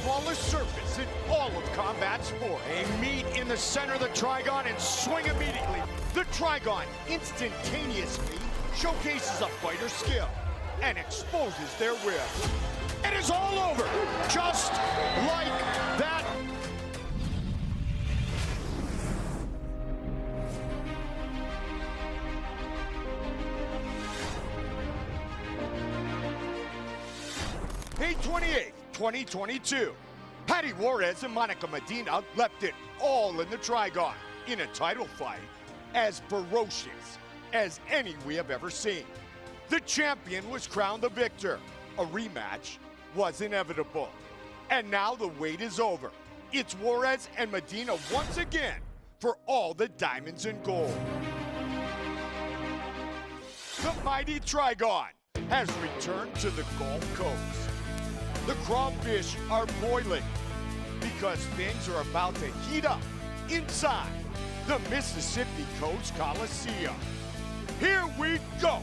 smallest surface in all of combat sport. They meet in the center of the trigon and swing immediately. The trigon instantaneously showcases a fighter's skill and exposes their will. It is all over, just like that. May 28th, 2022. Paty Juarez and Medina left it all in the trigon in a title fight as ferocious as any we have ever seen. The champion was crowned the victor. A rematch was inevitable. And now the wait is over. It's Juarez and Medina once again for all the diamonds and gold. The mighty trigon has returned to the Gulf Coast. The crawfish are boiling because things are about to heat up inside the Mississippi Coast Coliseum. Here we go.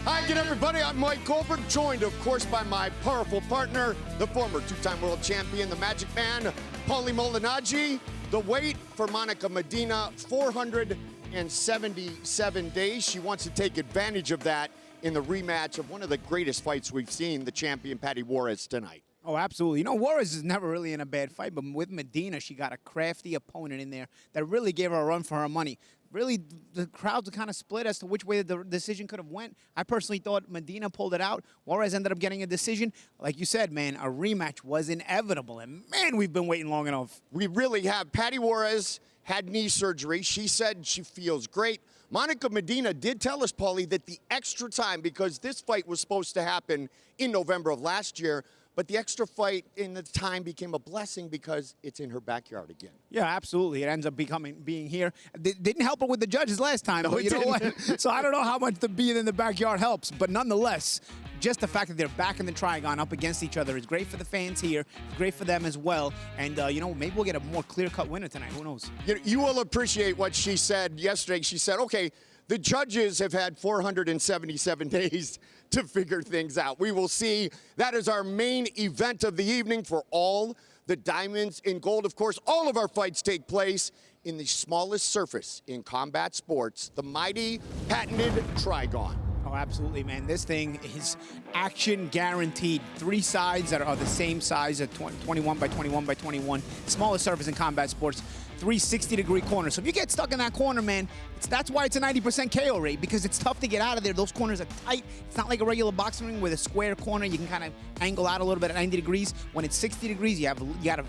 Hi again, everybody. I'm Mike Goldberg, joined, of course, by my powerful partner, the former two-time world champion, the Magic Man, Paulie Malignaggi. The wait for Medina, 477 days. She wants to take advantage of that in the rematch of one of the greatest fights we've seen, the champion Paty Juarez tonight. Oh, absolutely. You know, Juarez is never really in a bad fight, but with Medina, she got a crafty opponent in there that really gave her a run for her money. Really, the crowds are kind of split as to which way the decision could have went. I personally thought Medina pulled it out. Juarez ended up getting a decision. Like you said, man, a rematch was inevitable. And, man, we've been waiting long enough. We really have. Paty Juarez had knee surgery. She said she feels great. Medina did tell us, Paulie, that the extra time, because this fight was supposed to happen in November of last year, but the extra fight in the time became a blessing because it's in her backyard again. Yeah, absolutely. It ends up being here. Didn't help her with the judges last time, no, but you know what? So I don't know how much the being in the backyard helps, but nonetheless, just the fact that they're back in the trigon up against each other is great for the fans here. It's great for them as well. And, you know, maybe we'll get a more clear-cut winner tonight. Who knows? You will appreciate what she said yesterday. She said, okay, the judges have had 477 days to figure things out. We will see. That is our main event of the evening for all the diamonds in gold. Of course, all of our fights take place in the smallest surface in combat sports, the mighty patented trigon. Oh, absolutely, man. This thing is action guaranteed. 3 sides that are the same size at 21 by 21 by 21. Smallest surface in combat sports. 360-degree corners. So if you get stuck in that corner, man, that's why it's a 90% KO rate, because it's tough to get out of there. Those corners are tight. It's not like a regular boxing ring with a square corner. You can kind of angle out a little bit at 90 degrees. When it's 60 degrees, you got to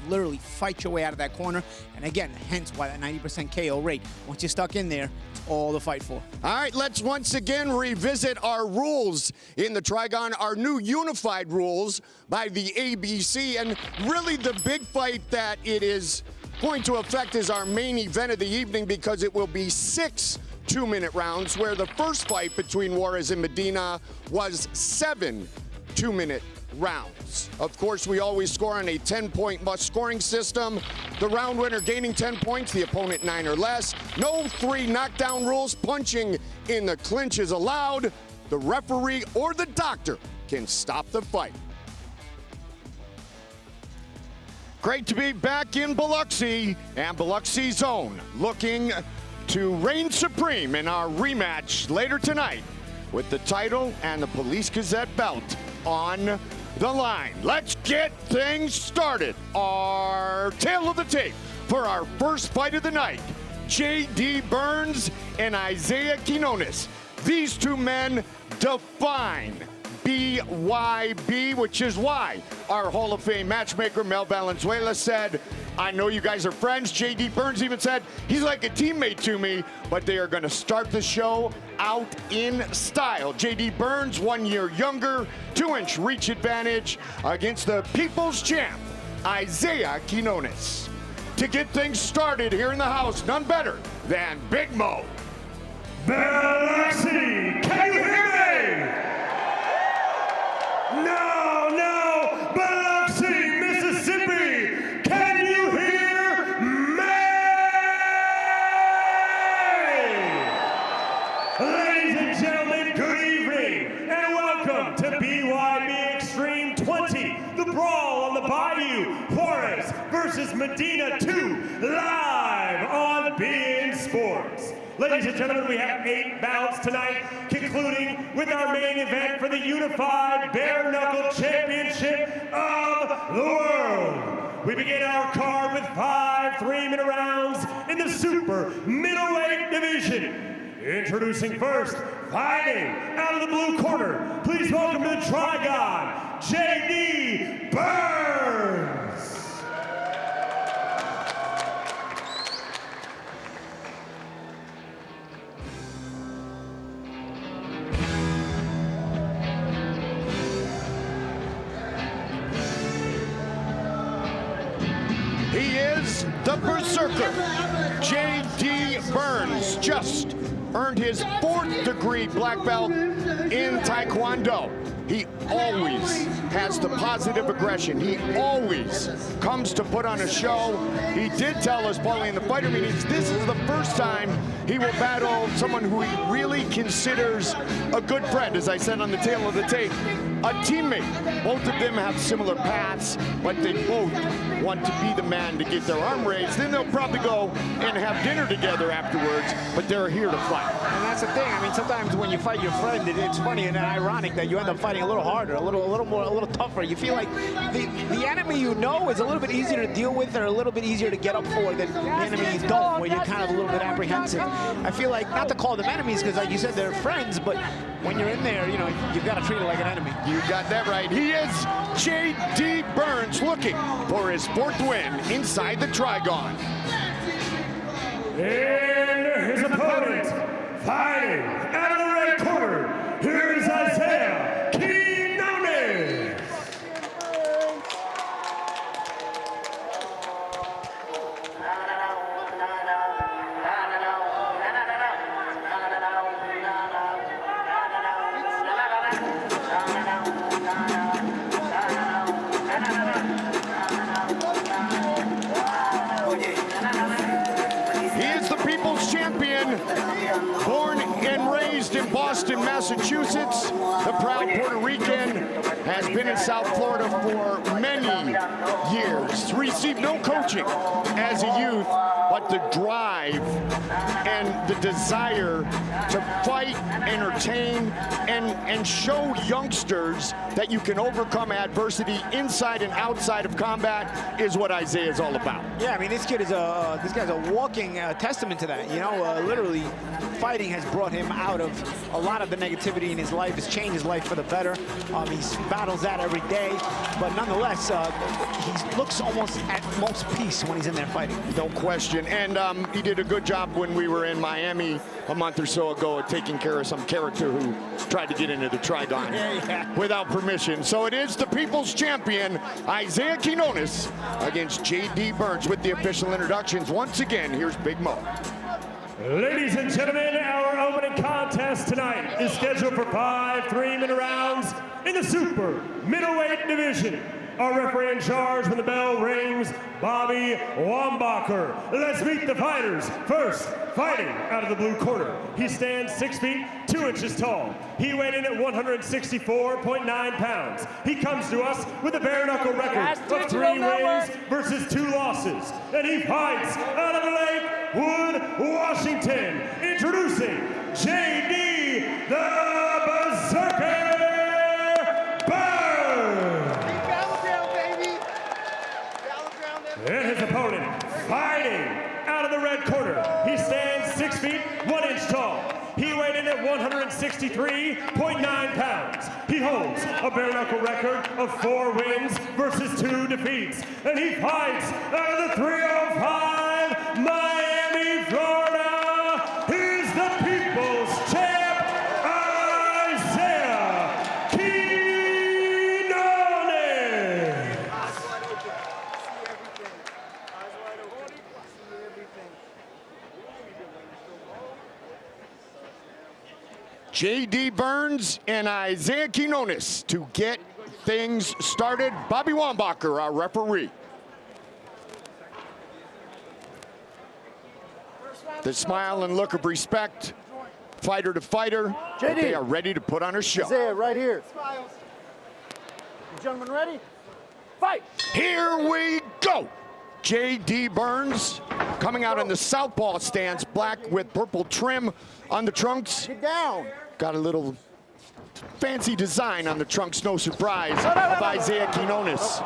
literally fight your way out of that corner. And again, hence why that 90% KO rate. Once you're stuck in there, it's all to fight for. All right, let's once again revisit our rules in the trigon, our new unified rules by the ABC, and really the big fight that it is going to affect is our main event of the evening, because it will be 6 2-minute rounds, where the first fight between Juarez and Medina was 7 2-minute rounds. Of course, we always score on a 10-point must-scoring system. The round winner gaining 10 points, the opponent 9 or less. No 3 knockdown rules. Punching in the clinch is allowed. The referee or the doctor can stop the fight. Great to be back in Biloxi, and Biloxi's own looking to reign supreme in our rematch later tonight with the title and the Police Gazette belt on the line. Let's get things started. Our tale of the tape for our first fight of the night, J.D. Burns and Isaiah Quinones. These two men define BYB, which is why our Hall of Fame matchmaker Mel Valenzuela said, I know you guys are friends. J.D. Burns even said he's like a teammate to me, but they are going to start the show out in style. J.D. Burns, 1 year younger, 2-inch reach advantage against the people's champ, Isaiah Quinones. To get things started here in the house, none better than Big Mo. Biloxi, can you hear me? No, Biloxi, Mississippi, can you hear me? Ladies and gentlemen, good evening, and welcome to BYB Extreme 20, the Brawl versus Medina 2, live on beIN Sports. Ladies and gentlemen, we have 8 bouts tonight, concluding with our main event for the Unified Bare Knuckle Championship of the World. We begin our card with 5 3-minute rounds in the super middleweight division. Introducing first, fighting out of the blue corner, please welcome to the Trigon, J.D. Burns. He is the Berserker. J.D. Burns just earned his 4th degree black belt in Taekwondo. He always has the positive aggression. He always comes to put on a show. He did tell us, Paulie, in the fighter meetings, this is the first time he will battle someone who he really considers a good friend, as I said on the tail of the tape, a teammate. Both of them have similar paths, but they both want to be the man to get their arm raised. Then they'll probably go and have dinner together afterwards, but they're here to fight. And that's the thing. I mean, sometimes when you fight your friend, it's funny and ironic that you end up fighting a little harder, a little tougher. You feel like the enemy you know is a little bit easier to deal with or a little bit easier to get up for than the enemy you don't, where you're kind of a little bit apprehensive. I feel like, not to call them enemies, because like you said, they're friends, but when you're in there, you know, you've got to treat it like an enemy. You got that right. He is J.D. Burns, looking for his 4th win inside the Trigon. And his opponent, fighting out of the red corner, here is Isaiah Quinones. Champion, born and raised in Boston, Massachusetts. The proud Puerto Rican has been in South Florida for many years. Received no coaching as a youth, but the drive and the desire to fight, entertain, and show youngsters that you can overcome adversity inside and outside of combat is what Isaiah is all about. Yeah, I mean, this guy's a walking testament to that. You know, literally, fighting has brought him out of a lot of the negativity in his life. It's changed his life for the better. He battles that every day, but nonetheless, he looks almost at most peace when he's in there fighting. No question. And he did a good job when we were in Miami a month or so ago at taking care of some character who tried to get into the Trigon without permission. So it is the people's champion, Isaiah Quinones, against J.D. Burns with the official introductions. Once again, here's Big Mo. Ladies and gentlemen, our opening contest tonight is scheduled for 5 3-minute rounds in the super middleweight division. Our referee in charge when the bell rings, Bobby Wambacher. Let's meet the fighters. First, fighting out of the blue corner. He stands 6 feet, 2 inches tall. He weighed in at 164.9 pounds. He comes to us with a bare knuckle record of 3 wins versus 2 losses. And he fights out of Lakewood, Washington. Introducing J.D. the Berserker. And his opponent, fighting out of the red corner. He stands 6 feet, 1 inch tall. He weighed in at 163.9 pounds. He holds a bare knuckle record of 4 wins versus 2 defeats. And he fights out of the 305, Miami, Florida. He's the people's champ, Isaiah Quinones. J.D. Burns and Isaiah Quinones to get things started. Bobby Wambacher, our referee. The smile and look of respect, fighter to fighter. JD. They are ready to put on a show. Isaiah, right here. You gentlemen ready? Fight! Here we go. J.D. Burns coming out in the southpaw stance, black with purple trim on the trunks. Get down. Got a little fancy design on the trunks, no surprise, of Isaiah Quinones.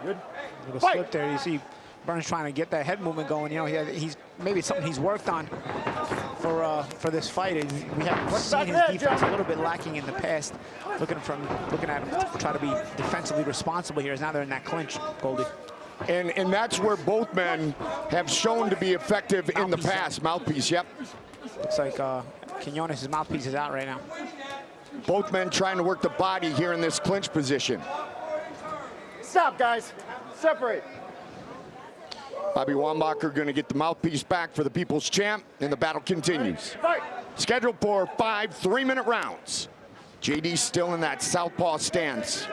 Good. Little slip there. You see Burns trying to get that head movement going. You know, he's maybe it's something he's worked on for this fight. And we haven't seen his defense a little bit lacking in the past. Looking at him try to be defensively responsible here. As now they're in that clinch, Goldie. And that's where both men have shown to be effective in the past. Mouthpiece, yep. Looks like Quinones' mouthpiece is out right now. Both men trying to work the body here in this clinch position. Stop, guys. Separate. Bobby Wambacher going to get the mouthpiece back for the People's Champ, and the battle continues. Fight. Scheduled for 5 3-minute rounds. JD still in that southpaw stance.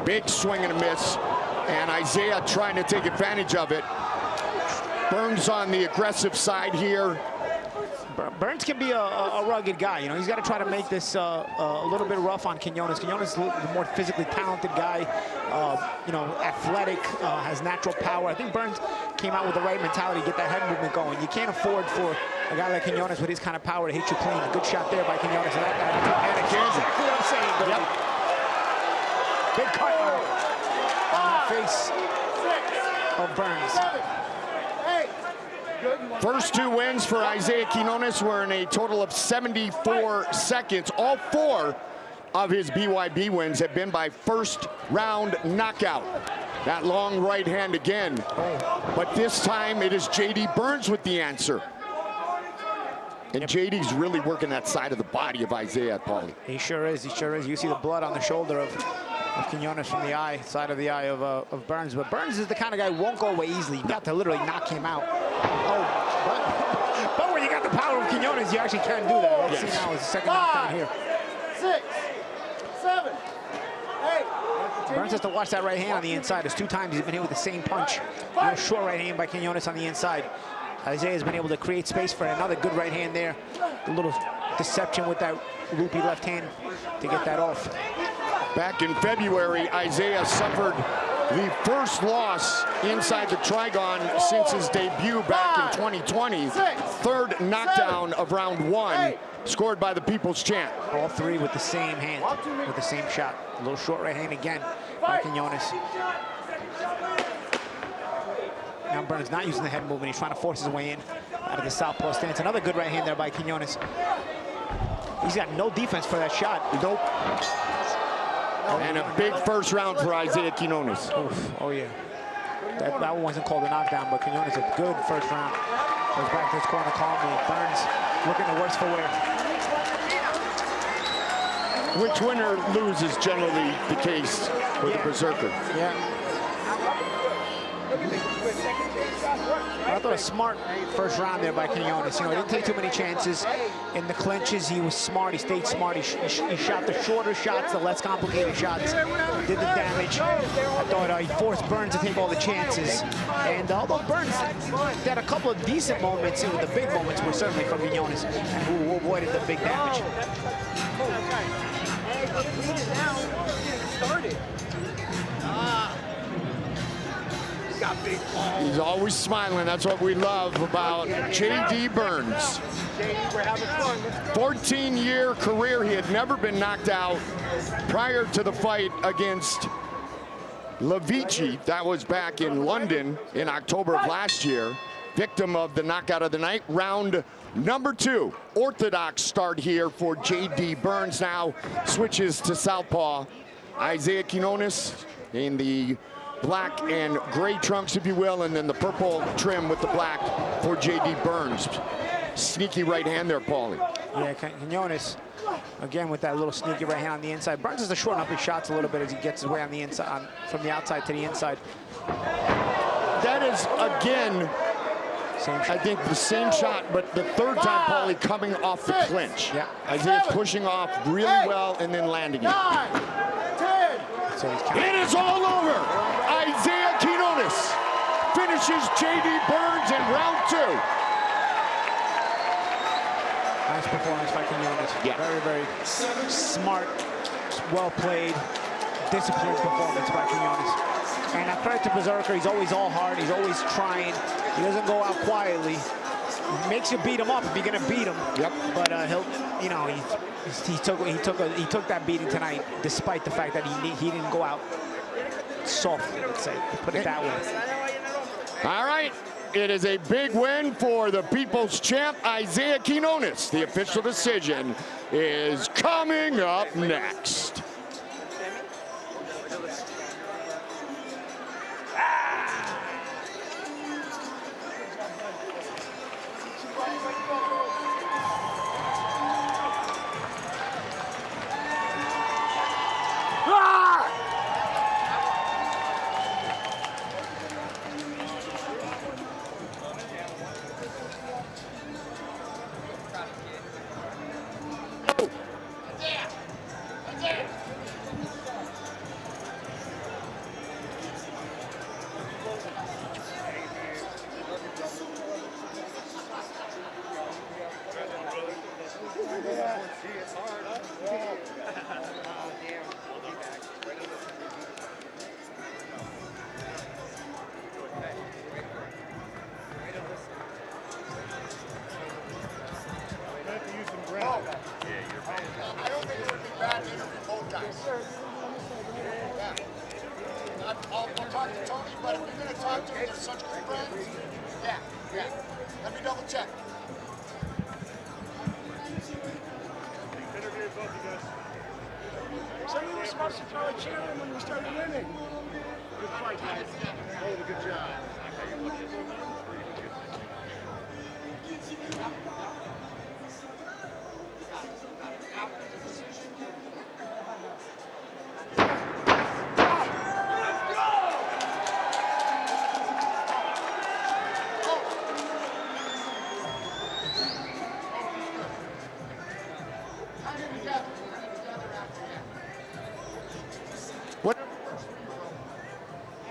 Big swing and a miss, and Isaiah trying to take advantage of it. Burns on the aggressive side here. Burns can be a rugged guy. You know, he's got to try to make this a little bit rough on Quinones. Quinones is the more physically talented guy, you know, athletic, has natural power. I think Burns came out with the right mentality to get that head movement going. You can't afford for a guy like Quinones with his kind of power to hit you clean. A good shot there by Quinones. And that's exactly what I'm saying, Billy. Yep. Big cut on the face of Burns. First 2 wins for Isaiah Quinones were in a total of 74 seconds. All 4 of his BYB wins have been by first round knockout. That long right hand again. But this time it is J.D. Burns with the answer. And J.D.'s really working that side of the body of Isaiah, Paulie. He sure is, he sure is. You see the blood on the shoulder of Quinones from the eye, side of the eye of Burns. But Burns is the kind of guy who won't go away easily. You've got to literally knock him out. But when you got the power of Quinones, you actually can do that. Let's see now is the second knockdown here. 6, 7, 8. Burns has to watch that right hand on the inside. There's 2 times he's been hit with the same punch. A short right hand by Quinones on the inside. Isaiah's been able to create space for another good right hand there. A little deception with that loopy left hand to get that off. Back in February, Isaiah suffered the first loss inside the Trigon since his debut back in 2020. Third knockdown of round 1, scored by the People's Champ. All 3 with the same hand, with the same shot. A little short right hand again by Quinones. Now Burns not using the head movement. He's trying to force his way in out of the southpaw stance. Another good right hand there by Quinones. He's got no defense for that shot. Nope. And a big first round for Isaiah Quinones. Oof. Oh, yeah. That one wasn't called a knockdown, but Quinones a good first round. Goes back to his corner calmly. Burns looking the worse for wear. Which win or lose is generally the case with the Berserker. Yeah. I thought a smart first round there by Quinones. You know, he didn't take too many chances in the clinches. He was smart. He stayed smart. He shot the shorter shots, the less complicated shots. Did the damage. I thought he forced Burns to take all the chances. And although Burns had a couple of decent moments, the big moments were certainly from Quinones, and who avoided the big damage. He's always smiling. That's what we love about J.D. Burns. 14-year career. He had never been knocked out prior to the fight against Levici. That was back in London in October of last year. Victim of the knockout of the night. Round number 2. Orthodox start here for J.D. Burns. Now switches to southpaw. Isaiah Quinones in the black and gray trunks, if you will, and then the purple trim with the black for J.D. Burns. Sneaky right hand there, Paulie. Yeah, Quinones, again, with that little sneaky right hand on the inside. Burns has to shorten up his shots a little bit as he gets his way on the inside, from the outside to the inside. That is, again, I think the same shot, but the third time, Paulie, coming off the clinch. Yeah. Isaiah's pushing off really well and then landing it. So it is all over. Isaiah Quinones finishes J.D. Burns in round 2. Nice performance by Quinones. Yeah. Very, very smart, well played, disciplined performance by Quinones. And credit to Berserker, he's always all heart, he's always trying. He doesn't go out quietly. He makes you beat him up if you're gonna beat him. Yep. But he'll, you know, he took that beating tonight, despite the fact that he didn't go out softly, let's say, put it that way. All right. It is a big win for the People's Champ, Isaiah Quinones. The official decision is coming up next. I don't think it would be bad to interview both guys. I'll talk to Tony, but if you're going to talk to him, they're such good friends. Yeah. Let me double check. Interview both you guys. Somebody was supposed to throw a chair in when we started winning. Good fight, guys. Oh, good job. What?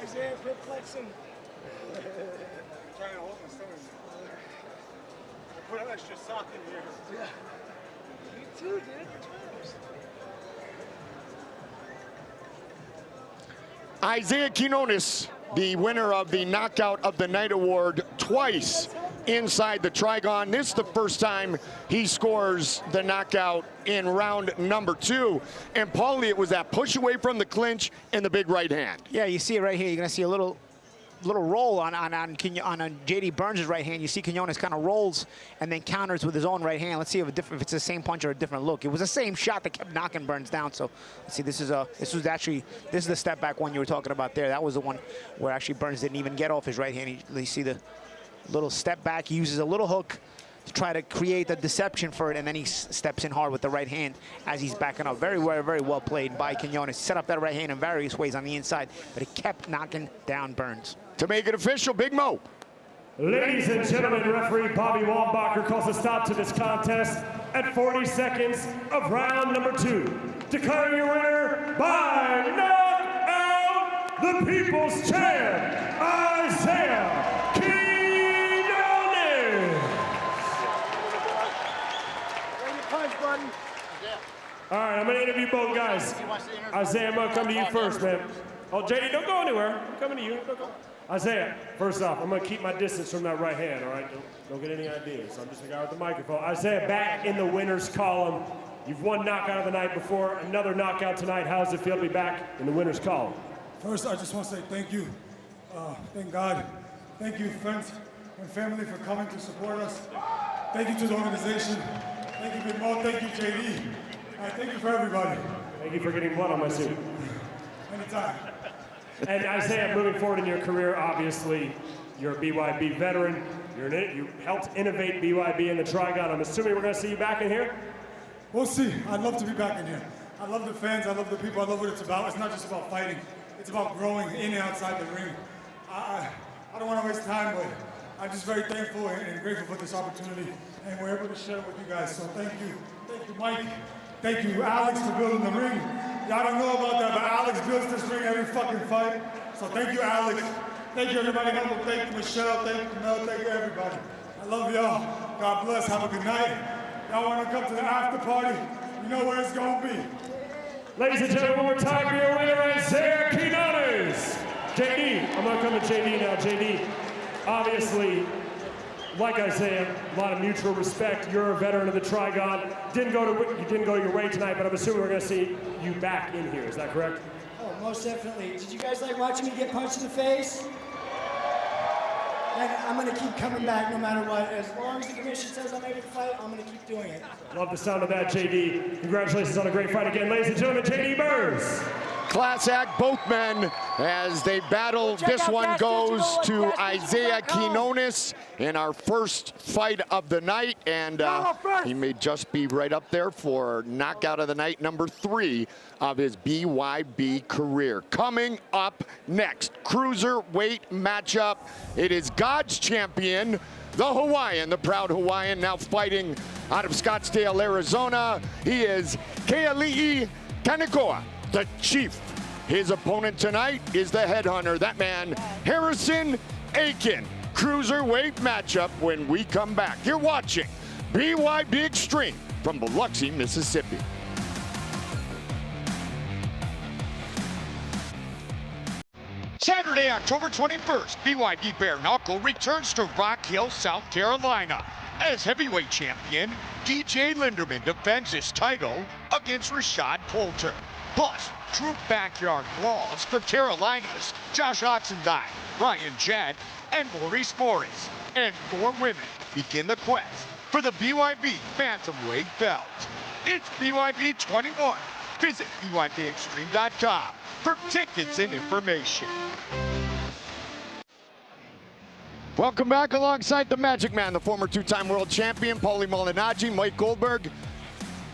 Isaiah, quit flexing. I'm trying to hold my stomach. I put an extra sock in here. Yeah. You too, dude. Twins. Isaiah Quinones, the winner of the Knockout of the Night Award twice inside the Trigon. This is the first time he scores the knockout in round number 2. And Paulie, it was that push away from the clinch and the big right hand. Yeah, you see it right here. You're gonna see a little roll on JD Burns' right hand. You see Quinones kind of rolls and then counters with his own right hand. Let's see if it's the same punch or a different look. It was the same shot that kept knocking Burns down. So let's see, this is the step back one you were talking about there. That was the one where actually Burns didn't even get off his right hand. You see the little step back. He uses a little hook to try to create a deception for it, and then he steps in hard with the right hand as he's backing up. Very, very, very well played by Quinones. Set up that right hand in various ways on the inside, but he kept knocking down Burns. To make it official, Big Mo. Ladies and gentlemen, referee Bobby Wambacher calls a stop to this contest at 40 seconds of round number 2. Declaring your winner by knockout, the People's Champ, Isaiah Quinones. Bring your punch, buddy. All right, I'm gonna interview both guys. Isaiah, I'm gonna come to you first, man. Oh, JD, don't go anywhere. I'm coming to you. Don't go. Isaiah, first off, I'm gonna keep my distance from that right hand, all right? Don't get any ideas. I'm just the guy with the microphone. Isaiah, back in the winner's column. You've won knockout of the night before, another knockout tonight. How does it feel to be back in the winner's column? First, I just want to say thank you. Thank God. Thank you, friends and family, for coming to support us. Thank you to the organization. Thank you, Big Mo. Thank you, JD. Thank you for everybody. Thank you for getting blood on my suit. Anytime. And Isaiah, moving forward in your career, obviously, you're a BYB veteran. You helped innovate BYB in the Trigon. I'm assuming we're going to see you back in here? We'll see. I'd love to be back in here. I love the fans. I love the people. I love what it's about. It's not just about fighting. It's about growing in and outside the ring. I don't want to waste time, but I'm just very thankful and grateful for this opportunity. And we're able to share it with you guys. So thank you. Thank you, Mike. Thank you, Alex, for building the ring. Y'all don't know about that, but Alex builds this ring every fucking fight. So thank you, Alex. Thank you, everybody. Thank you, Michelle. Thank you, Mel. Thank you, everybody. I love y'all. God bless. Have a good night. Y'all want to come to the after party? You know where it's going to be. Ladies and gentlemen, one more time for your winner, Isaiah Quinones. JD, I'm going to come to JD now. JD, obviously, like Isaiah, a lot of mutual respect. You're a veteran of the Trigon. You didn't go your way tonight, but I'm assuming we're going to see you back in here. Is that correct? Oh, most definitely. Did you guys like watching me get punched in the face? And I'm going to keep coming back no matter what. As long as the commission says I'm able to fight, I'm going to keep doing it. Love the sound of that, JD. Congratulations on a great fight again. Ladies and gentlemen, JD Burrs. Class act, both men, as they battle. This one goes to Isaiah Quinones in our first fight of the night, and he may just be right up there for knockout of the night, number 3 of his BYB career. Coming up next, cruiserweight matchup. It is God's champion, the Hawaiian, the proud Hawaiian, now fighting out of Scottsdale, Arizona. He is Kaelii, the Chief. His opponent tonight is the headhunter, that man, Harrison Aiken. Cruiserweight matchup when we come back. You're watching BYB Extreme from Biloxi, Mississippi. Saturday, October 21st, BYB Bare Knuckle returns to Rock Hill, South Carolina. As heavyweight champion, DJ Linderman defends his title against Rashad Poulter. Plus, true backyard brawls for Carolina's Josh Oxendine, Ryan Jett, and Maurice Morris. And 4 women begin the quest for the BYB Bantamweight belt. It's BYB 21. Visit BYBExtreme.com for tickets and information. Welcome back alongside the Magic Man, the former 2-time world champion, Paulie Malignaggi, Mike Goldberg.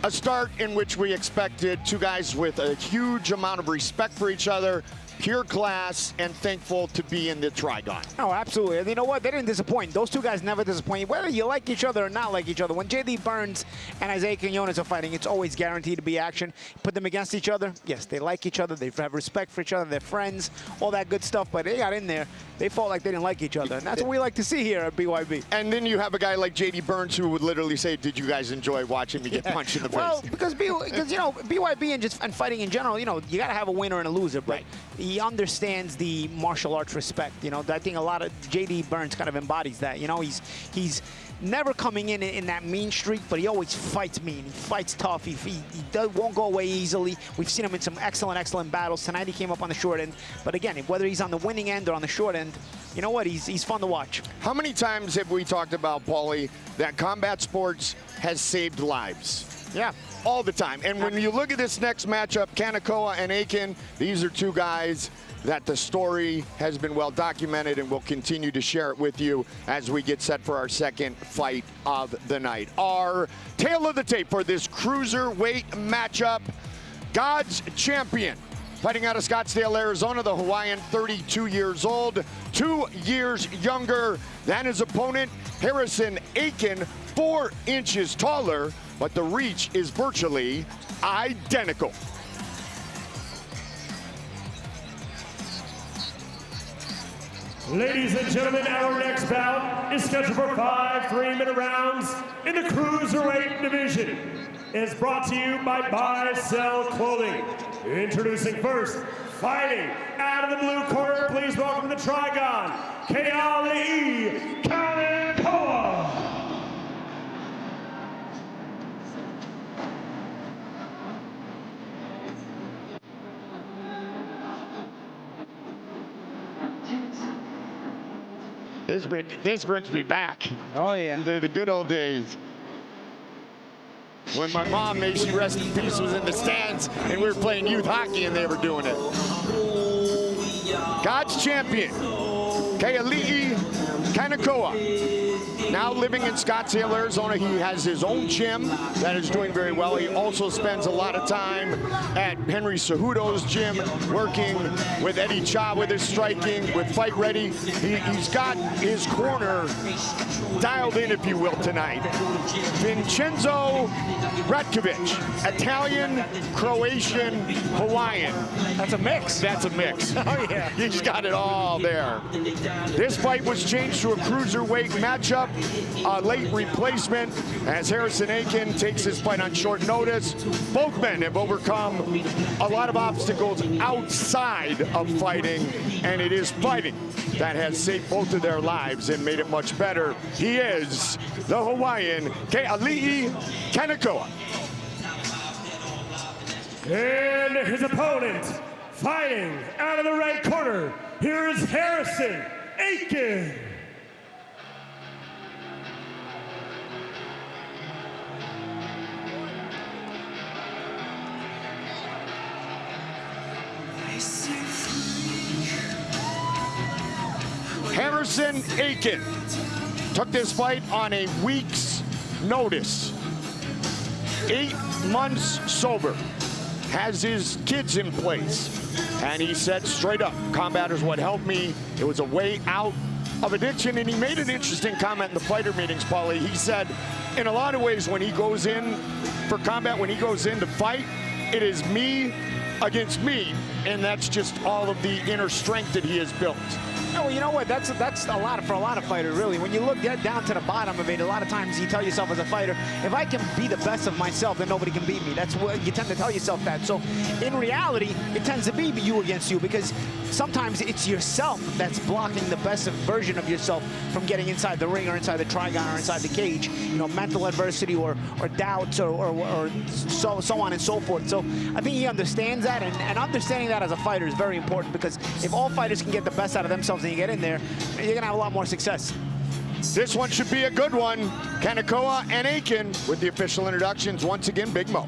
A start in which we expected 2 guys with a huge amount of respect for each other, pure class, and thankful to be in the Trigon. Oh, absolutely. And you know what? They didn't disappoint. Those 2 guys never disappoint. Whether you like each other or not like each other, when JD Burns and Isaiah Quinones are fighting, it's always guaranteed to be action. Put them against each other. Yes, they like each other. They have respect for each other. They're friends, all that good stuff. But they got in there. They felt like they didn't like each other. And that's what we like to see here at BYB. And then you have a guy like JD Burns who would literally say, did you guys enjoy watching me get punched in the face? Well, because you know, BYB and fighting in general, you know, you got to have a winner and a loser. But he understands the martial arts respect. You know, I think a lot of JD Burns kind of embodies that. You know, he's never coming in that mean streak, but he always fights mean. He fights tough. He won't go away easily. We've seen him in some excellent battles. Tonight he came up on the short end. But again, whether he's on the winning end or on the short end, you know what? He's fun to watch. How many times have we talked about, Paulie, that combat sports has saved lives? Yeah. All the time. And when you look at this next matchup, Knuckle and Aiken, these are 2 guys that the story has been well documented, and we'll continue to share it with you as we get set for our second fight of the night. Our tail of the tape for this cruiserweight matchup, God's champion, fighting out of Scottsdale, Arizona, the Hawaiian, 32 years old, 2 years younger than his opponent, Harrison Aiken, 4 inches taller, but the reach is virtually identical. Ladies and gentlemen, our next bout is scheduled for 5 3-minute rounds in the Cruiserweight division. It's brought to you by Buy Sell Clothing. Introducing first, fighting out of the blue corner, please welcome the Trigon, Kaelii Kovacs. This brings me back. Oh, yeah. The good old days. When my mom, may she rest in peace, was in the stands and we were playing youth hockey and they were doing it. God's champion, Kaelii Kovacs. Now living in Scottsdale, Arizona, he has his own gym that is doing very well. He also spends a lot of time at Henry Cejudo's gym, working with Eddie Cha with his striking, with Fight Ready. He's got his corner dialed in, if you will, tonight. Vincenzo Ratkovic, Italian, Croatian, Hawaiian. That's a mix. That's a mix. Oh, yeah. He's got it all there. This fight was changed to a cruiserweight matchup a late replacement as Harrison Aiken takes his fight on short notice. Both men have overcome a lot of obstacles outside of fighting, and it is fighting that has saved both of their lives and made it much better. He is the Hawaiian Kaelii Kanakoa. And his opponent, fighting out of the red corner, here is Harrison Aiken. Harrison Aiken took this fight on a week's notice. 8 months sober, has his kids in place, and he said straight up, combat is what helped me. It was a way out of addiction, and he made an interesting comment in the fighter meetings, Paulie. He said, in a lot of ways, when he goes in for combat, when he goes in to fight, it is me against me, and that's just all of the inner strength that he has built. Well, you know what? That's a lot for a lot of fighters, really. When you look down to the bottom of it, a lot of times you tell yourself as a fighter, if I can be the best of myself, then nobody can beat me. That's what you tend to tell yourself that. So in reality, it tends to be you against you, because sometimes it's yourself that's blocking the best version of yourself from getting inside the ring or inside the trigon or inside the cage. You know, mental adversity or doubts or so on and so forth. So I think he understands that, and understanding that as a fighter is very important, because if all fighters can get the best out of themselves and you get in there, you're gonna have a lot more success. This one should be a good one. Kanakoa and Aiken with the official introductions. Once again, Big Mo.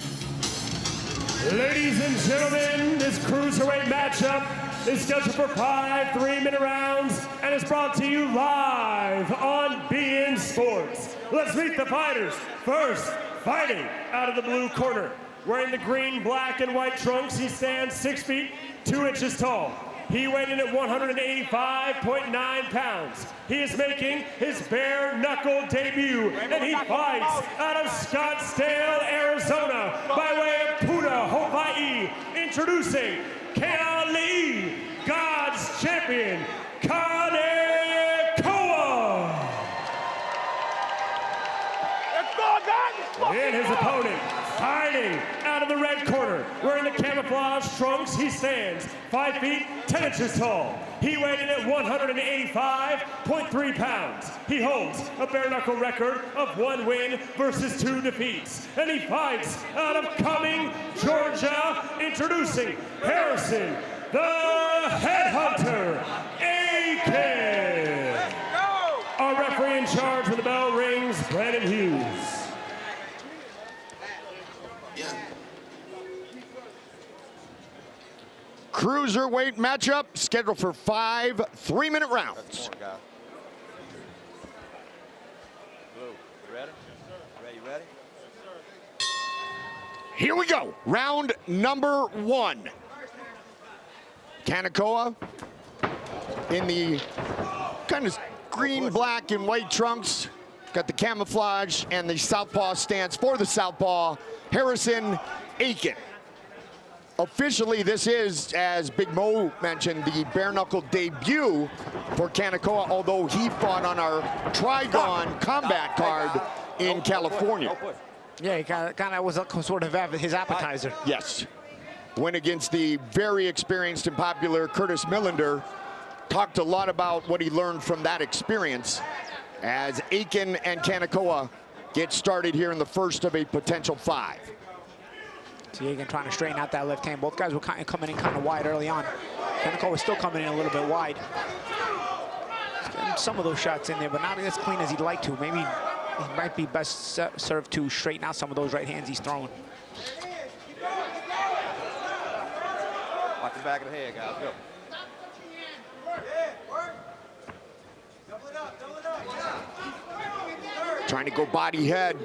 Ladies and gentlemen, this cruiserweight matchup is scheduled for 5 3-minute rounds and is brought to you live on beIN Sports. Let's meet the fighters. First, fighting out of the blue corner. Wearing the green, black, and white trunks, he stands 6 feet 2 inches tall. He weighed in at 185.9 pounds. He is making his bare knuckle debut, and he fights out of Scottsdale, Arizona, by way of Puna, Hawaii. Introducing Kaelii, God's champion, Kanakoa. And his opponent, fighting out of the red corner, wearing the camouflage trunks, he stands 5 feet 10 inches tall. He weighed in at 185.3 pounds. He holds a bare knuckle record of 1 win versus 2 defeats. And he fights out of Cumming, Georgia, introducing Harrison, the Headhunter, Aiken. Our referee in charge when the bell rings, Brandon Hughes. Cruiserweight matchup scheduled for 5 3-minute rounds. Here we go. Round number 1. Kanakoa in the kind of green, black, and white trunks. Got the camouflage and the southpaw stance for the southpaw. Harrison Aiken. Officially, this is, as Big Mo mentioned, the bare knuckle debut for Kanakoa, although he fought on our Trigon combat card in California. Yeah, he kind of was sort of his appetizer. Yes. Went against the very experienced and popular Curtis Millender. Talked a lot about what he learned from that experience as Aiken and Kanakoa get started here in the first of a potential 5. So Aiken trying to straighten out that left hand. Both guys were kind of coming in kind of wide early on. Kanakoa was still coming in a little bit wide. He's getting some of those shots in there, but not as clean as he'd like to. Maybe he might be best served to straighten out some of those right hands he's throwing. Watch the back of the head, guys. Go. Trying to go body head.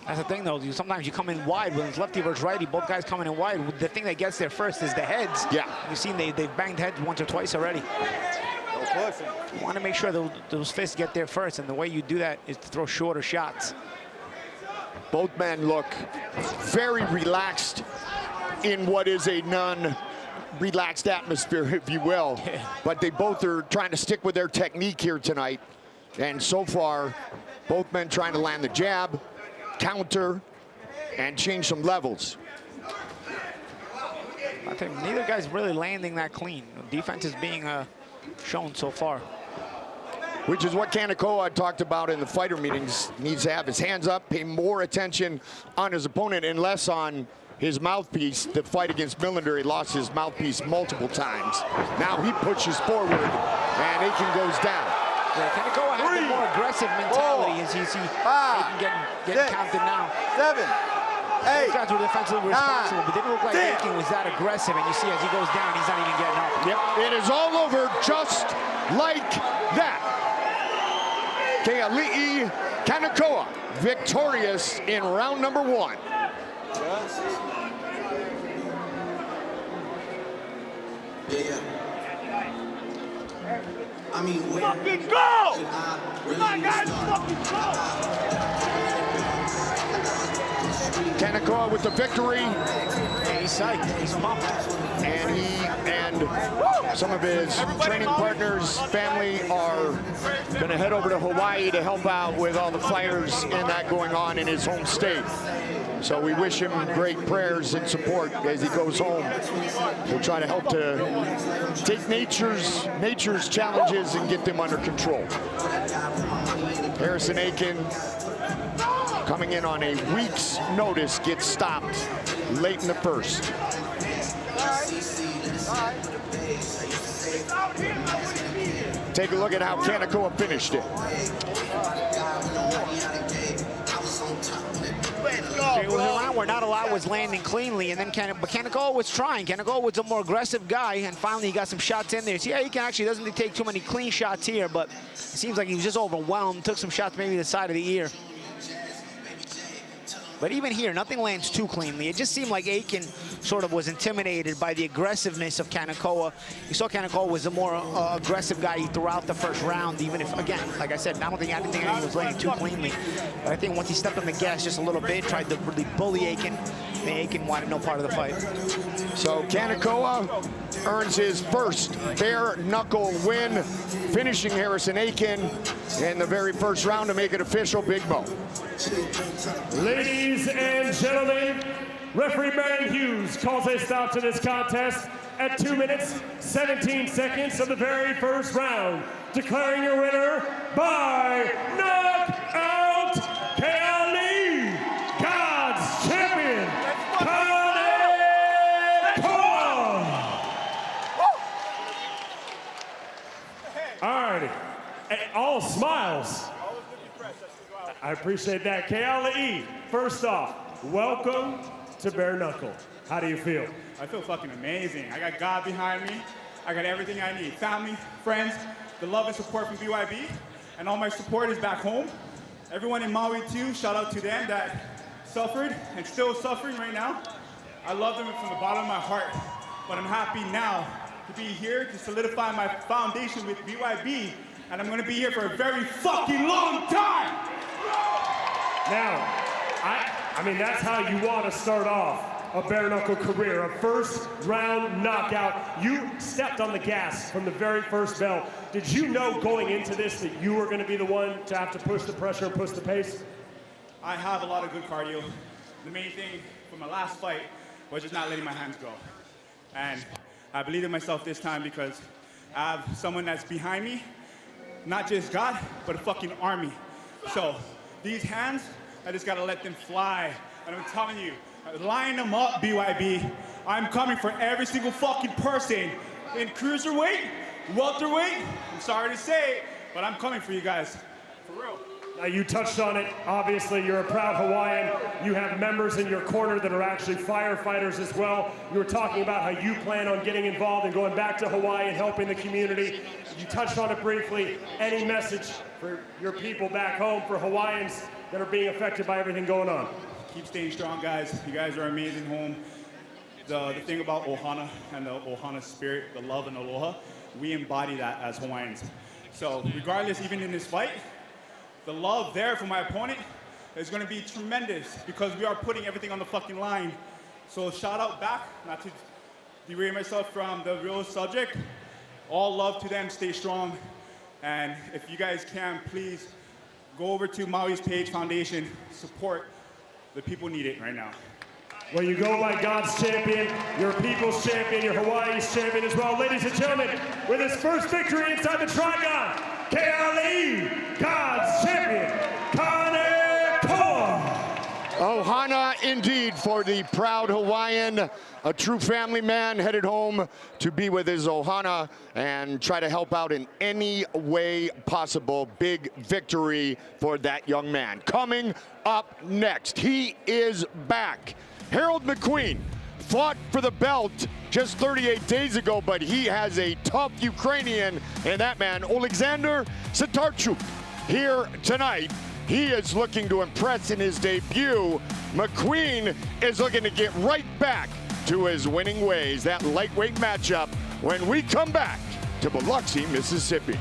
That's the thing, though. Sometimes you come in wide when it's lefty versus righty. Both guys coming in wide. The thing that gets there first is the heads. Yeah. You've seen they've banged heads once or twice already. You want to make sure those fists get there first, and the way you do that is to throw shorter shots. Both men look very relaxed in what is a non-relaxed atmosphere, if you will. But they both are trying to stick with their technique here tonight. And so far, both men trying to land the jab, counter, and change some levels. I think neither guy's really landing that clean. Defense is being shown so far. Which is what Knuckle talked about in the fighter meetings. Needs to have his hands up, pay more attention on his opponent and less on his mouthpiece. The fight against Millender, he lost his mouthpiece multiple times. Now he pushes forward, and Aiken goes down. Yeah, Knuckle has a more aggressive mentality as you see Aiken getting counted now. 7, 8. Those guys were defensively responsible, but didn't look like Aiken was that aggressive. And you see as he goes down, he's not even getting up. Yep, it is all over just like that. Kaelii Knuckle victorious in round number 1. Yeah. I mean, Fucking go! Come on, guys, fucking go! Knuckle with the victory. He's psyched, he's pumped. And he and some of his training partners, family, are going to head over to Hawaii to help out with all the fires and that going on in his home state. So we wish him great prayers and support as he goes home. We'll try to help to take nature's challenges and get them under control. Harrison Aiken, coming in on a week's notice, gets stopped late in the first. Take a look at how Knuckle finished it. It was a round where not a lot was landing cleanly, and then Knuckle was trying. Knuckle was a more aggressive guy, and finally he got some shots in there. So yeah, Aiken actually doesn't take too many clean shots here, but it seems like he was just overwhelmed, took some shots maybe to the side of the ear. But even here, nothing lands too cleanly. It just seemed like Aiken sort of was intimidated by the aggressiveness of Knuckle. You saw Knuckle was a more aggressive guy throughout the first round, even if, again, like I said, I don't think he was landing too cleanly. But I think once he stepped on the gas just a little bit, tried to really bully Aiken, and Aiken wanted no part of the fight. So Knuckle earns his first bare knuckle win, finishing Harrison Aiken in the very first round to make it official. Big Mo. Ladies and gentlemen, referee Baron Hughes calls a stop to this contest at 2 minutes, 17 seconds of the very first round, declaring your winner by knockout, Kaelii, God's champion, Alrighty, all smiles. I appreciate that. Kaelii, first off, welcome to Bare Knuckle. How do you feel? I feel fucking amazing. I got God behind me. I got everything I need. Family, friends, the love and support from BYB, and all my supporters back home. Everyone in Maui too, shout out to them that suffered and still suffering right now. I love them from the bottom of my heart, but I'm happy now to be here to solidify my foundation with BYB, and I'm gonna be here for a very fucking long time. Now, I mean, that's how you want to start off a bare knuckle career, a first round knockout. You stepped on the gas from the very first bell. Did you know going into this that you were going to be the one to have to push the pressure and push the pace? I have a lot of good cardio. The main thing for my last fight was just not letting my hands go. And I believe in myself this time because I have someone that's behind me, not just God, but a fucking army. So these hands, I just gotta let them fly. And I'm telling you, line them up, BYB. I'm coming for every single fucking person in cruiserweight, welterweight. I'm sorry to say it, but I'm coming for you guys, for real. Now, you touched on it. Obviously, you're a proud Hawaiian. You have members in your corner that are actually firefighters as well. You were talking about how you plan on getting involved and going back to Hawaii and helping the community. You touched on it briefly. Any message for your people back home, for Hawaiians that are being affected by everything going on? Keep staying strong, guys. You guys are amazing home. The thing about Ohana and the Ohana spirit, the love and aloha, we embody that as Hawaiians. So regardless, even in this fight, the love there for my opponent is going to be tremendous because we are putting everything on the fucking line. So shout out back, not to derail myself from the real subject. All love to them, stay strong. And if you guys can, please go over to Maui's page, Foundation, support. The people need it right now. Well, you go like God's champion, your people's champion, your Hawaii's champion as well. Ladies and gentlemen, with his first victory inside the Trigon, Kaelii, God's champion, Kovacs. Ohana indeed for the proud Hawaiian, a true family man headed home to be with his Ohana and try to help out in any way possible. Big victory for that young man. Coming up next, he is back. Harold McQueen fought for the belt just 38 days ago, but he has a tough Ukrainian, and that man, Alexander Sitarhcuk, here tonight. He is looking to impress in his debut. McQueen is looking to get right back to his winning ways. That lightweight matchup when we come back to Biloxi, Mississippi.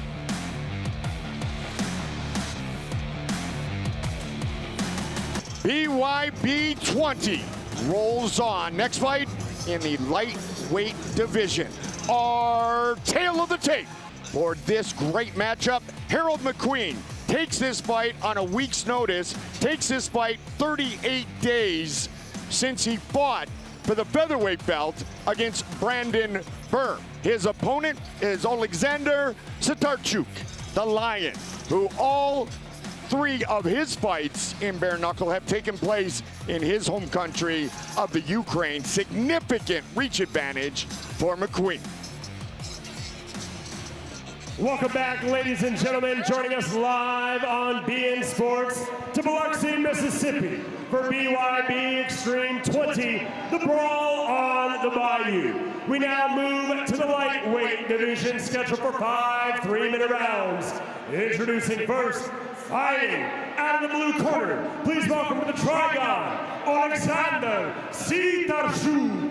BYB 20 rolls on. Next fight in the lightweight division. Our tail of the tape for this great matchup. Harold McQueen takes this fight on a week's notice, takes this fight 38 days since he fought for the featherweight belt against Brandon Burr. His opponent is Alexander Sitarhcuk, the Lion, who all three of his fights in bare knuckle have taken place in his home country of the Ukraine. Significant reach advantage for McQueen. Welcome back, ladies and gentlemen, joining us live on BN Sports to Biloxi, Mississippi for BYB Extreme 20, the Brawl on the Bayou. We now move to the lightweight division scheduled for 5 3-minute rounds. Introducing first, fighting out of the blue corner, please welcome to the Trigon, Alexander Sitarhcuk.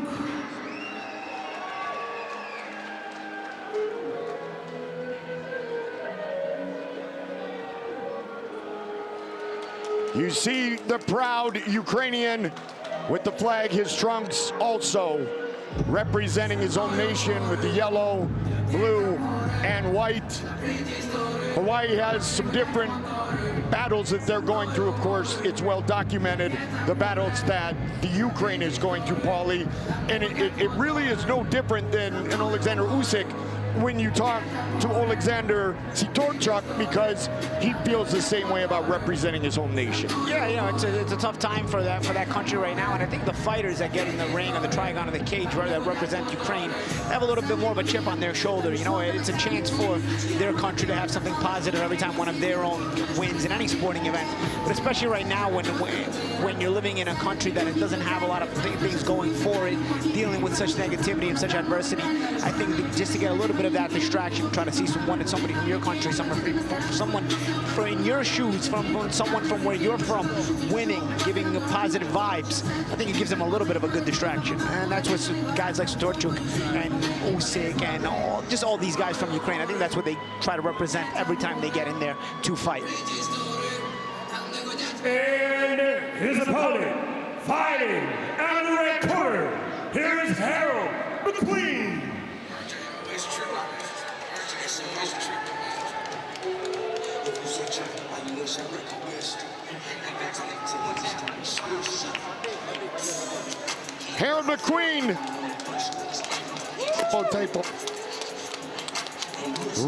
You see the proud Ukrainian with the flag, his trunks also representing his own nation with the yellow, blue, and white. Hawaii has some different battles that they're going through. Of course, it's well documented, the battles that the Ukraine is going through, Paulie. And it really is no different than an Alexander Usyk when you talk to Alexander Sitarhcuk, because he feels the same way about representing his home nation. Yeah, you know, it's a tough time for that country right now, and I think the fighters that get in the ring or the Trigon of the cage that represent Ukraine have a little bit more of a chip on their shoulder. You know, it's a chance for their country to have something positive every time one of their own wins in any sporting event. But especially right now, when you're living in a country that it doesn't have a lot of things going for it, dealing with such negativity and such adversity, I think just to get a little bit of that distraction, try to see somebody from your country, someone in your shoes, from someone from where you're from, winning, giving positive vibes. I think it gives them a little bit of a good distraction, and that's what guys like Sitarhcuk and Usyk and all these guys from Ukraine, I think that's what they try to represent every time they get in there to fight. And his opponent, fighting out of the red corner, here is Harold McQueen. Harold McQueen,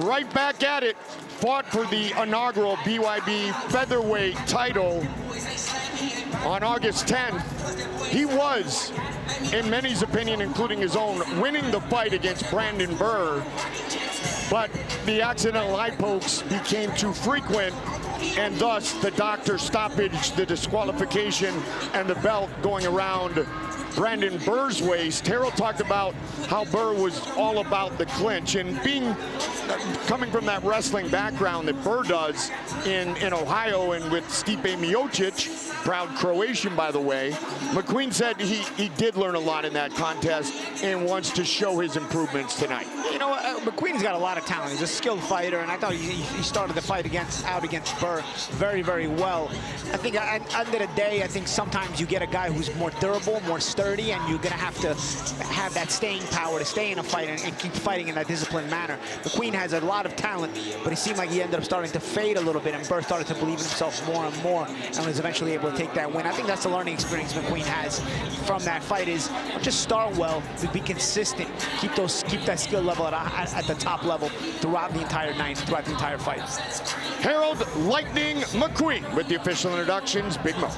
right back at it, fought for the inaugural BYB featherweight title on August 10th. He was, in many's opinion, including his own, winning the fight against Brandon Burr, but the accidental eye pokes became too frequent, and thus the doctor stoppage, the disqualification, and the belt going around Brandon Burr's waist. Harold talked about how Burr was all about the clinch, and coming from that wrestling background that Burr does in Ohio and with Stipe Miocic, proud Croatian by the way, McQueen said he did learn a lot in that contest and wants to show his improvements tonight. You know, McQueen's got a lot of talent. He's a skilled fighter, and I thought he started the fight out against Burr very, very well. I think at the end of the day, I think sometimes you get a guy who's more durable, more stout, 130, and you're going to have that staying power to stay in a fight and keep fighting in that disciplined manner. McQueen has a lot of talent, but it seemed like he ended up starting to fade a little bit, and Burr started to believe in himself more and more, and was eventually able to take that win. I think that's the learning experience McQueen has from that fight, is just start well, to be consistent, keep that skill level at the top level throughout the entire night, throughout the entire fight. Harold Lightning McQueen with the official introductions. Big Mo.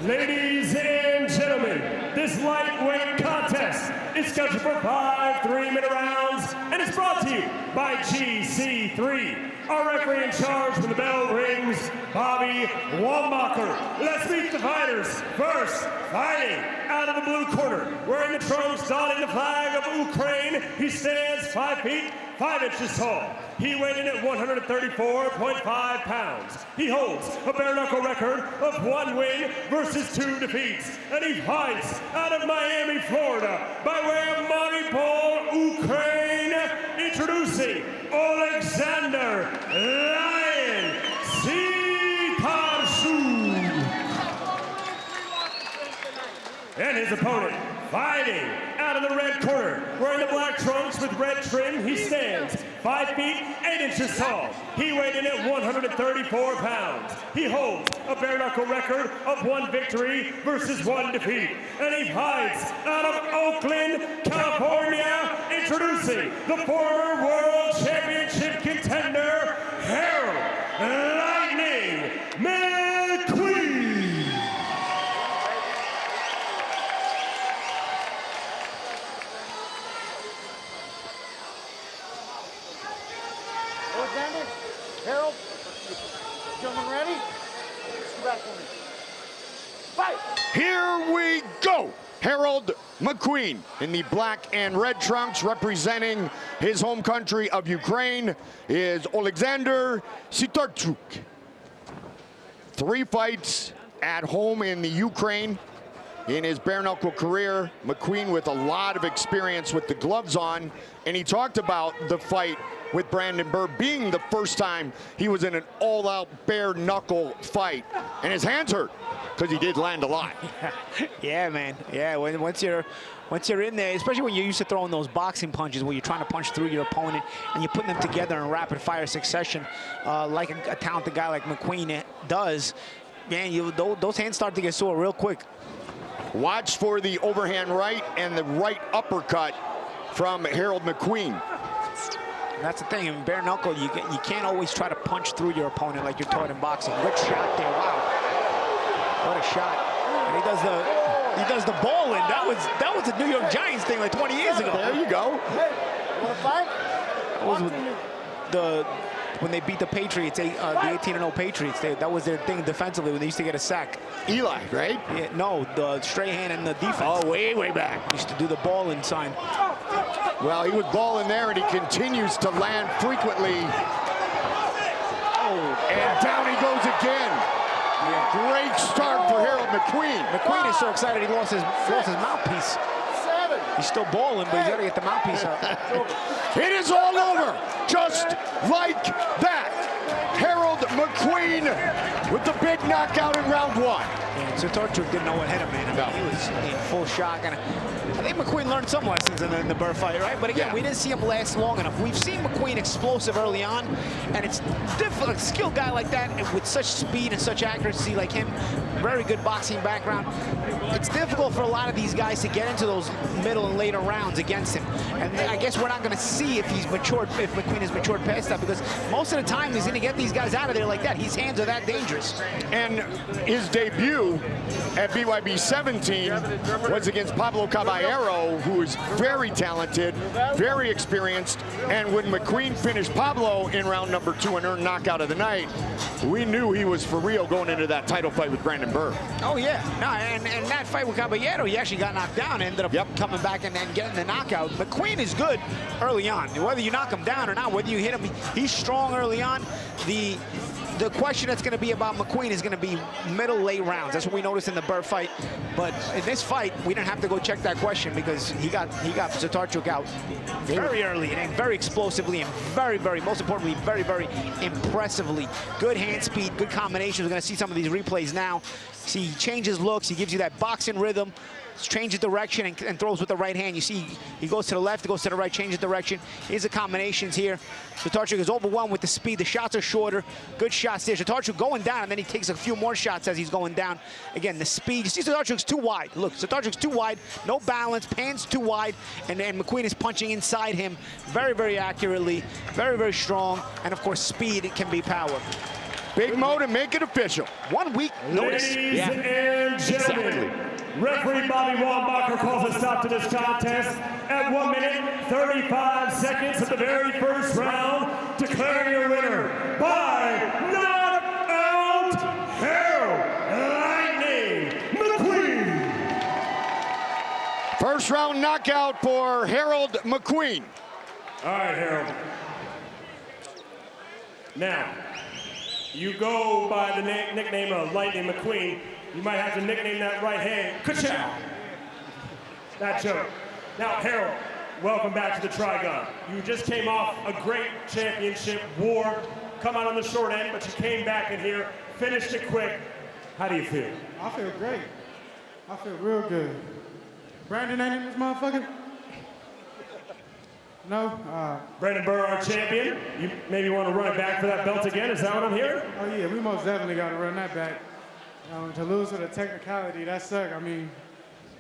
Ladies and gentlemen, this lightweight contest is scheduled for 5 3-minute rounds and is brought to you by GC3. Our referee in charge when the bell rings, Bobby Wambacher. Let's meet the fighters. First, fighting out of the blue corner, wearing the trunks, donning the flag of Ukraine. He stands 5 feet 5 inches tall. He weighed in at 134.5 pounds. He holds a bare-knuckle record of 1 win versus 2 defeats. And he fights out of Miami, Florida, by way of Mariupol, Ukraine. Introducing Alexander Lion Sitarhcuk. And his opponent, fighting out of the red corner, wearing the black trunks with red trim. He stands 5 feet 8 inches tall. He weighed in at 134 pounds. He holds a bare-knuckle record of 1 victory versus 1 defeat. And he fights out of Oakland, California, introducing the former world championship contender, Harold Lightning McQueen. Alexander, Harold, gentlemen ready? Back for me. Fight! Here we go. Harold McQueen in the black and red trunks, representing his home country of Ukraine, is Alexander Sitarhcuk. 3 fights at home in the Ukraine in his bare-knuckle career. McQueen with a lot of experience with the gloves on, and he talked about the fight with Brandon Burr being the first time he was in an all-out bare-knuckle fight, and his hands hurt because he did land a lot. Yeah, man. Yeah, once you're in there, especially when you're used to throwing those boxing punches where you're trying to punch through your opponent and you're putting them together in rapid-fire succession, like a talented guy like McQueen does, man, those hands start to get sore real quick. Watch for the overhand right and the right uppercut from Harold McQueen. That's the thing, in bare knuckle, you can't always try to punch through your opponent like you're taught in boxing. Good shot there, wow. What a shot. And he does the ball in. That was a New York Giants thing like 20 years ago. There you go. Hey, you wanna fight? That was when they beat the Patriots, the 18-0 Patriots. That was their thing defensively when they used to get a sack. Eli, right? Yeah, no, the Strahan and the defense. Oh, way back. Used to do the ball in sign. Well, he was balling there, and he continues to land frequently. Oh, and down he goes again. Yeah. Great start for Harold McQueen. McQueen is so excited he lost his mouthpiece. He's still balling, but he's got to get the mouthpiece up. It is all over, just like that. Harold McQueen with the big knockout in round 1. Yeah, Sitarhcuk didn't know what hit him, man. I mean, he was in full shock. And I think McQueen learned some lessons in the Burr fight, right? But again, we didn't see him last long enough. We've seen McQueen explosive early on, and it's difficult. A skilled guy like that, and with such speed and such accuracy like him, very good boxing background, it's difficult for a lot of these guys to get into those middle and later rounds against him. And I guess we're not going to see if he's matured, if McQueen has matured past that, because most of the time he's going to get these guys out of there like that. His hands are that dangerous. And his debut at BYB 17 was against Pablo Caballero, who is very talented, very experienced. And when McQueen finished Pablo in round number 2 and earned knockout of the night, we knew he was for real going into that title fight with Brandon Burr. Oh, yeah. No, and that fight with Caballero, he actually got knocked down, ended up coming back and getting the knockout. McQueen is good early on. Whether you knock him down or not, whether you hit him, he's strong early on. The question that's going to be about McQueen is going to be middle, late rounds. That's what we noticed in the Burr fight. But in this fight, we didn't have to go check that question because he got Sitarhcuk out very early and very explosively and very, most importantly, very, impressively. Good hand speed, good combinations. We're going to see some of these replays now. See, he changes looks. He gives you that boxing rhythm. changes direction and throws with the right hand. You see he goes to the left, goes to the right, changes direction. Here's the combinations here. Sitarhcuk is overwhelmed with the speed. The shots are shorter. Good shots there. Sitarhcuk going down, and then he takes a few more shots as he's going down. Again, the speed. You see Sitarhcuk's too wide. Look, Sitarhcuk's too wide. No balance. Pans too wide. And McQueen is punching inside him very, very accurately. Very, very strong. And, of course, speed can be power. Big Mo to make it official. 1 week notice. Ladies and gentlemen, referee Bobby Wambacher calls a stop to this contest at 1 minute, 35 seconds of the very first round, declaring your winner by knockout, Harold Lightning McQueen. First round knockout for Harold McQueen. All right, Harold. Now, you go by the nickname of Lightning McQueen. You might have to nickname that right hand Ka-chow. That joke. Now, Harold, welcome back to the Trigon. You just came off a great championship war, come out on the short end, but you came back in here, finished it quick. How do you feel? I feel great. I feel real good. Brandon ain't in this motherfucker? No? Brandon Burr, our champion. You maybe want to run it back for that belt again? Is that what I'm hearing? Oh yeah, we most definitely got to run that back. To lose with a technicality, that sucked. I mean,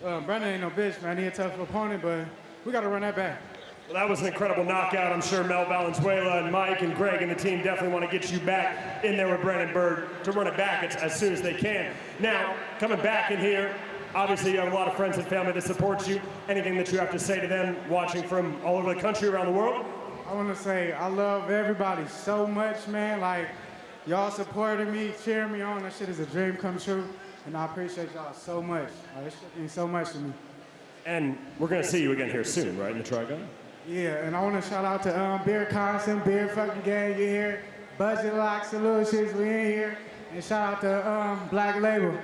Brandon ain't no bitch, man. He a tough opponent, but we got to run that back. Well, that was an incredible knockout. I'm sure Mel Valenzuela and Mike and Greg and the team definitely want to get you back in there with Brandon Burr to run it back as soon as they can. Now, coming back in here, obviously you have a lot of friends and family that support you. Anything that you have to say to them watching from all over the country, around the world? I want to say I love everybody so much, man. Like, y'all supporting me, cheering me on. That shit is a dream come true. And I appreciate y'all so much. It means so much to me. And we're going to see you again here soon, right, in the Trigon? Yeah, and I want to shout out to Beer Constant, Beer Fucking Gang, you here. Budget Lock Solutions, we in here. And shout out to Black Label.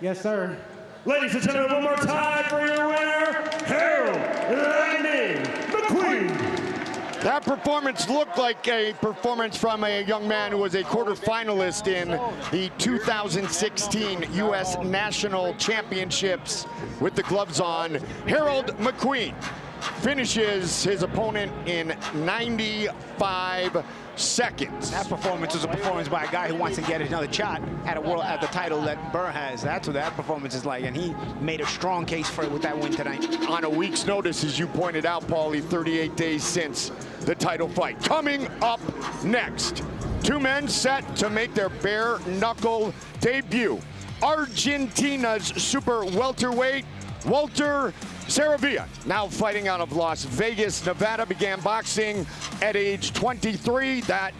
Yes, sir. Ladies and gentlemen, one more time for your winner, Harold Lightning McQueen. That performance looked like a performance from a young man who was a quarterfinalist in the 2016 U.S. National Championships with the gloves on. Harold McQueen finishes his opponent in 95 seconds. That performance was a performance by a guy who wants to get another shot at the title that Burr has. That's what that performance is like, and he made a strong case for it with that win tonight. On a week's notice, as you pointed out, Paulie, 38 days since the title fight. Coming up next, two men set to make their bare knuckle debut. Argentina's super welterweight, Walter Saravia, now fighting out of Las Vegas, Nevada, began boxing at age 23. That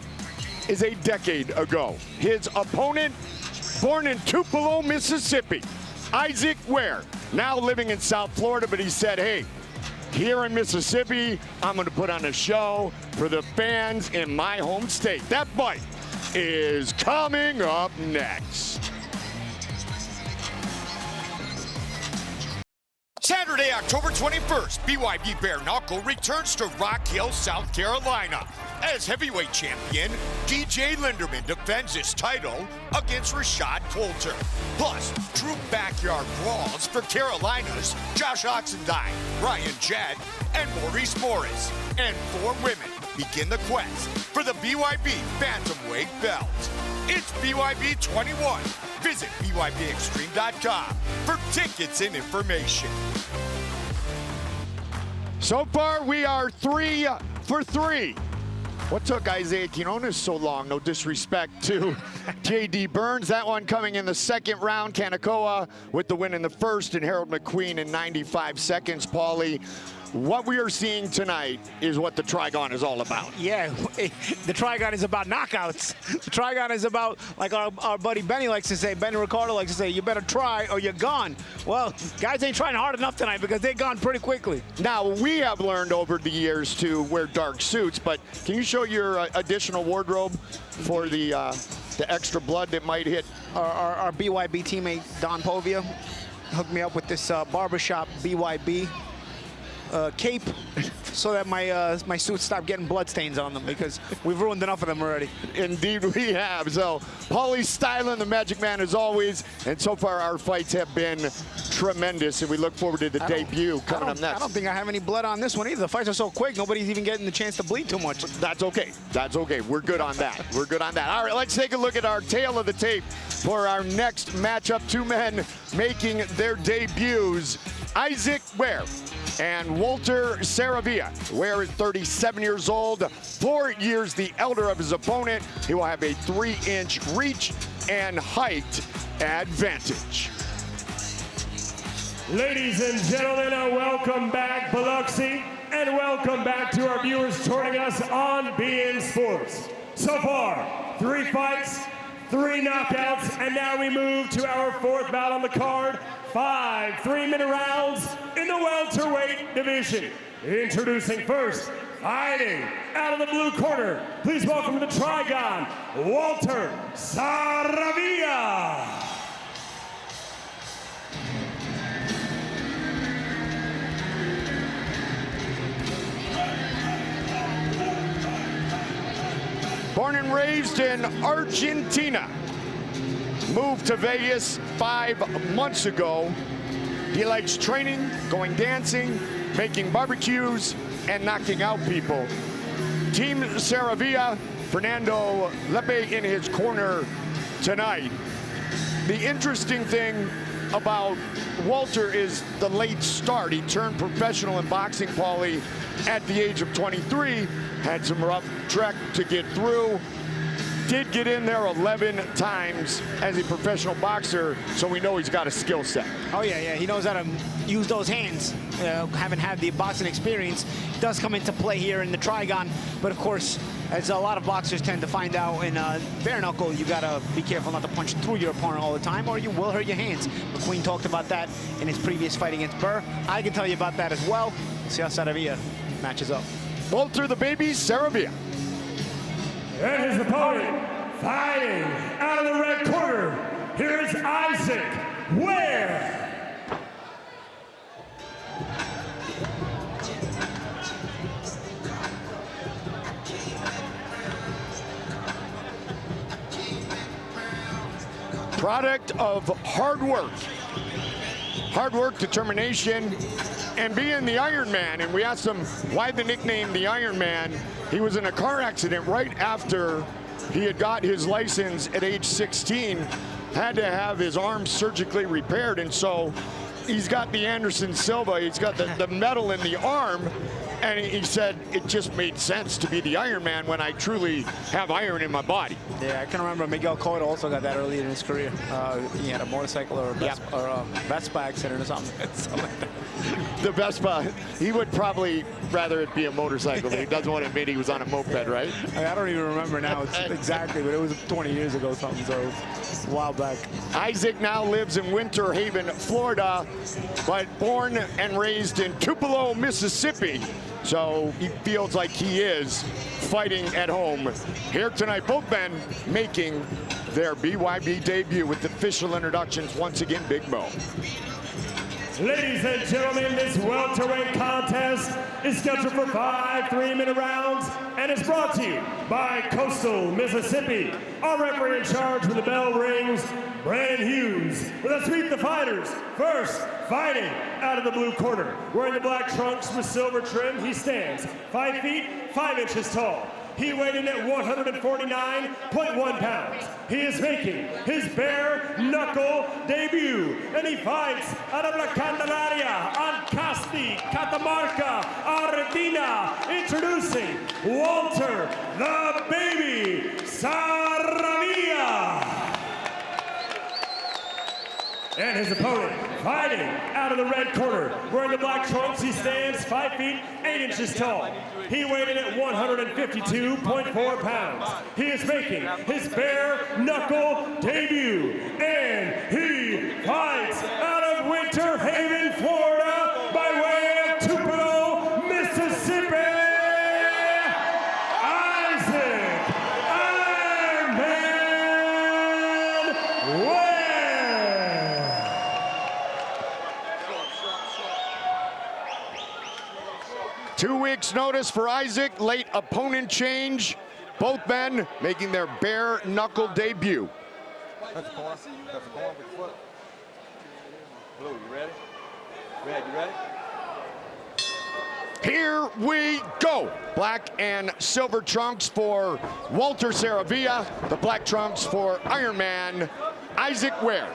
is a decade ago. His opponent, born in Tupelo, Mississippi, Isaac Ware, now living in South Florida, but he said, hey, here in Mississippi, I'm going to put on a show for the fans in my home state. That fight is coming up next. Saturday, October 21st, BYB Bare Knuckle returns to Rock Hill, South Carolina. As heavyweight champion, DJ Linderman defends his title against Rashad Coulter. Plus, true backyard brawls for Carolina's Josh Oxendine, Ryan Jett, and Maurice Morris. And 4 women begin the quest for the BYB Bantamweight belt. It's BYB 21. Visit BYBExtreme.com for tickets and information. So far, we are 3 for 3. What took Isaiah Quinones so long? No disrespect to J.D. Burns. That one coming in the second round. Kanakoa with the win in the first, and Harold McQueen in 95 seconds. Paulie, what we are seeing tonight is what the Trigon is all about. Yeah, the Trigon is about knockouts. The Trigon is about, like our buddy Benny likes to say, Benny Ricardo likes to say, you better try or you're gone. Well, guys ain't trying hard enough tonight because they're gone pretty quickly. Now, we have learned over the years to wear dark suits, but can you show your additional wardrobe for the extra blood that might hit? Our BYB teammate, Don Povia, hooked me up with this barbershop BYB cape so that my suits stop getting bloodstains on them because we've ruined enough of them already. Indeed we have. So Paulie styling the Magic Man as always, and so far our fights have been tremendous, and we look forward to the debut coming up next. I don't think I have any blood on this one either. The fights are so quick, nobody's even getting the chance to bleed too much. That's okay. That's okay. We're good on that. We're good on that. All right, let's take a look at our tail of the tape for our next matchup. Two men making their debuts. Isaac Ware and Walter Saravia. Ware is 37 years old, 4 years the elder of his opponent. He will have a 3-inch reach and height advantage. Ladies and gentlemen, welcome back, Biloxi, and welcome back to our viewers joining us on beIN Sports. So far, 3 fights, 3 knockouts, and now we move to our 4th bout on the card. 5 3-minute rounds in the welterweight division. Introducing first, fighting out of the blue corner. Please welcome to the Trigon, Walter Saravia. Born and raised in Argentina. Moved to Vegas 5 months ago. He likes training, going dancing, making barbecues, and knocking out people. Team Saravia, Fernando Lepe in his corner tonight. The interesting thing about Walter is the late start. He turned professional in boxing, Paulie, at the age of 23. Had some rough trek to get through. Did get in there 11 times as a professional boxer, so we know he's got a skill set. Oh, yeah, he knows how to use those hands. Haven't had the boxing experience. Does come into play here in the Trigon, but of course, as a lot of boxers tend to find out in bare knuckle, you gotta be careful not to punch through your opponent all the time, or you will hurt your hands. McQueen talked about that in his previous fight against Burr. I can tell you about that as well. See how Saravia matches up. Walter the baby, Saravia. And his opponent, fighting out of the red corner, here is Isaac Ware. Product of hard work, determination, and being the Iron Man. And we asked him why the nickname the Iron Man. He was in a car accident right after he had got his license at age 16, had to have his arm surgically repaired, and so he's got the Anderson Silva, he's got the metal in the arm, and he said it just made sense to be the Iron Man when I truly have iron in my body. Yeah, I can remember Miguel Cotto also got that early in his career. He had a motorcycle or a Vespa accident or something like that. The Vespa, he would probably rather it be a motorcycle, but he doesn't want to admit he was on a moped, right? I don't even remember now exactly, but it was 20 years ago something, so it was a while back. Isaac now lives in Winter Haven, Florida, but born and raised in Tupelo, Mississippi. So he feels like he is fighting at home. Here tonight, both men making their BYB debut with official introductions. Once again, Big Mo. Ladies and gentlemen, this welterweight contest is scheduled for 5 3-minute rounds and is brought to you by Coastal Mississippi. Our referee in charge when the bell rings, Brandon Hughes. Let's meet the fighters. First, fighting out of the blue corner, wearing the black trunks with silver trim, he stands 5 feet 5 inches tall. He weighed in at 149.1 pounds. He is making his bare knuckle debut, and he fights out of La Candelaria, Ancasti, Catamarca, Argentina. Introducing Walter the Baby Saravia. And his opponent, fighting out of the red corner, wearing the black trunks, he stands 5 feet 8 inches tall. He weighed in at 152.4 pounds. He is making his bare knuckle debut, and he fights out of Winter Haven, Florida, by way of Tupelo, Mississippi, Isaac Iron Man Ware. 2 weeks notice for Isaac, late opponent change. Both men making their bare knuckle debut. Blue, you ready? Red, you ready? Here we go. Black and silver trunks for Walter Saravia. The black trunks for Iron Man Isaac Ware.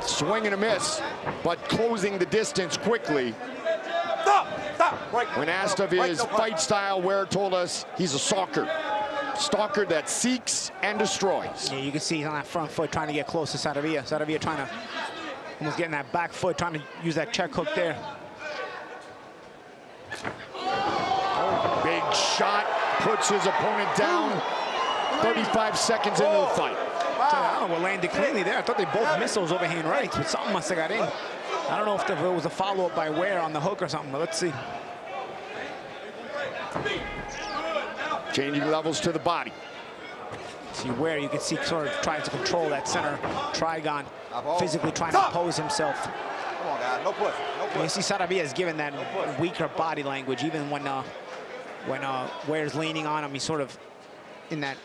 Swing and a miss, but closing the distance quickly. Stop! Break. When asked of his fight style, Ware told us he's a stalker that seeks and destroys. Yeah, you can see he's on that front foot trying to get close to Saravia. Saravia trying to almost getting that back foot, trying to use that check hook there. Big shot, puts his opponent down. 35 seconds into the fight. I don't know what landed cleanly there. I thought they both missed those overhand rights, but something must have got in. I don't know if it was a follow-up by Ware on the hook or something, but let's see. Changing levels to the body. See Ware, you can see sort of trying to control that center trigon, physically trying to impose himself. Come on, guys. No push. No push. You see Saravia is given that weaker body language, even when Ware's leaning on him. He's sort of in that,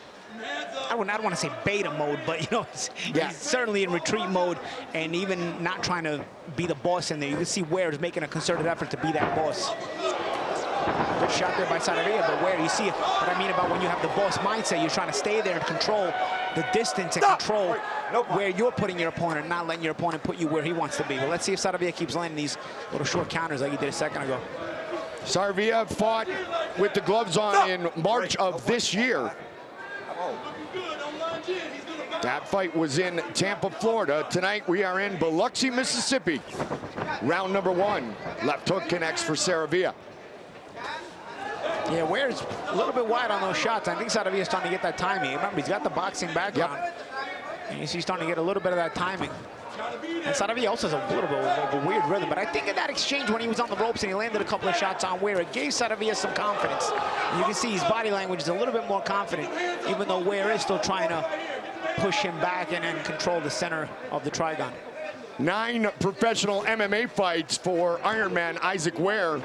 I don't want to say beta mode, but you know, he's certainly in retreat mode, and even not trying to be the boss in there. You can see Ware is making a concerted effort to be that boss. Good shot there by Saravia, but Ware, you see what I mean about when you have the boss mindset, you're trying to stay there and control the distance and control where you're putting your opponent, not letting your opponent put you where he wants to be. But let's see if Saravia keeps landing these little short counters like he did a second ago. Saravia fought with the gloves on in March of this year. That fight was in Tampa, Florida. Tonight we are in Biloxi, Mississippi. Round number 1. Left hook connects for Saravia. Yeah, Ware's a little bit wide on those shots. I think Saravia's starting to get that timing. Remember, he's got the boxing background. Yep. And you see he's starting to get a little bit of that timing. And Saravia also has a little bit of a weird rhythm. But I think in that exchange when he was on the ropes and he landed a couple of shots on Ware, it gave Saravia some confidence. And you can see his body language is a little bit more confident, even though Ware is still trying to push him back and then control the center of the trigon. 9 professional MMA fights for Iron Man Isaac Ware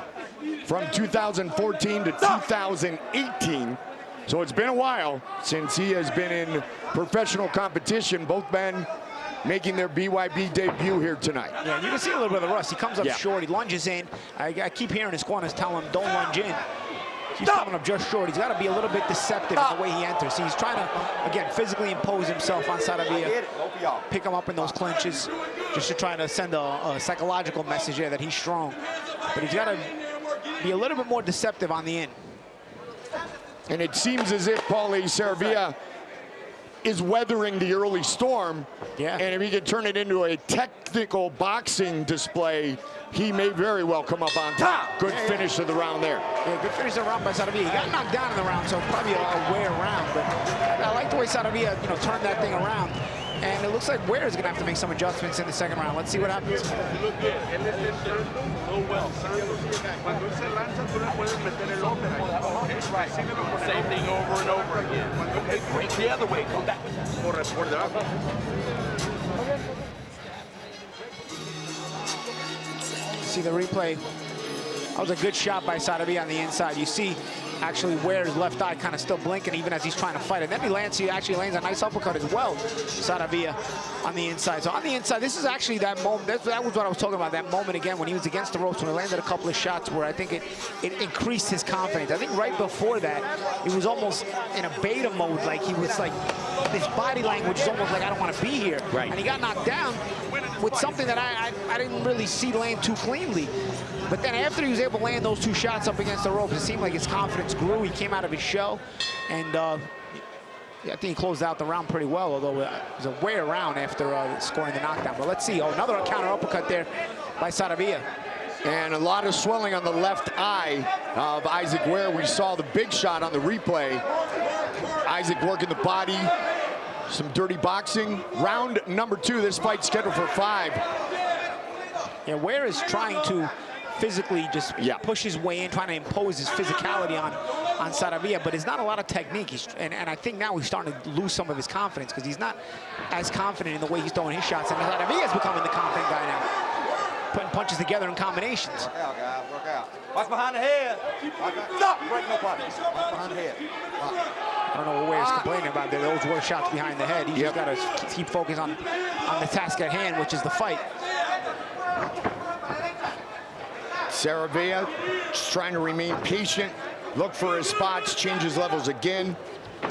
from 2014 to 2018. So it's been a while since he has been in professional competition. Both men making their BYB debut here tonight. Yeah, you can see a little bit of the rust. He comes up short, he lunges in. I keep hearing his corners tell him, don't lunge in. He's coming up just short. He's got to be a little bit deceptive in the way he enters. He's trying to, again, physically impose himself on Saravia, pick him up in those clinches, just to try to send a psychological message there that he's strong. But he's got to be a little bit more deceptive on the end. And it seems as if Paulie Saravia is weathering the early storm. Yeah. And if he can turn it into a technical boxing display, he may very well come up on top. Good finish of the round there. Yeah, good finish of the round by Saravia. He got knocked down in the round, so probably a Ware round. But I like the way Saravia, turned that thing around. And it looks like Ware is going to have to make some adjustments in the second round. Let's see what happens. Same thing over and over again. Break the other way. Come back. See the replay. That was a good shot by Saravia on the inside. You see actually Ware's left eye kind of still blinking even as he's trying to fight it. And then he actually lands a nice uppercut as well, Saravia, on the inside. So on the inside, this is actually that moment. That was what I was talking about, that moment again when he was against the ropes, when he landed a couple of shots where I think it increased his confidence. I think right before that, it was almost in a beta mode. Like he was like, his body language is almost like, I don't want to be here. Right. And he got knocked down with something that I didn't really see land too cleanly. But then after he was able to land those 2 shots up against the ropes, it seemed like his confidence grew. He came out of his shell, and I think he closed out the round pretty well, although it was a Ware round after scoring the knockdown. But let's see. Oh, another counter uppercut there by Saravia. And a lot of swelling on the left eye of Isaac Ware. We saw the big shot on the replay. Isaac working the body. Some dirty boxing. Round number 2. This fight scheduled for 5. Yeah, Ware is trying to physically just push his way in, trying to impose his physicality on Saravia, but there's not a lot of technique. And I think now he's starting to lose some of his confidence because he's not as confident in the way he's throwing his shots. And Saravia's becoming the confident guy now, putting punches together in combinations. Work out, guys. Work out. Watch behind the head. Stop. Break no punches. Watch behind the head. I don't know what Ware's complaining about there. Those were shots behind the head. He's just got to keep focused on the task at hand, which is the fight. Saravia just trying to remain patient, look for his spots, change his levels again.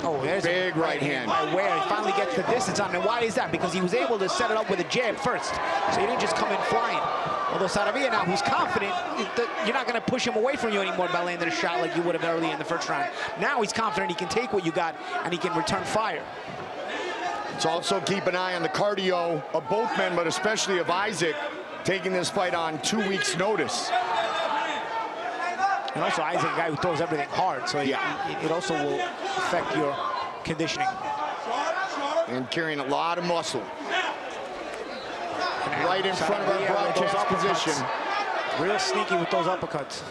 Oh, there's big right hand by Ware. He finally gets the distance on him. Why is that? Because he was able to set it up with a jab first, so he didn't just come in flying. Although Saravia now, who's confident, you're not going to push him away from you anymore by landing a shot like you would have early in the first round. Now he's confident he can take what you got and he can return fire. Let's also keep an eye on the cardio of both men, but especially of Isaac, taking this fight on 2 weeks' notice. And also Isaac, a guy who throws everything hard, so it also will affect your conditioning. And carrying a lot of muscle. Right in front of our broadcast position. Real sneaky with those uppercuts.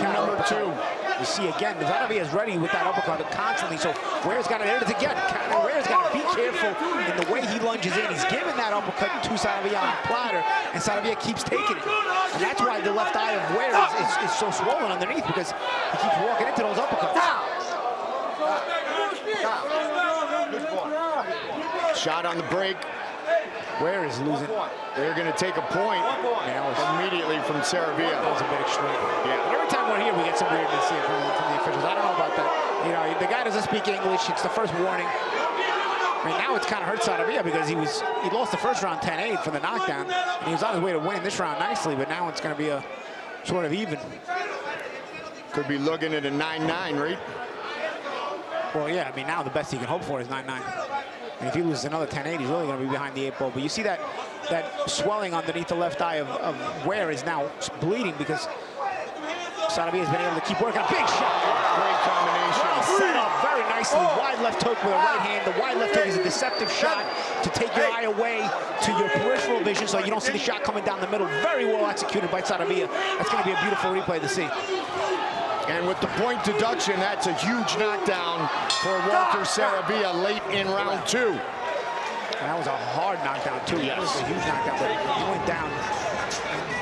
Number 2. You see again, Saravia is ready with that uppercut constantly, so Ware's got to, there it is again. Ware's got to be careful in the way he lunges in. He's giving that uppercut to Saravia on platter, and Saravia keeps taking it. And that's why the left eye of Ware is so swollen underneath, because he keeps walking into those uppercuts. Shot on the break. Ware is losing. They're going to take a point immediately from Saravia. That was a bit extreme. Yeah. But every time we're here, we get some weirdness here from the officials. I don't know about that. You know, the guy doesn't speak English. It's the first warning. I mean, now it's kind of hurt Saravia because he lost the first round 10-8 for the knockdown, and he was on his way to win this round nicely, but now it's going to be a sort of even. Could be looking at a 9-9, right? Well, yeah, I mean, now the best he can hope for is 9-9. And if he loses another 10-8, he's really going to be behind the 8 ball. But you see that swelling underneath the left eye of Ware is now bleeding because Saravia has been able to keep working. A big shot. Great combination. Well set up very nicely. Wide left hook with a right hand. The wide left hook is a deceptive shot to take your eye away to your peripheral vision so you don't see the shot coming down the middle. Very well executed by Saravia. That's going to be a beautiful replay to see. And with the point deduction, that's a huge knockdown for Walter Saravia late in round 2. And that was a hard knockdown, too. Yes. That was a huge knockdown, but he went down.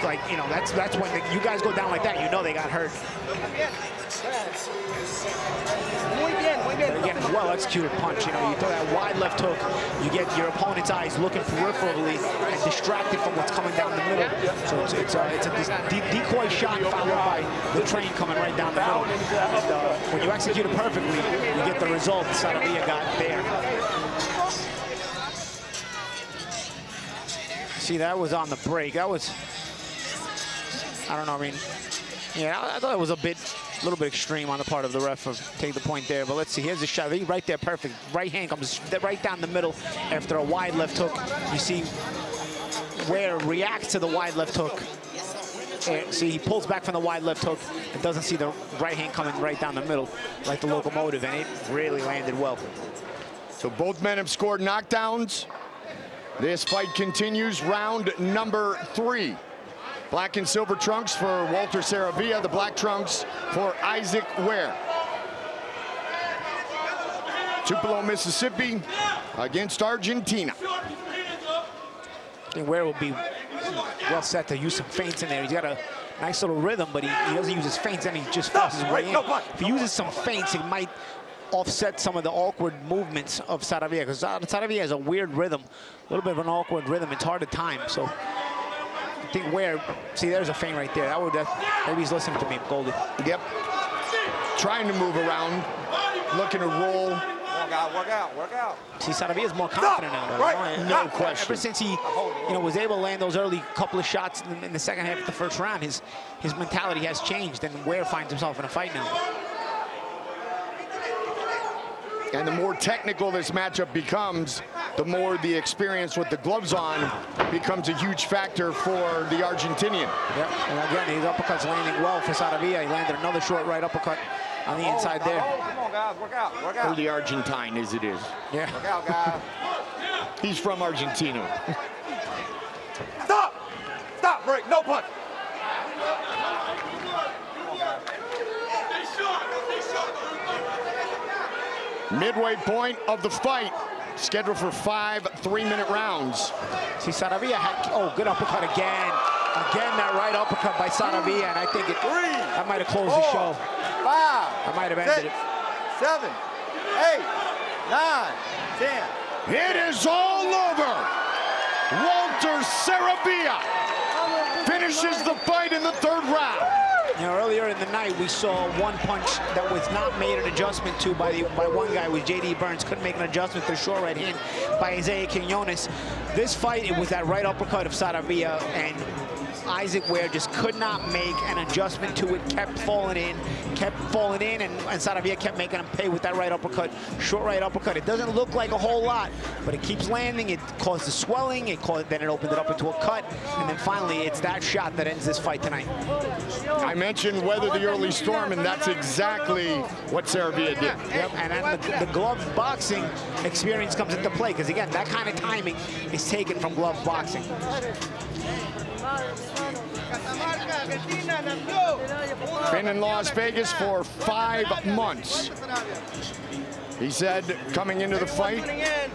Like, you know, that's when you guys go down like that, you know they got hurt. But again, well-executed punch. You know, you throw that wide left hook, you get your opponent's eyes looking peripherally and distracted from what's coming down the middle. So it's a decoy shot followed by the train coming right down the middle. And when you execute it perfectly, you get the result Saravia got there. See, that was on the break. That was, I don't know, I mean, yeah, I thought it was a little bit extreme on the part of the ref of take the point there, but let's see. Here's the shot. Right there, perfect. Right hand comes right down the middle after a wide left hook. You see Ware reacts to the wide left hook. And see, he pulls back from the wide left hook and doesn't see the right hand coming right down the middle like the locomotive, and it really landed well. So both men have scored knockdowns. This fight continues, round number 3. Black and silver trunks for Walter Saravia, the black trunks for Isaac Ware. Tupelo, Mississippi against Argentina. I think Ware will be well set to use some feints in there. He's got a nice little rhythm, but he doesn't use his feints and he just forces his way in. If he uses some feints, it might offset some of the awkward movements of Saravia, because Saravia has a weird rhythm, a little bit of an awkward rhythm. It's hard to time. So I think Ware, see, there's a feint right there. Maybe he's listening to me, Goldie. Yep. Trying to move around, looking to roll. Work out. See, Saravia is more confident now. Right. No question. Ever since he, was able to land those early couple of shots in the second half of the first round, his mentality has changed, and Ware finds himself in a fight now. And the more technical this matchup becomes, the more the experience with the gloves on becomes a huge factor for the Argentinian. Yep, and again, his uppercut's landing well for Saravia. He landed another short right uppercut on the inside there. Come on, guys, work out. Or the Argentine, as it is. Yeah. Work out, guys. He's from Argentina. Stop, break, no punch. Midway point of the fight. scheduled for 5 3-minute rounds. See, Saravia had, oh, good uppercut again. Again, that right uppercut by Saravia, and I think that might have closed the show. 5. That might have ended it. 7, 8, 9, 10. It is all over. Walter Saravia finishes the fight in the 3rd round. You know, earlier in the night, we saw one punch that was not made an adjustment to by one guy, was J.D. Burns. Couldn't make an adjustment to the short right hand by Isaiah Quinones. This fight, it was that right uppercut of Saravia, and Ware just could not make an adjustment to it, kept falling in, and Saravia kept making him pay with that right uppercut, short right uppercut. It doesn't look like a whole lot, but it keeps landing. It caused the swelling, then it opened it up into a cut, and then finally it's that shot that ends this fight tonight. I mentioned weather the early storm, and that's exactly what Saravia did. Yep, and then the glove boxing experience comes into play, because again, that kind of timing is taken from glove boxing. Been in Las Vegas for 5 months. He said coming into the fight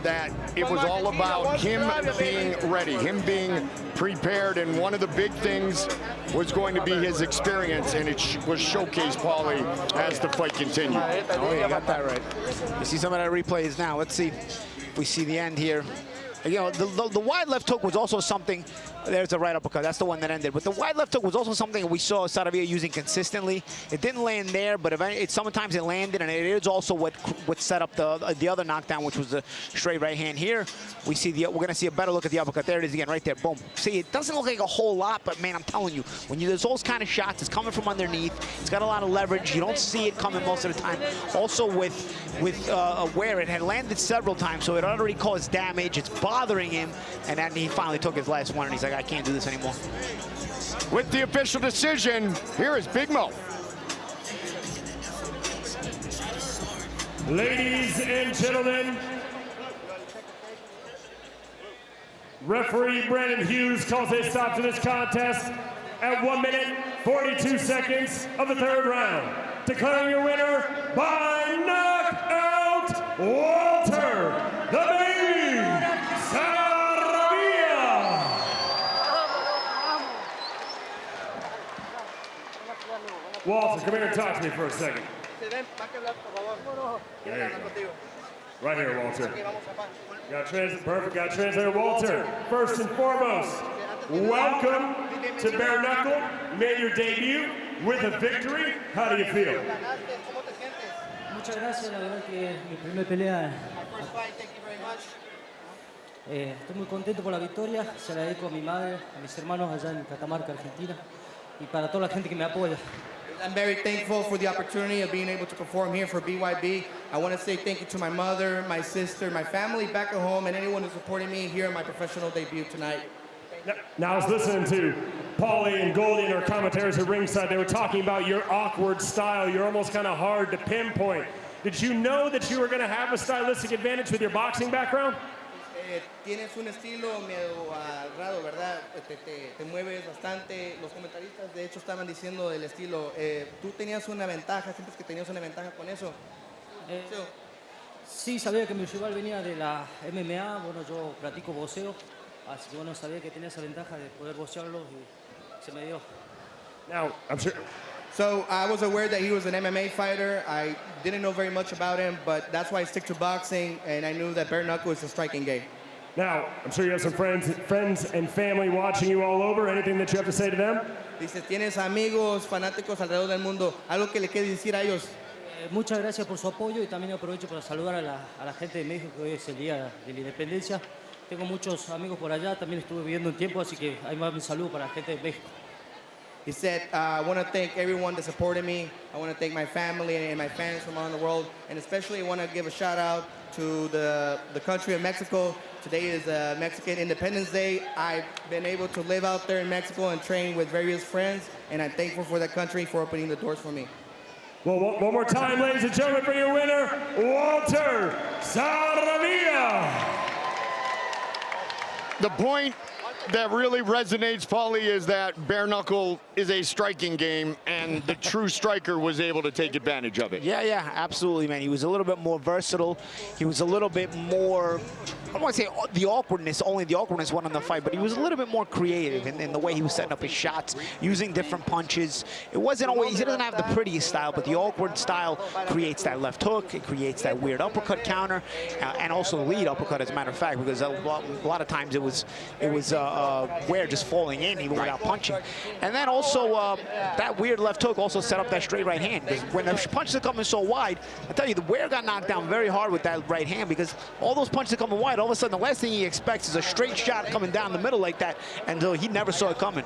that it was all about him being ready, him being prepared, and one of the big things was going to be his experience, and it was showcased, Paulie, as the fight continued. Oh, you got that right. You see some of that replays now. Let's see if we see the end here. You know, the wide left hook was also something. There's a right uppercut. That's the one that ended. But the wide left hook was also something we saw Saravia using consistently. It didn't land there, but sometimes it landed, and it is also what set up the other knockdown, which was the straight right hand. Here, we're going to see a better look at the uppercut. There it is again, right there. Boom. See, it doesn't look like a whole lot, but man, I'm telling you, when there's those kind of shots, it's coming from underneath. It's got a lot of leverage. You don't see it coming most of the time. Also with Ware, it had landed several times, so it already caused damage. It's bothering him, and then he finally took his last one, and he's like, I can't do this anymore. With the official decision, here is Big Mo. Ladies and gentlemen, referee Brandon Hughes calls a stop to this contest at 1 minute, 42 seconds of the 3rd round. Declaring your winner by knockout, Walter the Baby Saravia. Walter, come here and talk to me for a second. There you go. Right here, Walter. Perfect, got translator. Walter, first and foremost, welcome to Bare Knuckle. You made your debut with a victory. How do you feel? Muchas gracias, la verdad que mi primer pelea. Estoy muy contento por la victoria. Se la dedico a mi madre, a mis hermanos allá en Catamarca, Argentina, y para toda la gente que me apoya. I'm very thankful for the opportunity of being able to perform here for BYB. I want to say thank you to my mother, my sister, my family back at home, and anyone who's supporting me here in my professional debut tonight. Now I was listening to Paulie and Goldie and our commentators at ringside. They were talking about your awkward style. You're almost kind of hard to pinpoint. Did you know that you were going to have a stylistic advantage with your boxing background? Tienes un estilo medio raro, ¿verdad? Te mueves bastante. Los comentaristas, de hecho, estaban diciendo del estilo. Tú tenías una ventaja, sientes que tenías una ventaja con eso. Sí, sabía que mi rival venía de la MMA. Bueno, yo practico boxeo. Así que bueno, sabía que tenía esa ventaja de poder boxearlo y se me dio. Now, I'm sure. So I was aware that he was an MMA fighter. I didn't know very much about him, but that's why I stick to boxing, and I knew that bare knuckle is a striking game. Now, I'm sure you have some friends and family watching you all over. Anything that you have to say to them? Dice, tienes amigos, fanáticos alrededor del mundo. ¿Algo que le quieres decir a ellos? Muchas gracias por su apoyo y también aprovecho para saludar a la gente de México, que hoy es el Día de la Independencia. Tengo muchos amigos por allá, también estuve viviendo un tiempo, así que ahí va mi saludo para la gente de México. He said, I want to thank everyone that supported me. I want to thank my family and my fans from around the world. And especially I want to give a shout out to the country of Mexico. Today is Mexican Independence Day. I've been able to live out there in Mexico and train with various friends. And I'm thankful for that country for opening the doors for me. Well, one more time, ladies and gentlemen, for your winner, Walter Saravia. The point that really resonates, Paulie, is that bare knuckle is a striking game, and the true striker was able to take advantage of it. Yeah, absolutely, man. He was a little bit more versatile. He was a little bit more, I don't want to say the awkwardness, only the awkwardness won on the fight, but he was a little bit more creative in the way he was setting up his shots, using different punches. It wasn't always, he doesn't have the prettiest style, but the awkward style creates that left hook, it creates that weird uppercut counter, and also the lead uppercut, as a matter of fact, because a lot of times it was Ware just falling in even without punching. And then also that weird left hook also set up that straight right hand, because when the punches are coming so wide, I tell you, the Ware got knocked down very hard with that right hand, because all those punches are coming wide, all of a sudden the last thing he expects is a straight shot coming down the middle like that, until he never saw it coming.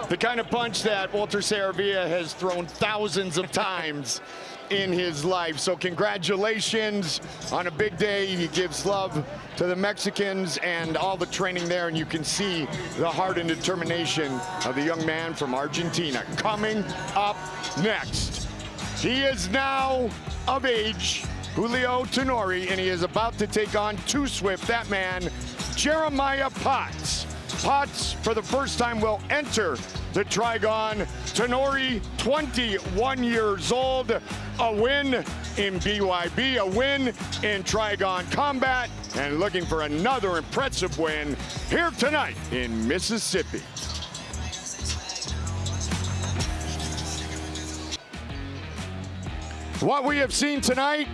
The kind of punch that Walter Saravia has thrown thousands of times in his life. So congratulations on a big day. He gives love to the Mexicans and all the training there, and you can see the heart and determination of the young man from Argentina. Coming up next, he is now of age, Julio Tanori, and he is about to take on Too Swift, that man, Jeremiah Potts. Potts, for the first time, will enter the Trigon. Tanori, 21 years old, a win in BYB, a win in Trigon Combat, and looking for another impressive win here tonight in Mississippi. What we have seen tonight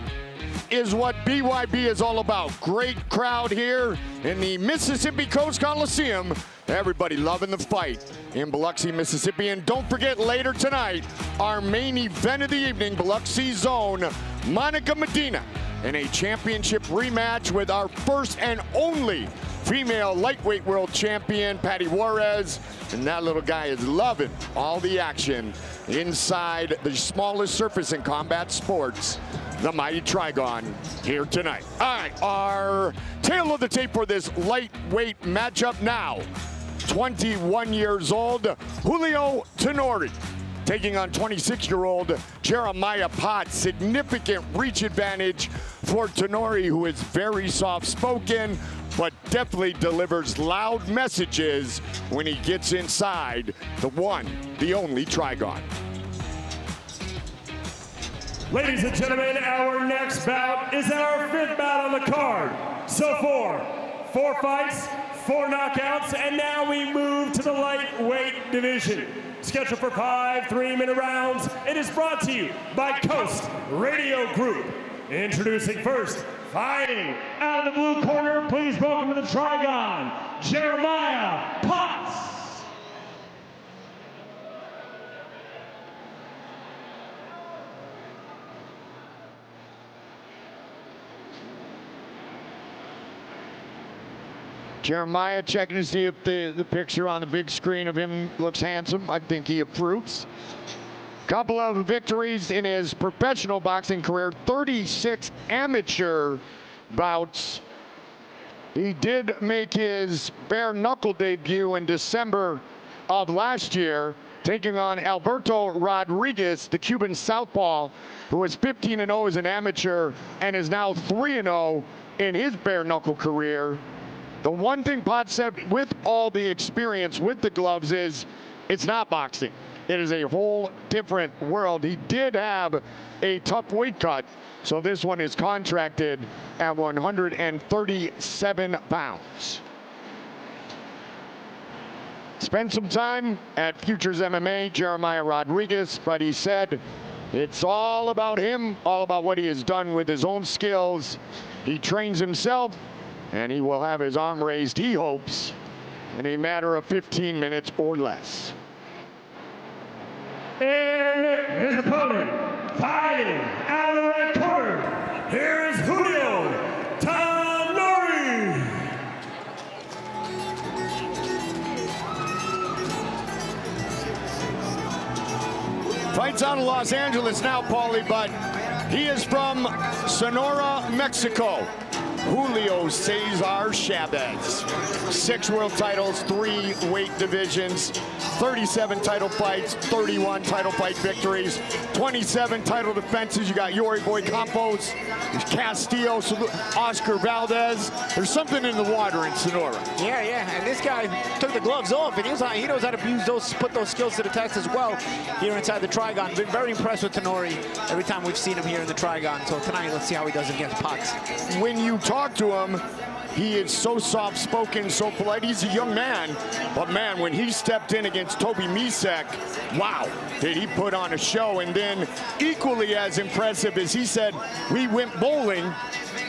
is what BYB is all about. Great crowd here in the Mississippi Coast Coliseum. Everybody loving the fight in Biloxi, Mississippi. And don't forget, later tonight, our main event of the evening, Biloxi Zone, Monica Medina in a championship rematch with our first and only female lightweight world champion, Paty Juarez. And that little guy is loving all the action inside the smallest surface in combat sports, the mighty Trigon, here tonight. All right, our tail of the tape for this lightweight matchup now. 21 years old, Julio Tanori, taking on 26-year-old Jeremiah Potts. Significant reach advantage for Tanori, who is very soft-spoken, but definitely delivers loud messages when he gets inside the one, the only Trigon. Ladies and gentlemen, our next bout is our 5th bout on the card. So far, 4 fights, 4 knockouts, and now we move to the lightweight division. Scheduled for 5 3-minute rounds, it is brought to you by Coast Radio Group. Introducing first, fighting out of the blue corner, please welcome to the Trigon, Jeremiah Potts. Jeremiah checking to see if the picture on the big screen of him looks handsome. I think he approves. Couple of victories in his professional boxing career, 36 amateur bouts. He did make his bare knuckle debut in December of last year, taking on Alberto Rodriguez, the Cuban southpaw, who was 15-0 as an amateur and is now 3-0 in his bare knuckle career. The one thing Potts said with all the experience with the gloves is it's not boxing. It is a whole different world. He did have a tough weight cut, so this one is contracted at 137 pounds. Spent some time at Futures MMA, Jeremiah Rodriguez, but he said it's all about him, all about what he has done with his own skills. He trains himself, and he will have his arm raised, he hopes, in a matter of 15 minutes or less. And his opponent, fighting out of the red corner, here is Julio Tanori. Fights out of Los Angeles now, Paulie, but he is from Sonora, Mexico. Julio Cesar Chavez. 6 world titles, 3 weight divisions, 37 title fights, 31 title fight victories, 27 title defenses. You got Yori Boy Campos, Castillo, Oscar Valdez. There's something in the water in Sonora. Yeah, and this guy took the gloves off, and he knows how to use those, put those skills to the test as well here inside the Trigon. Been very impressed with Tanori every time we've seen him here in the Trigon. So tonight, let's see how he does against Potts. When you talk to him, he is so soft-spoken, so polite. He's a young man, but man, when he stepped in against Toby Misek, wow, did he put on a show. And then equally as impressive as he said, we went bowling,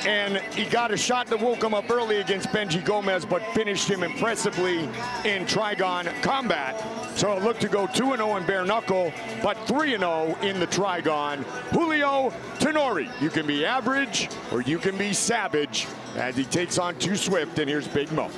and he got a shot that woke him up early against Benji Gomez, but finished him impressively in Trigon combat. So it looked to go 2-0 in bare knuckle, but 3-0 in the Trigon. Julio Tanori, you can be average or you can be savage as he takes on Too Swift, and here's Big Mo.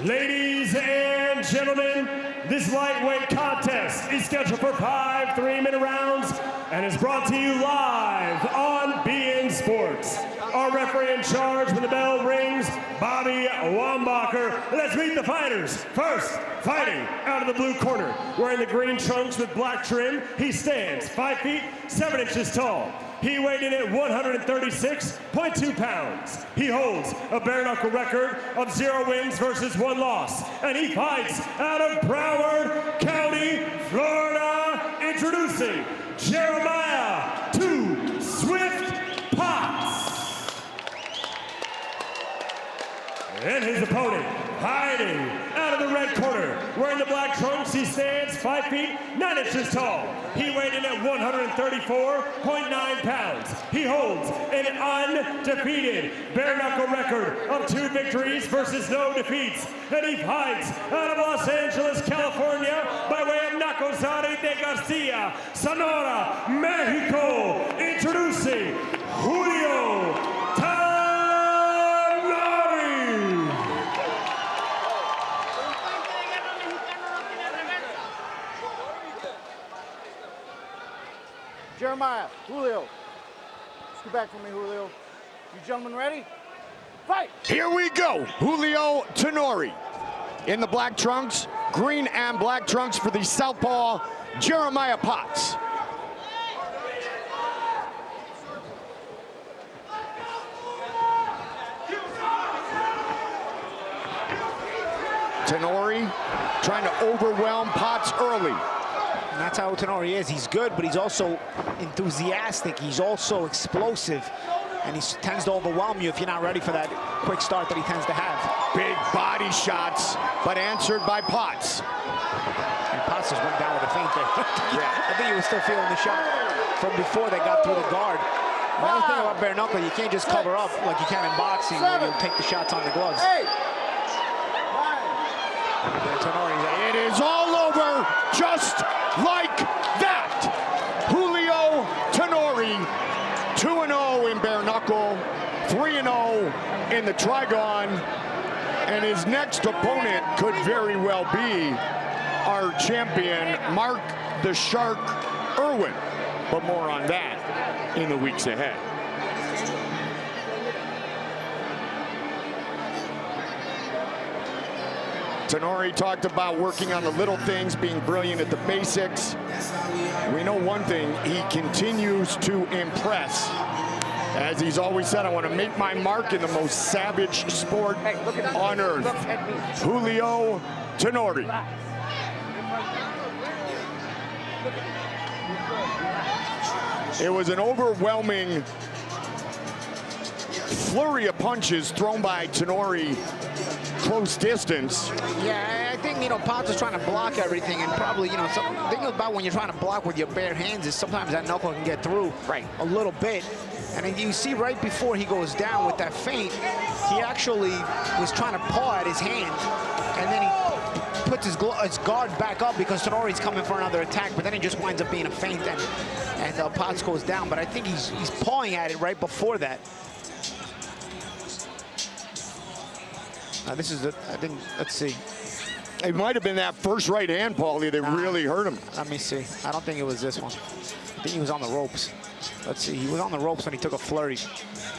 Ladies and gentlemen, this lightweight contest is scheduled for 5 3-minute rounds and is brought to you live on BN Sports. Our referee in charge when the bell rings, Bobby Wambacher. Let's meet the fighters. First, fighting out of the blue corner, wearing the green trunks with black trim, he stands 5 feet 7 inches tall. He weighed in at 136.2 pounds. He holds a bare knuckle record of 0 wins versus 1 loss. And he fights out of Broward County, Florida. Introducing Jeremiah Too Swift Potts. And his opponent, hiding out of the red corner, wearing the black trunks, he stands 5 feet 9 inches tall. He weighed in at 134.9 pounds. He holds an undefeated bare knuckle record of 2 victories versus no defeats. And he fights out of Los Angeles, California, by way of Nacozari de Garcia, Sonora, Mexico. Introducing Julio Tanori. Jeremiah, Julio. Scoot back for me, Julio. You gentlemen ready? Fight! Here we go. Julio Tanori in the black trunks, green and black trunks for the southpaw, Jeremiah Potts. Tanori trying to overwhelm Potts early. And that's how Tanori is. He's good, but he's also enthusiastic. He's also explosive. And he tends to overwhelm you if you're not ready for that quick start that he tends to have. Big body shots, but answered by Potts. And Potts just went down with a feint there. Yeah, I think he was still feeling the shot from before they got through the guard. Another thing about bare knuckle, you can't just cover up like you can in boxing where you'll take the shots on the gloves. It is all over just like that. Julio Tanori, 2-0 in bare knuckle, 3-0 in the Trigon, and his next opponent could very well be our champion, Mark the Shark Irwin. But more on that in the weeks ahead. Tanori talked about working on the little things, being brilliant at the basics. We know one thing, he continues to impress. As he's always said, I want to make my mark in the most savage sport on earth. Julio Tanori. It was an overwhelming flurry of punches thrown by Tanori, close distance. Yeah, I think, Potts is trying to block everything, and probably, the thing about when you're trying to block with your bare hands is sometimes that knuckle can get through a little bit. And then you see right before he goes down with that feint, he actually was trying to paw at his hand, and then he puts his guard back up because Tanori's coming for another attack, but then it just winds up being a feint, and Potts goes down. But I think he's pawing at it right before that. This is I think, let's see. It might have been that first right hand, Paulie, that really hurt him. Let me see. I don't think it was this one. I think he was on the ropes. Let's see. He was on the ropes when he took a flurry.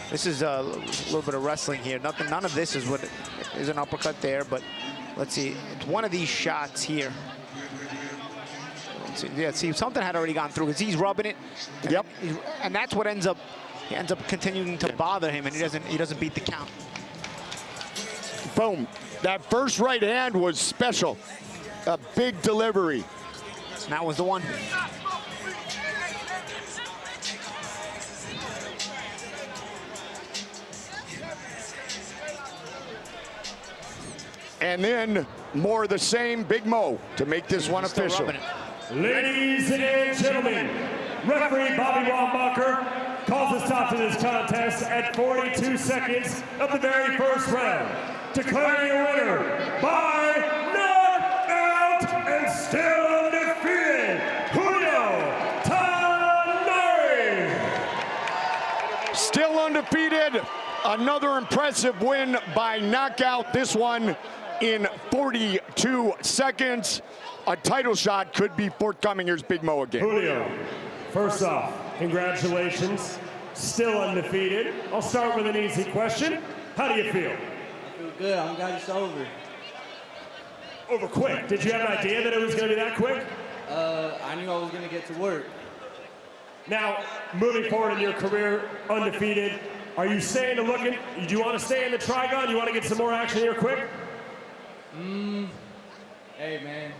This is a little bit of wrestling here. None of this is an uppercut there, but Let's see, it's one of these shots here. Let's see, yeah, see, something had already gone through because he's rubbing it. Yep. And that's what ends up continuing to bother him, and he doesn't beat the count. Boom. That first right hand was special. A big delivery. And that was the one. And then more of the same, Big Mo to make this one official. Ladies and gentlemen, referee Bobby Wambacher calls a stop to this contest at 42 seconds of the very first round, declaring a winner by knockout and still undefeated, Julio Tanori. Still undefeated, another impressive win by knockout, this one in 42 seconds. A title shot could be forthcoming. Here's Big Mo again. Julio, first off, congratulations. Still undefeated. I'll start with an easy question. How do you feel? I feel good. I'm glad it's over. Over quick. Did you have an idea that it was going to be that quick? I knew I was going to get to work. Now, moving forward in your career, undefeated, are you staying to looking? Do you want to stay in the Trigon? You want to get some more action here quick? Hey, man.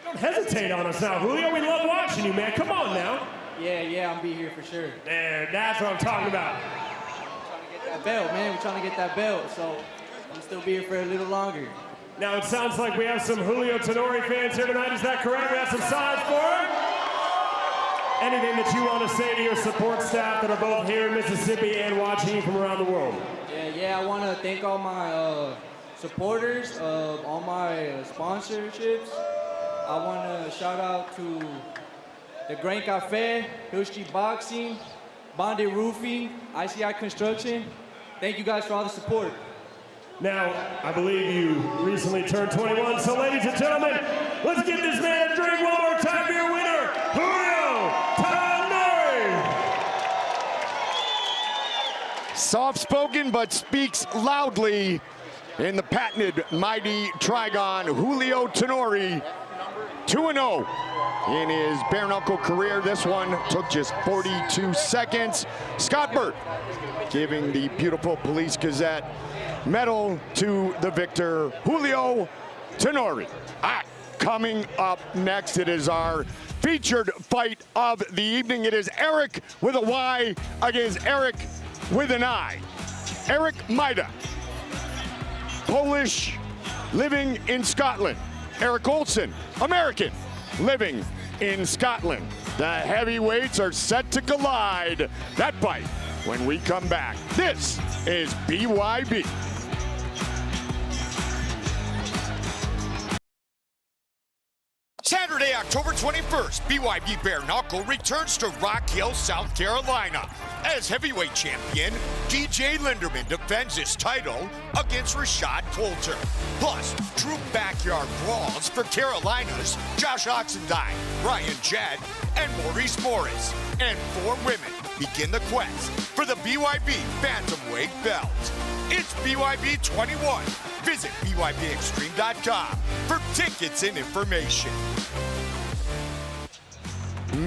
Don't hesitate on us now, Julio. We love watching you, man. Come on now. Yeah, I'll be here for sure. There, that's what I'm talking about. We're trying to get that belt, man. We're trying to get that belt, so I'll still be here for a little longer. Now, it sounds like we have some Julio Tanori fans here tonight. Is that correct? We have some signs for him? Anything that you want to say to your support staff that are both here in Mississippi and watching you from around the world? Yeah, I want to thank all my supporters, all my sponsorships. I want to shout out to the Grain Cafe, Hill Street Boxing, Bonded Roofing, ICI Construction. Thank you guys for all the support. Now, I believe you recently turned 21, so ladies and gentlemen, let's give this man a drink one more time for your winner, Julio Tanori. Soft-spoken but speaks loudly in the patented mighty Trigon, Julio Tanori, 2-0 in his bare knuckle career. This one took just 42 seconds. Scott Burt giving the beautiful Police Gazette medal to the victor, Julio Tanori. Coming up next, it is our featured fight of the evening. It is Eryk with a Y against Eryk with an I. Eryk Majda, Polish, living in Scotland. Eryk Olsen, American, living in Scotland. The heavyweights are set to collide. That fight when we come back. This is BYB. Saturday, October 21st, BYB Bare Knuckle returns to Rock Hill, South Carolina. As heavyweight champion, DJ Linderman defends his title against Rashad Coulter. Plus, true backyard brawls for Carolina's Josh Oxendine, Ryan Jedd, and Maurice Morris. And 4 women begin the quest for the BYB Bantamweight belt. It's BYB 21. Visit BYBExtreme.com for tickets and information.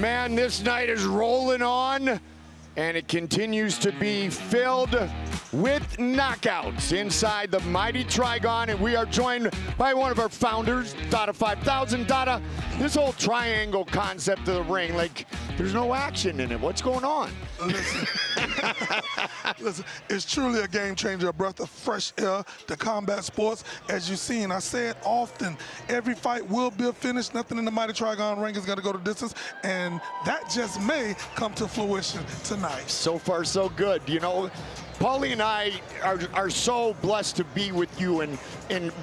Man, this night is rolling on, and it continues to be filled with knockouts inside the mighty Trigon, and we are joined by one of our founders, Dada 5000. Dada, this whole triangle concept of the ring, like, there's no action in it. What's going on? Listen, it's truly a game changer, a breath of fresh air to combat sports. As you've seen, I say it often, every fight will be a finish. Nothing in the mighty Trigon ring is going to go the distance, and that just may come to fruition tonight. So far, so good. You know, Paulie and I are so blessed to be with you and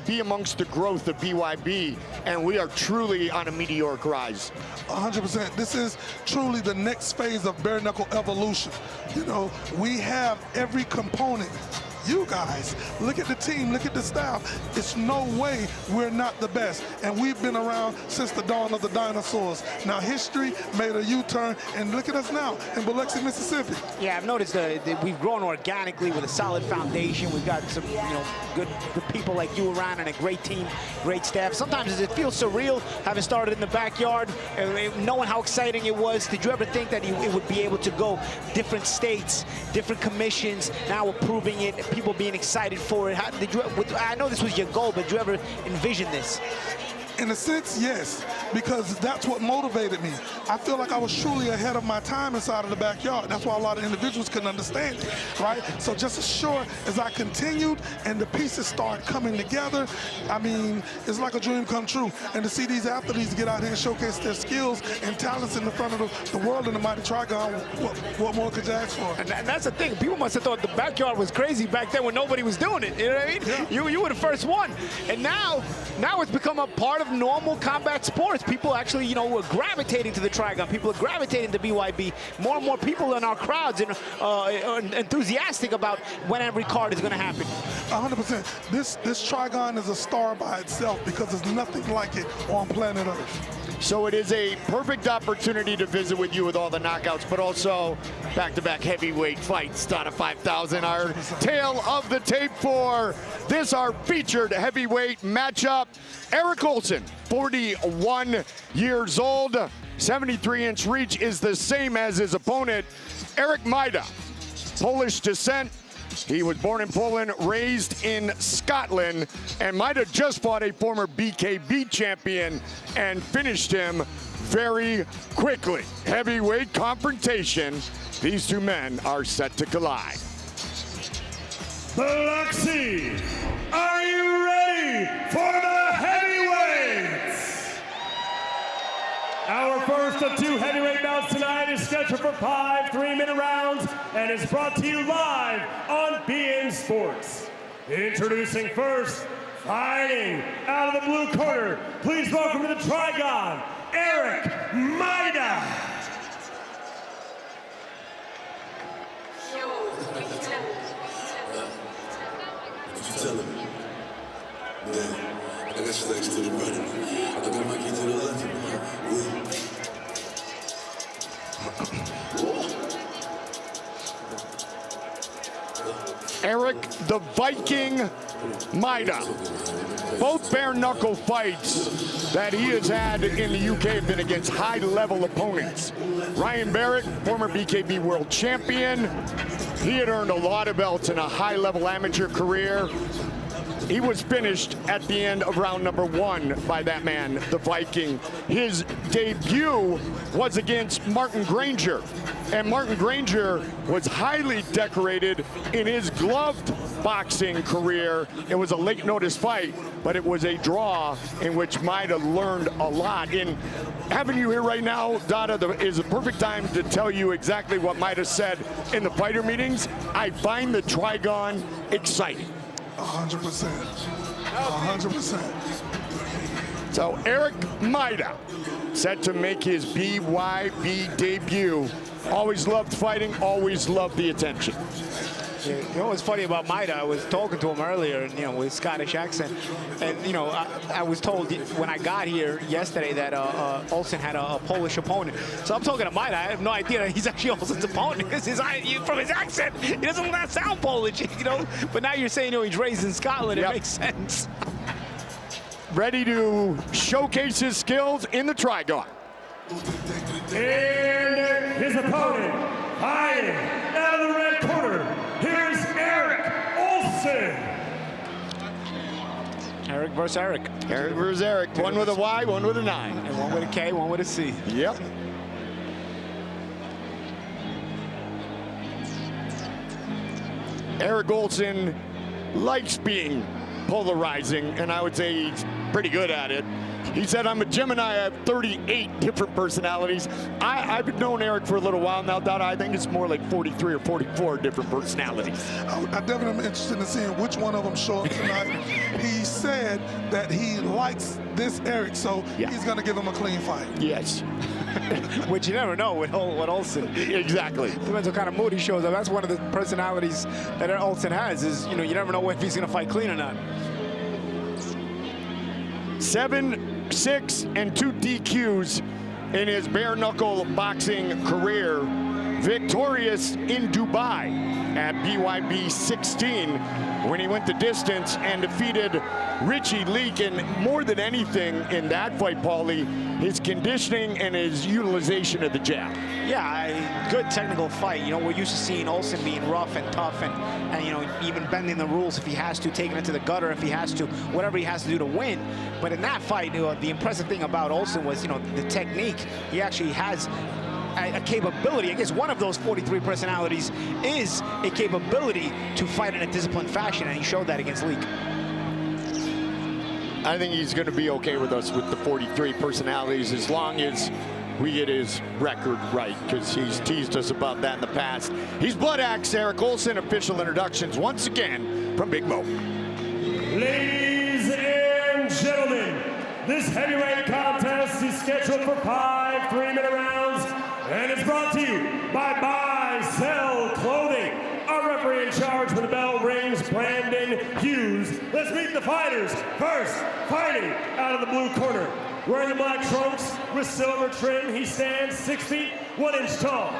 be amongst the growth of BYB, and we are truly on a meteoric rise. 100%. This is truly the next phase of bare knuckle evolution. You know, we have every component you guys. Look at the team, look at the style. It's no way we're not the best. And we've been around since the dawn of the dinosaurs. Now history made a U-turn, and look at us now in Biloxi, Mississippi. Yeah, I've noticed that we've grown organically with a solid foundation. We've got some, good people like you around and a great team, great staff. Sometimes it feels surreal having started in the backyard, knowing how exciting it was. Did you ever think that it would be able to go different states, different commissions, now approving it, people being excited for it? I know this was your goal, but did you ever envision this? In a sense, yes, because that's what motivated me. I feel like I was truly ahead of my time inside of the backyard. That's why a lot of individuals couldn't understand it, right? So just as sure as I continued and the pieces start coming together, I mean, it's like a dream come true. And to see these athletes get out here and showcase their skills and talents in the front of the world in the Mighty Trigon, what more could you ask for? And that's the thing. People must have thought the backyard was crazy back then when nobody was doing it. You know what I mean? Yeah. You were the first one. And now it's become a part of normal combat sports. People actually, were gravitating to the Trigon. People are gravitating to BYB. More and more people in our crowds are enthusiastic about when every card is going to happen. 100%. This Trigon is a star by itself because there's nothing like it on planet Earth. So it is a perfect opportunity to visit with you with all the knockouts, but also back-to-back heavyweight fights down to 5,000. Our tail of the tape for this, our featured heavyweight matchup. Eryk Olsen, 41 years old, 73-inch reach is the same as his opponent, Eryk Majda, Polish descent. He was born in Poland, raised in Scotland, and Majda just fought a former BKB champion and finished him very quickly. Heavyweight confrontation. These two men are set to collide. Biloxi, are you ready for the heavyweights? Our first of two heavyweight bouts tonight is scheduled for 5 3-minute rounds and is brought to you live on BN Sports. Introducing first, fighting out of the blue corner, please welcome to the Trigon, Eryk Majda. Tell him. Man, I got you next to the right. I think I might get to the left. Eryk the Viking Majda. Both bare knuckle fights that he has had in the UK have been against high-level opponents. Ryan Barrett, former BKB world champion. He had earned a lot of belts in a high-level amateur career. He was finished at the end of round number 1 by that man, the Viking. His debut was against Martin Granger, and Martin Granger was highly decorated in his gloved boxing career. It was a late notice fight, but it was a draw in which Majda learned a lot. And having you here right now, Dada, is a perfect time to tell you exactly what Majda said in the fighter meetings. I find the Trigon exciting. 100%. 100%. So Eryk Majda set to make his BYB debut. Always loved fighting, always loved the attention. You know what's funny about Majda? I was talking to him earlier, with Scottish accent, and I was told when I got here yesterday that Olsen had a Polish opponent. So I'm talking to Majda. I have no idea that he's actually Olsen's opponent because from his accent, he doesn't sound Polish, But now you're saying he's raised in Scotland. Yep. It makes sense. Ready to showcase his skills in the Trigon. And his opponent, fighting out of the red corner, here's Eryk Olsen. Eryk versus Eryk. Eryk versus Eryk. One with a Y, one with a 9. And one with a K, one with a C. Yep. Eryk Olsen likes being polarizing, and I would say he's pretty good at it. He said, I'm a Gemini, I have 38 different personalities. I've known Eryk for a little while now, Dada. I think it's more like 43 or 44 different personalities. I definitely am interested in seeing which one of them show up tonight. He said that he likes this Eryk, so he's going to give him a clean fight. Yes. Which you never know with Olsen. Exactly. Depends what kind of mood he shows up. That's one of the personalities that Olsen has is, you never know if he's going to fight clean or not. 7, 6, and 2 DQs in his bare knuckle boxing career. Victorious in Dubai at BYB 16 when he went the distance and defeated Richie Leak. And more than anything in that fight, Paulie, his conditioning and his utilization of the jab. Yeah, good technical fight. We're used to seeing Olsen being rough and tough and even bending the rules if he has to, taking it to the gutter if he has to, whatever he has to do to win. But in that fight, the impressive thing about Olsen was, the technique. He actually has a capability. I guess one of those 43 personalities is a capability to fight in a disciplined fashion, and he showed that against Leak. I think he's going to be okay with us with the 43 personalities as long as we get his record right, because he's teased us about that in the past. He's Blood Axe Eryk Olsen. Official introductions once again from Big Mo. Ladies and gentlemen, this heavyweight contest is scheduled for 5 3-minute rounds, and it's brought to you by Buy, Sell Clothing. Our referee in charge when the bell rings, Brandon Hughes. Let's meet the fighters. First, fighting out of the blue corner. Wearing the black trunks with silver trim, he stands 6 feet 1 inch tall.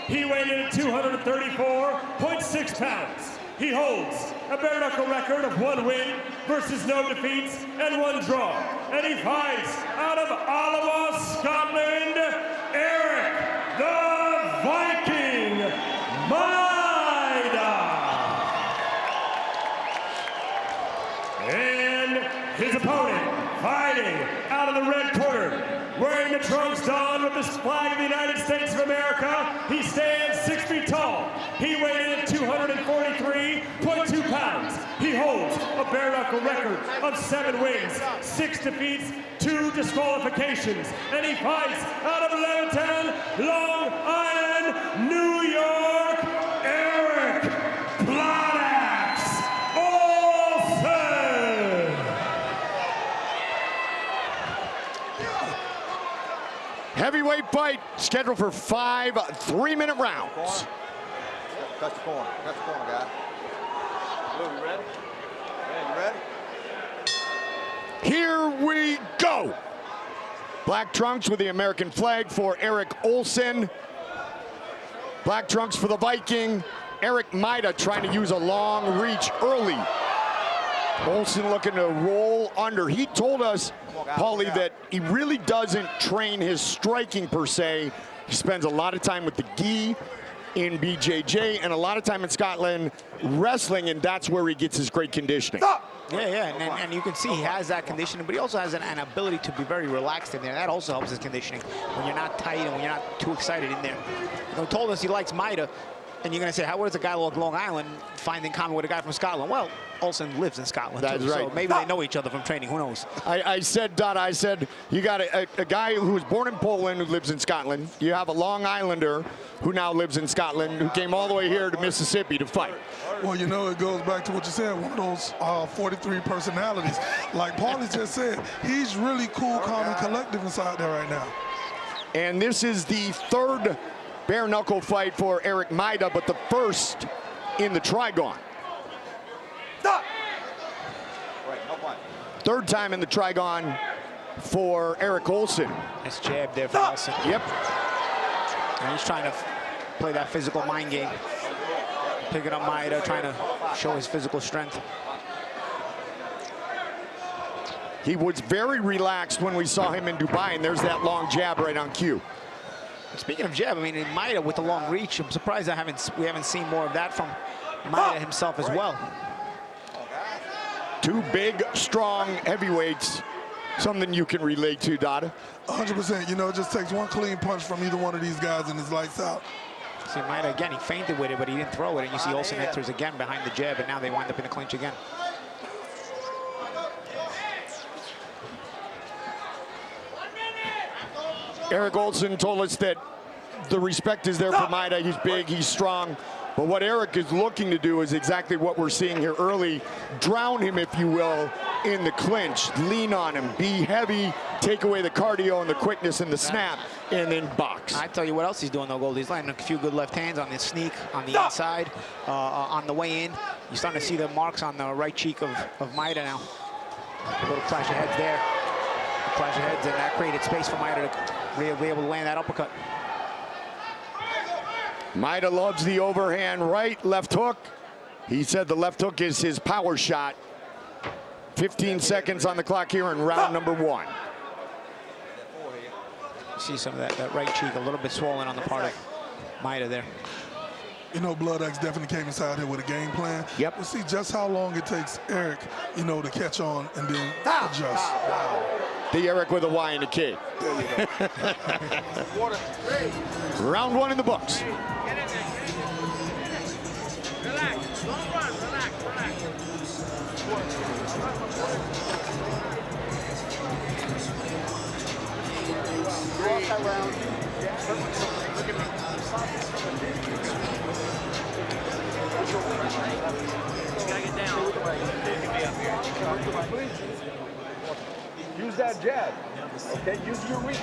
He weighed in at 234.6 pounds. He holds a bare knuckle record of 1 win versus no defeats and 1 draw. And he fights out of Ottawa, Scotland, Eryk the Viking Majda. And his opponent fighting out of the red corner, wearing the trunks donned with the flag of the United States of America. He stands 6 feet tall. He weighed in at 243.2 pounds. He holds a bare knuckle record of 7 wins, 6 defeats, 2 disqualifications. And he fights out of Levittown, Long Island, New York, Eryk Blood Axe Olsen. Heavyweight fight scheduled for 5 3-minute rounds. Touch the corner. Touch the corner, guy. Blue, you ready? Yeah, you ready? Here we go. Black trunks with the American flag for Eryk Olsen. Black trunks for the Viking. Eryk Majda trying to use a long reach early. Olsen looking to roll under. He told us, Paulie, that he really doesn't train his striking per se. He spends a lot of time with the gi in BJJ and a lot of time in Scotland wrestling, and that's where he gets his great conditioning. Yeah, and you can see he has that conditioning, but he also has an ability to be very relaxed in there. That also helps his conditioning when you're not tight and when you're not too excited in there. He told us he likes Majda, and you're going to say, how does a guy like Long Island find in common with a guy from Scotland? Well, Olsen lives in Scotland, that's too, right. so maybe they know each other from training. Who knows? I said, you got a guy who was born in Poland who lives in Scotland. You have a Long Islander who now lives in Scotland who came all the way here to Mississippi to fight. Well, it goes back to what you said, one of those 43 personalities. Like Paulie just said, he's really cool, calm, and collective inside there right now. And this is the 3rd bare knuckle fight for Eryk Majda, but the 1st in the Trigon. Stop! Right, no point. 3rd time in the Trigon for Eryk Olsen. Nice jab there for Olsen. Yep. And he's trying to play that physical mind game. Picking up Majda, trying to show his physical strength. He was very relaxed when we saw him in Dubai, and there's that long jab right on cue. Speaking of jab, Majda with the long reach, I'm surprised we haven't seen more of that from Majda himself as well. 2 big, strong heavyweights. Something you can relate to, Dada. 100%. It just takes one clean punch from either one of these guys and it's lights out. See, Majda again, he feinted with it, but he didn't throw it. And you see Olsen enters again behind the jab, and now they wind up in a clinch again. Eryk Olsen told us that the respect is there for Majda. He's big, he's strong. But what Eryk is looking to do is exactly what we're seeing here early. Drown him, if you will, in the clinch. Lean on him, be heavy, take away the cardio and the quickness and the snap, and then box. I tell you what else he's doing though, Gold. He's landing a few good left hands on the sneak, on the inside, on the way in. You're starting to see the marks on the right cheek of Majda now. A little clash of heads there. A clash of heads, and that created space for Majda to be able to land that uppercut. Majda loves the overhand right, left hook. He said the left hook is his power shot. 15 seconds on the clock here in round number 1. See some of that right cheek a little bit swollen on the part of Majda there. You know, Blood X definitely came inside here with a game plan. Yep. We'll see just how long it takes Eryk, you know, to catch on and then adjust. The Eryk with a Y and a K. Round 1 in the books. Relax, don't run, relax, relax. Use that jab. Okay, use your reach.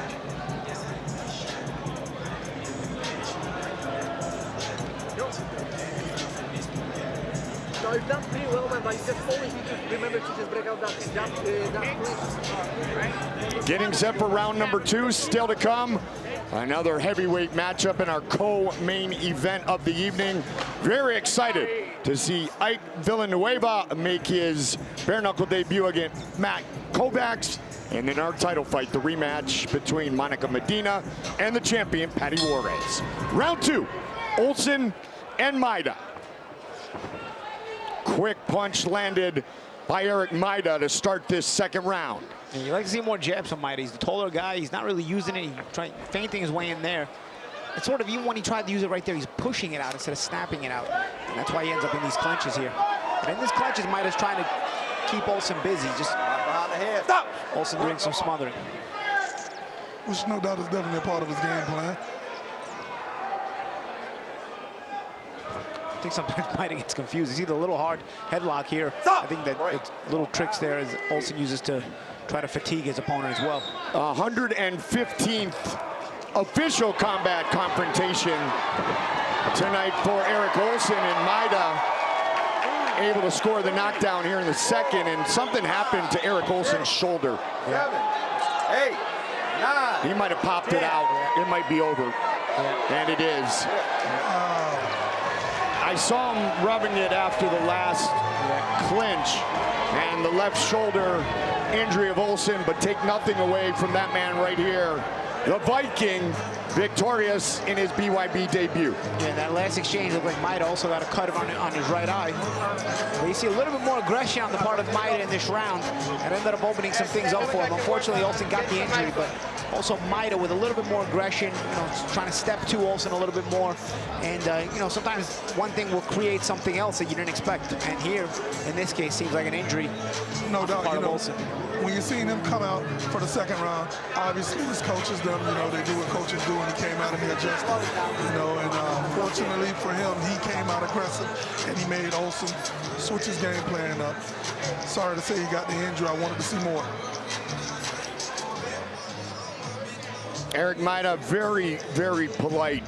No, you've done pretty well, man, but you just always need to remember to just break out that jump, Getting set for round number 2, still to come. Another heavyweight matchup in our co-main event of the evening. Very excited to see Aiken Villanueva make his bare knuckle debut against Kovacs. And in our title fight, the rematch between Medina and the champion, Paty Juarez. Round 2, Olsen and Majda. Quick punch landed by Majda to start this second round. And you like to see more jabs from Majda. He's the taller guy. He's not really using it. He's feinting his way in there. It's sort of, even when he tried to use it right there, he's pushing it out instead of snapping it out. And that's why he ends up in these clinches here. But in these clinches, Majda's trying to keep Olsen busy. Just behind the head. Stop! Olsen doing some smothering. Which no doubt is definitely a part of his game plan. I think sometimes Majda gets confused. He's either a little hard headlock here. Stop! I think that it's little tricks there as Olsen uses to try to fatigue his opponent as well. 115th official combat confrontation tonight for Eryk Olsen, and Majda able to score the knockdown here in the second, and something happened to Eryk Olsen's shoulder. 7, 8, 9. He might have popped it out. It might be over. And it is. I saw him rubbing it after the last clinch, and the left shoulder injury of Olsen, but take nothing away from that man right here. The Viking victorious in his BYB debut. Yeah, that last exchange looked like Majda also got a cut on his right eye. But you see a little bit more aggression on the part of Majda in this round. It ended up opening some things up for him. Unfortunately, Olsen got the injury, but also Majda with a little bit more aggression, you know, trying to step to Olsen a little bit more. And, you know, sometimes one thing will create something else that you didn't expect. And here, in this case, seems like an injury. No doubt, part you of know, Olsen. when you're seeing him come out for the second round, obviously his coaches, them, you know, they do what coaches do, and he came out and he adjusted, you know, and fortunately for him, he came out aggressive, and he made Olsen switch his game plan up. Sorry to say he got the injury. I wanted to see more. Eryk Majda, very, very polite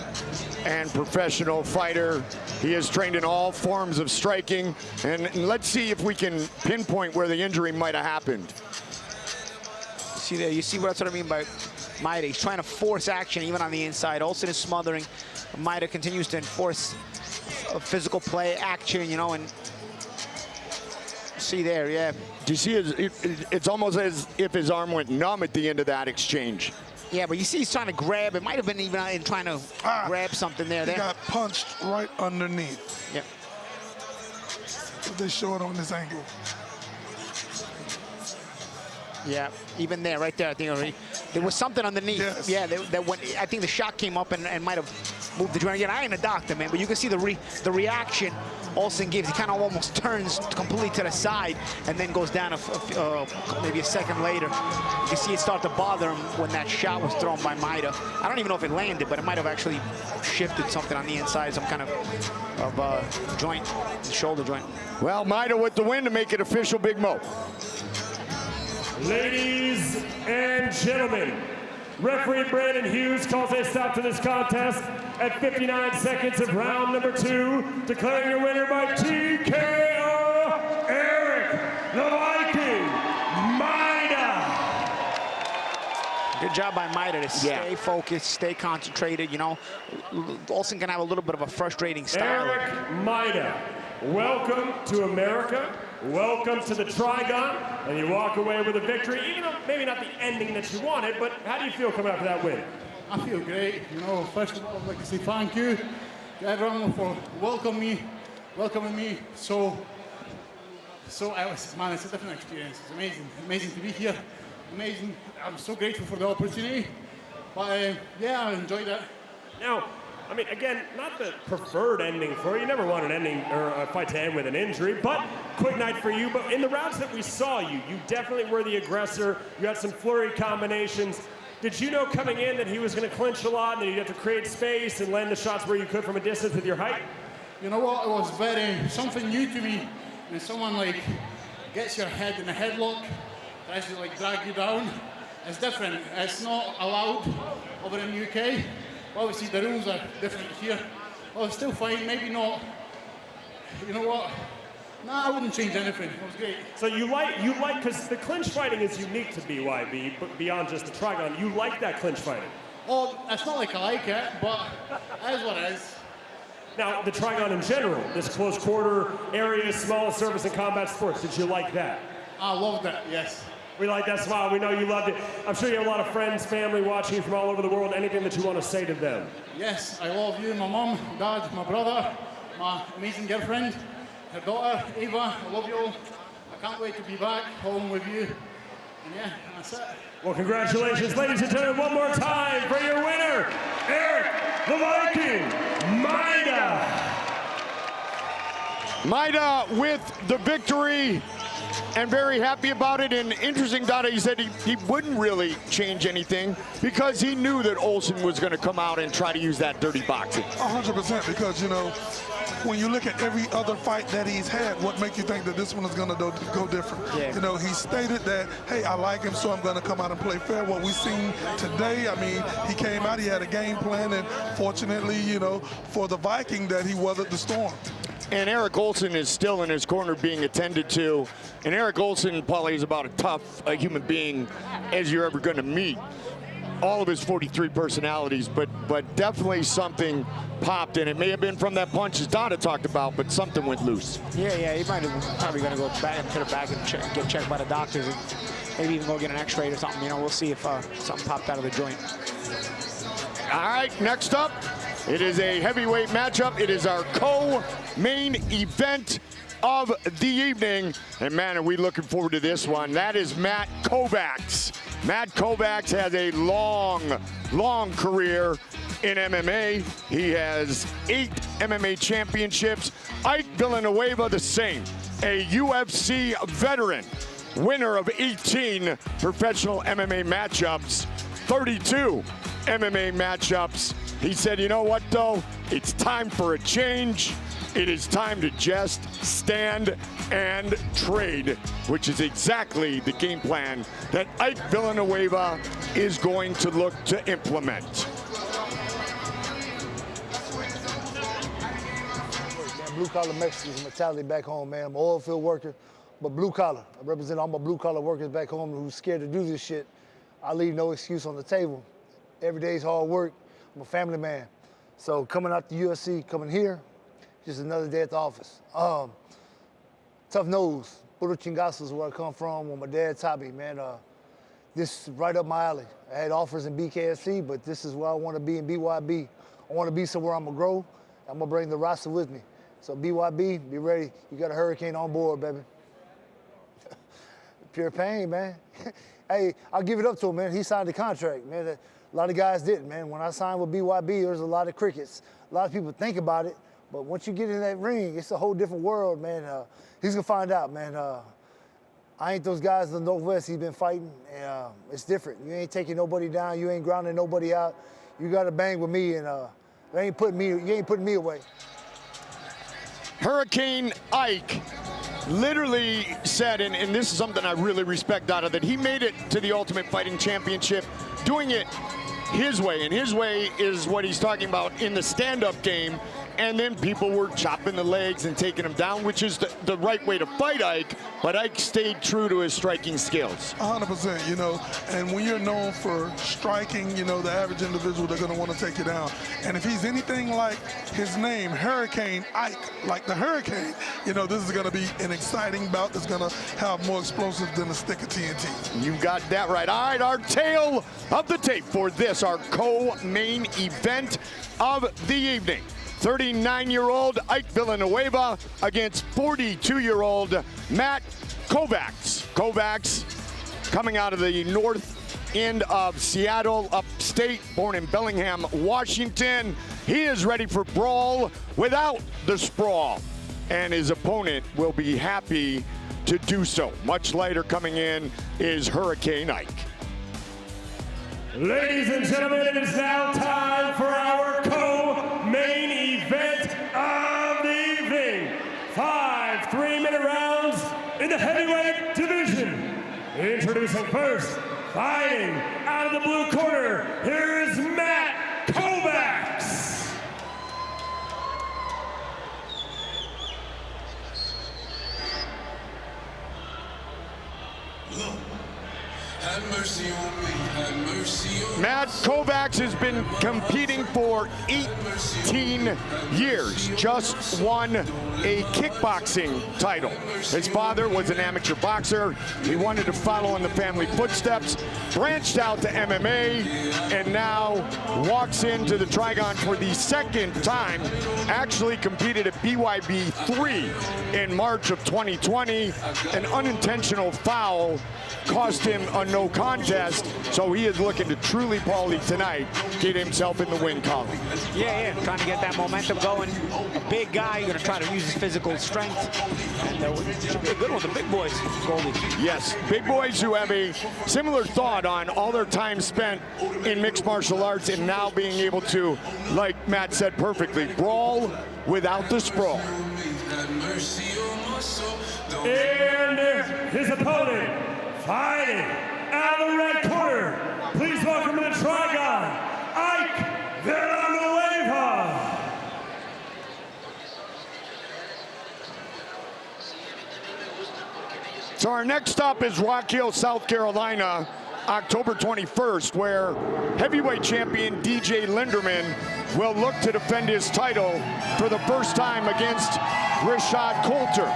and professional fighter. He is trained in all forms of striking, and let's see if we can pinpoint where the injury might have happened. See there, you see that's what I mean by Majda. He's trying to force action even on the inside. Olsen is smothering. Majda continues to enforce a physical play, action, you know, and see there, yeah. Do you see it's almost as if his arm went numb at the end of that exchange. Yeah, but you see he's trying to grab. It might have been even in trying to grab something there. He got punched right underneath. Yep. If they show it on this angle. Yeah, even there, right there, I think there was something underneath. Yes. Yeah, that when I think the shot came up and might have move the joint again. I ain't a doctor, man, but you can see the reaction Olsen gives. He kind of almost turns completely to the side and then goes down maybe a second later. You can see it start to bother him when that shot was thrown by Majda. I don't even know if it landed, but it might have actually shifted something on the inside, some kind of joint, shoulder joint. Well, Majda with the win to make it official, Big Mo. Ladies and gentlemen, referee Brandon Hughes calls a stop to this contest at 59 seconds of round number 2, declaring your winner by TKO, Eryk, the Viking, Majda. Good job by Majda to stay focused, stay concentrated. You know, Olsen can have a little bit of a frustrating style. Eryk Majda, welcome to America. Welcome to the Trigon, and you walk away with a victory, even though maybe not the ending that you wanted, but how do you feel coming after that win? I feel great. You know, first of all, I'd like to say thank you to everyone for welcoming me. So man, it's a different experience. It's amazing to be here. Amazing. I'm so grateful for the opportunity. But yeah, I enjoyed that. Now, I mean, again, not the preferred ending for you. You never want an ending or a fight to end with an injury, but quick night for you. But in the rounds that we saw you definitely were the aggressor. You had some flurry combinations. Did you know coming in that he was going to clinch a lot and that you'd have to create space and land the shots where you could from a distance with your height? You know what? It was something new to me. When someone like gets your head in a headlock, tries to like drag you down, it's different. It's not allowed over in the UK. Obviously, the rules are different here. Oh, it's still fine, maybe not. You know what? Nah, I wouldn't change anything. It was great. So you like, because the clinch fighting is unique to BYB, but beyond just the Trigon, you like that clinch fighting? Oh, it's not like I like it, but it is what it is. Now, the Trigon in general, this close quarter area, small service and combat sports, did you like that? I loved it, yes. We like that smile. We know you loved it. I'm sure you have a lot of friends, family watching you from all over the world. Anything that you want to say to them? Yes, I love you, my mom, dad, my brother, my amazing girlfriend, her daughter, Eva. I love you all. I can't wait to be back home with you. And yeah, that's it. Well, congratulations, ladies and gentlemen, one more time for your winner, Eryk, the Viking, Majda. Majda with the victory. And very happy about it. And interesting, Dada, he said he wouldn't really change anything because he knew that Olsen was going to come out and try to use that dirty boxing. 100%, because, you know, when you look at every other fight that he's had, what makes you think that this one is going to go different? Yeah. You know, he stated that, hey, I like him, so I'm going to come out and play fair. What we've seen today, I mean, he came out, he had a game plan, and fortunately, you know, for the Viking, that he weathered the storm. And Eryk Olsen is still in his corner being attended to. And Eryk Olsen probably is about as tough a human being as you're ever going to meet. All of his 43 personalities, but definitely something popped, and it may have been from that punch as Dada talked about, but something went loose. Yeah, he might have probably going to go back into the back and get checked by the doctors, and maybe even go get an X-ray or something. You know, we'll see if something popped out of the joint. All right, next up, it is a heavyweight matchup. It is our co-main event of the evening. And man, are we looking forward to this one. That is Matt Kovacs. Matt Kovacs has a long career in MMA. He has 8 MMA championships. Ike Villanueva the same, a UFC veteran, winner of 18 professional MMA matchups, 32 MMA matchups. He said, you know what though? It's time for a change. It is time to just stand and trade, which is exactly the game plan that Ike Villanueva is going to look to implement. Blue collar Mexicans mentality back home, man. I'm an oil field worker, but blue collar. I represent all my blue collar workers back home who's scared to do this shit. I leave no excuse on the table. Every day's hard work. I'm a family man. So coming out the UFC, coming here, just another day at the office. Tough nose. Puro chingazo is where I come from, where my dad taught me, man. This is right up my alley. I had offers in BKFC, but this is where I want to be in BYB. I want to be somewhere I'm going to grow. I'm going to bring the roster with me. So BYB, be ready. You got a hurricane on board, baby. Pure pain, man. Hey, I'll give it up to him, man. He signed the contract, man. A lot of guys didn't, man. When I signed with BYB, there was a lot of crickets. A lot of people think about it, but once you get in that ring, it's a whole different world, man. He's gonna find out, man. I ain't those guys in the Northwest he's been fighting. It's different. You ain't taking nobody down. You ain't grounding nobody out. You got to bang with me, and you ain't putting me away. Hurricane Ike literally said, and this is something I really respect Dada, that he made it to the Ultimate Fighting Championship doing it his way, and his way is what he's talking about in the stand-up game. And then people were chopping the legs and taking him down, which is the right way to fight Ike, but Ike stayed true to his striking skills. 100%, you know, and when you're known for striking, you know, the average individual, they're going to want to take you down. And if he's anything like his name, Hurricane Ike, like the hurricane, you know, this is going to be an exciting bout that's going to have more explosive than a stick of TNT. You got that right. All right, our tail of the tape for this, our co-main event of the evening. 39-year-old Ike Villanueva against 42-year-old Matt Kovacs. Kovacs coming out of the north end of Seattle, upstate, born in Bellingham, Washington. He is ready for Brawl without the sprawl, and his opponent will be happy to do so. Much later coming in is Hurricane Ike. Ladies and gentlemen, it is now time for our co-main event of the evening. 5 3-minute rounds in the heavyweight division. Introducing first, fighting out of the blue corner, here is Matt Kovacs. Have mercy on me, have mercy on me. Matt Kovacs has been competing for 18 years, just won a kickboxing title. His father was an amateur boxer. He wanted to follow in the family footsteps, branched out to MMA, and now walks into the Trigon for the second time. Actually competed at BYB 3 in March of 2020. An unintentional foul cost him a no contest, so he is looking to truly, Paulie, tonight, get himself in the win column. Yeah, trying to get that momentum going. A big guy, going to try to use his physical strength. And should be a good one, the big boys, Goldie. Yes, big boys who have a similar thought on all their time spent in mixed martial arts and now being able to, like Matt said perfectly, brawl without the sprawl. And his opponent, fighting out of the red corner, please welcome to the Trigon, Ike Villanueva. So our next stop is Rock Hill, South Carolina, October 21st, where heavyweight champion DJ Linderman will look to defend his title for the first time against Rashad Coulter.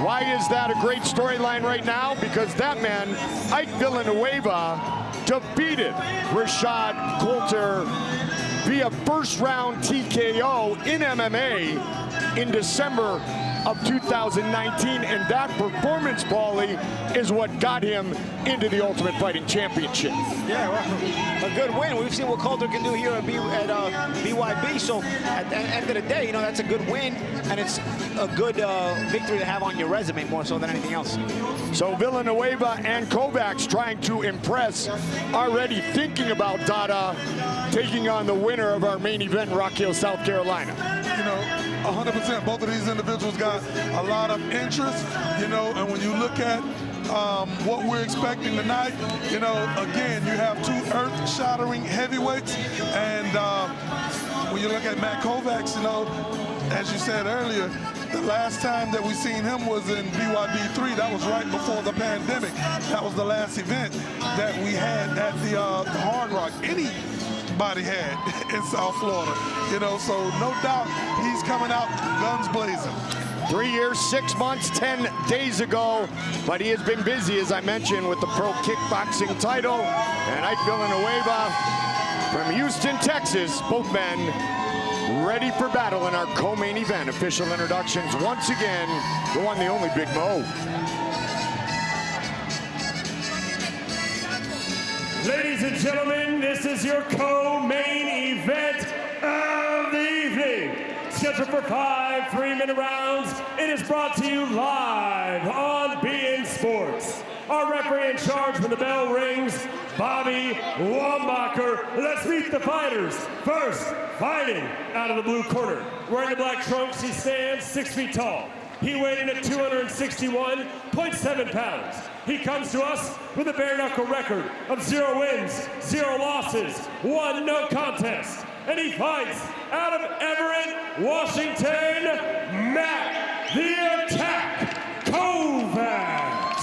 Why is that a great storyline right now? Because that man, Ike Villanueva, defeated Rashad Coulter via first-round TKO in MMA in December of 2019, and that performance, Paulie, is what got him into the Ultimate Fighting Championship. Yeah, well, a good win. We've seen what Coulter can do here at BYB, so at the end of the day, you know, that's a good win, and it's a good victory to have on your resume more so than anything else. So Villanueva and Kovacs trying to impress, already thinking about Dada taking on the winner of our main event, Rock Hill, South Carolina. You know, 100%, both of these individuals got a lot of interest, you know, and when you look at what we're expecting tonight, you know, again, you have two earth-shattering heavyweights, and when you look at Matt Kovacs, you know, as you said earlier, the last time that we seen him was in BYB 3. That was right before the pandemic. That was the last event that we had at the Hard Rock. Anybody had in South Florida, you know, so no doubt he's coming out guns blazing. 3 years, 6 months, 10 days ago, but he has been busy, as I mentioned, with the pro kickboxing title. And Ike Villanueva from Houston, Texas, both men ready for battle in our co-main event. Official introductions once again, the one, the only Big Mo. Ladies and gentlemen, this is your co-main event of the evening. Scheduled for 5 3-minute rounds, it is brought to you live on beIN Sports. Our referee in charge when the bell rings, Bobby Wambacher. Let's meet the fighters. First, fighting out of the blue corner. Wearing the black trunks, he stands 6 feet tall. He weighed in at 261.7 pounds. He comes to us with a bare knuckle record of 0 wins, 0 losses, 1 no contest. And he fights out of Everett, Washington, Matt the Attack Kovacs.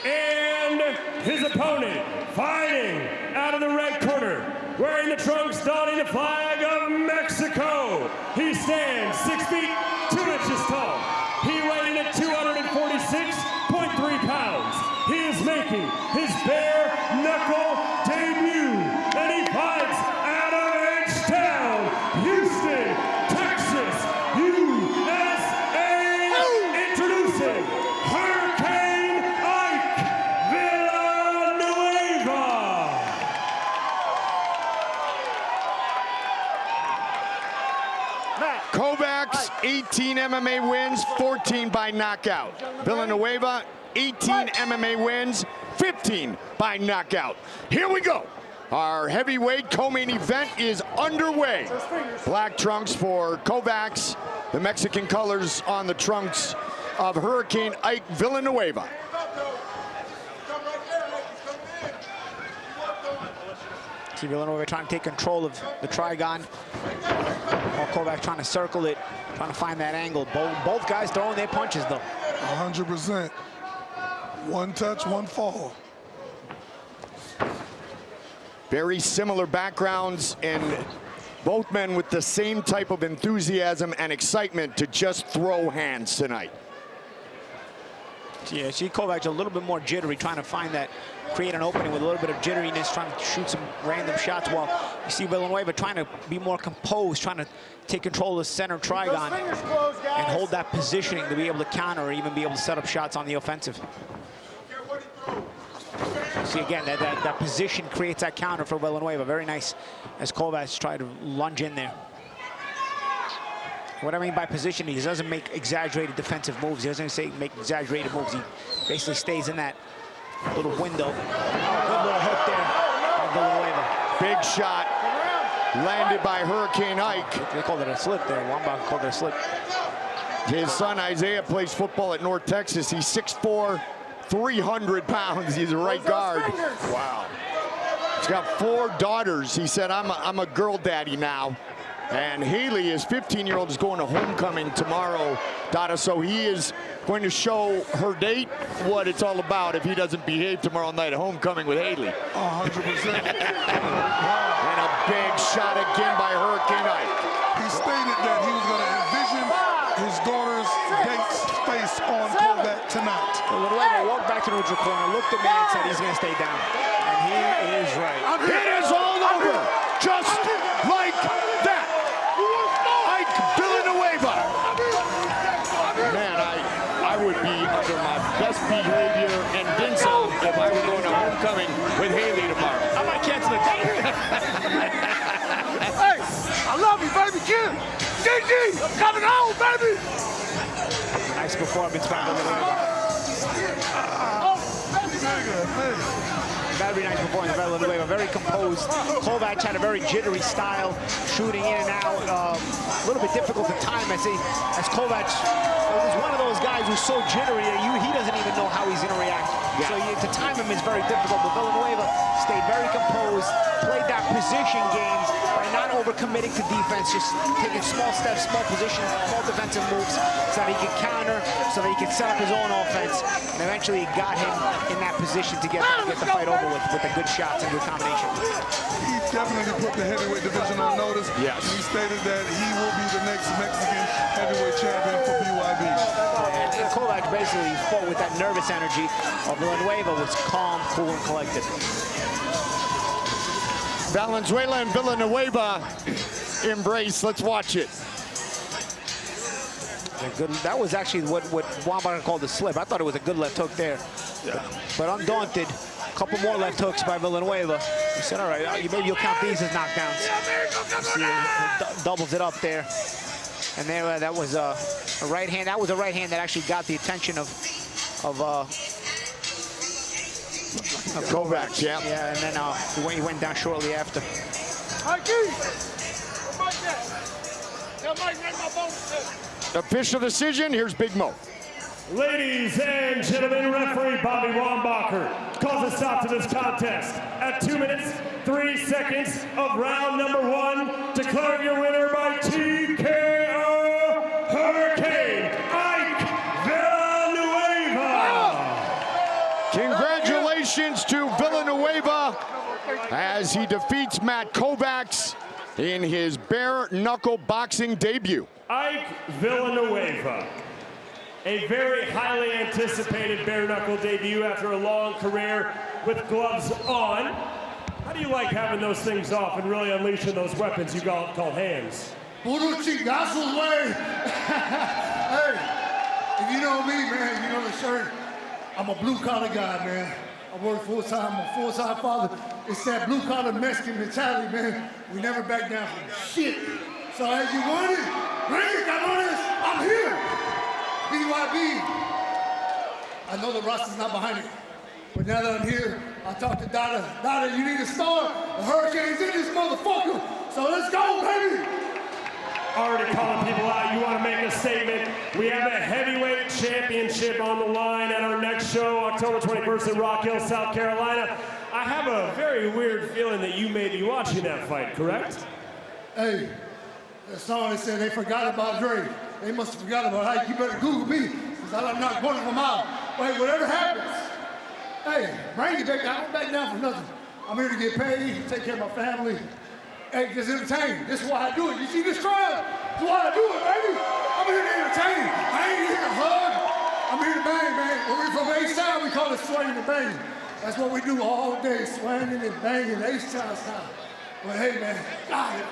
And his opponent, fighting out of the red corner, wearing the trunks, donning the flag of Mexico. He stands 6 feet 2 inches tall. He weighed in at 246.3 pounds. He is making his bare knuckle debut, and he fights out of H-Town, Houston, Texas, USA. Introducing Hurricane Ike Villanueva. Kovacs, 18 MMA wins, 14 by knockout. Villanueva, 18 MMA wins, 15 by knockout. Here we go. Our heavyweight co-main event is underway. Black trunks for Kovacs, the Mexican colors on the trunks of Hurricane Ike Villanueva. See Villanueva trying to take control of the trigon, while Kovacs trying to circle it, trying to find that angle. Both guys throwing their punches, though. 100%. One touch, one fall. Very similar backgrounds, and both men with the same type of enthusiasm and excitement to just throw hands tonight. Yeah, see Kovacs a little bit more jittery, trying to find that, create an opening with a little bit of jitteriness, trying to shoot some random shots, while you see Villanueva trying to be more composed, trying to take control of the center trigon and hold that positioning to be able to counter or even be able to set up shots on the offensive. See again, that position creates that counter for Villanueva. Very nice as Kovacs tried to lunge in there. What I mean by positioning, he doesn't make exaggerated defensive moves. He doesn't make exaggerated moves. He basically stays in that little window. Good little hook there by Villanueva. Big shot landed by Hurricane Ike. They called it a slip there. Wambach called it a slip. His son Isaiah plays football at North Texas. He's 6'4", 300 pounds. He's a right guard. Wow. He's got 4 daughters. He said, I'm a girl daddy now. And Haley, his 15-year-old, is going to homecoming tomorrow, Dada, so he is going to show her date what it's all about if he doesn't behave tomorrow night at homecoming with Haley. 100%. And a big shot again by Hurricane Ike. He stated that he was going to envision his daughter's date's face on Kovacs tonight. Villanueva walked back to the neutral corner, looked at me and said he's going to stay down. And he is right. It is all over, just like that. Ike Villanueva. Man, I would be under my best behavior and then some if I were going to homecoming with Haley tomorrow. I might cancel the date. Hey, I love you, baby Kim. GG, I'm coming home, baby. Nice performance by Villanueva. Very nice performance by Villanueva, very composed. Kovacs had a very jittery style, shooting in and out. A little bit difficult to time, I say, as Kovacs is one of those guys who's so jittery that he doesn't even know how he's going to react. Yeah. So to time him is very difficult, but Villanueva stayed very composed, played that position game by not overcommitting to defense, just taking small steps, small positions, small defensive moves so that he could counter, so that he could set up his own offense, and eventually got him in that position to get the fight over with the good shots and good combination. He definitely put the heavyweight division on notice. Yes. He stated that he will be the next Mexican heavyweight champion for BYB. And Kovacs basically fought with that nervous energy, while Villanueva was calm, cool, and collected. Valenzuela and Villanueva embrace. Let's watch it. That was actually what Wambacher called a slip. I thought it was a good left hook there But undaunted, a couple more left hooks by Villanueva. He said, all right, maybe you'll count these as knockdowns. See, it doubles it up there. And there, that was a right hand. That was a right hand that actually got the attention of Kovacs, yeah. Yeah, and then he went down shortly after. Official decision, here's Big Mo. Ladies and gentlemen, referee Bobby Wambacher calls a stop to this contest at 2 minutes, 3 seconds of round number 1, declaring your winner by TKO, Hurricane Ike Villanueva. Congratulations to Villanueva as he defeats Matt Kovacs in his bare knuckle boxing debut. Ike Villanueva, a very highly anticipated bare knuckle debut after a long career with gloves on. How do you like having those things off and really unleashing those weapons you call hands? Puro chingazos, Ware. Hey, if you know me, man, you know the shirt. I'm a blue-collar guy, man. I work full-time. I'm a full-time father. It's that blue-collar Mexican mentality, man. We never back down from shit. So as you want it, bring it, Kovacs. I'm here. BYB. I know the roster's not behind it, but now that I'm here, I talked to Dada. Dada, you need a star. The Hurricane's in this motherfucker. So let's go, baby. Already calling people out. You want to make a statement. We have a heavyweight championship on the line at our next show, October 21st in Rock Hill, South Carolina. I have a very weird feeling that you may be watching that fight, correct? Hey, that song that said they forgot about Drake. They must have forgot about Ike. You better Google me, because I'll knock one of them out. Wait, whatever happens, hey, bring it back. I don't back down for nothing. I'm here to get paid, take care of my family. Hey, just entertain. This is why I do it. You see this crowd? This is why I do it, baby. I'm here to entertain. I ain't here to hug. I'm here to bang, man. When we're from A-Town, we call it swinging and banging. That's what we do all day, swinging and banging, A-Town style. But hey, man, God.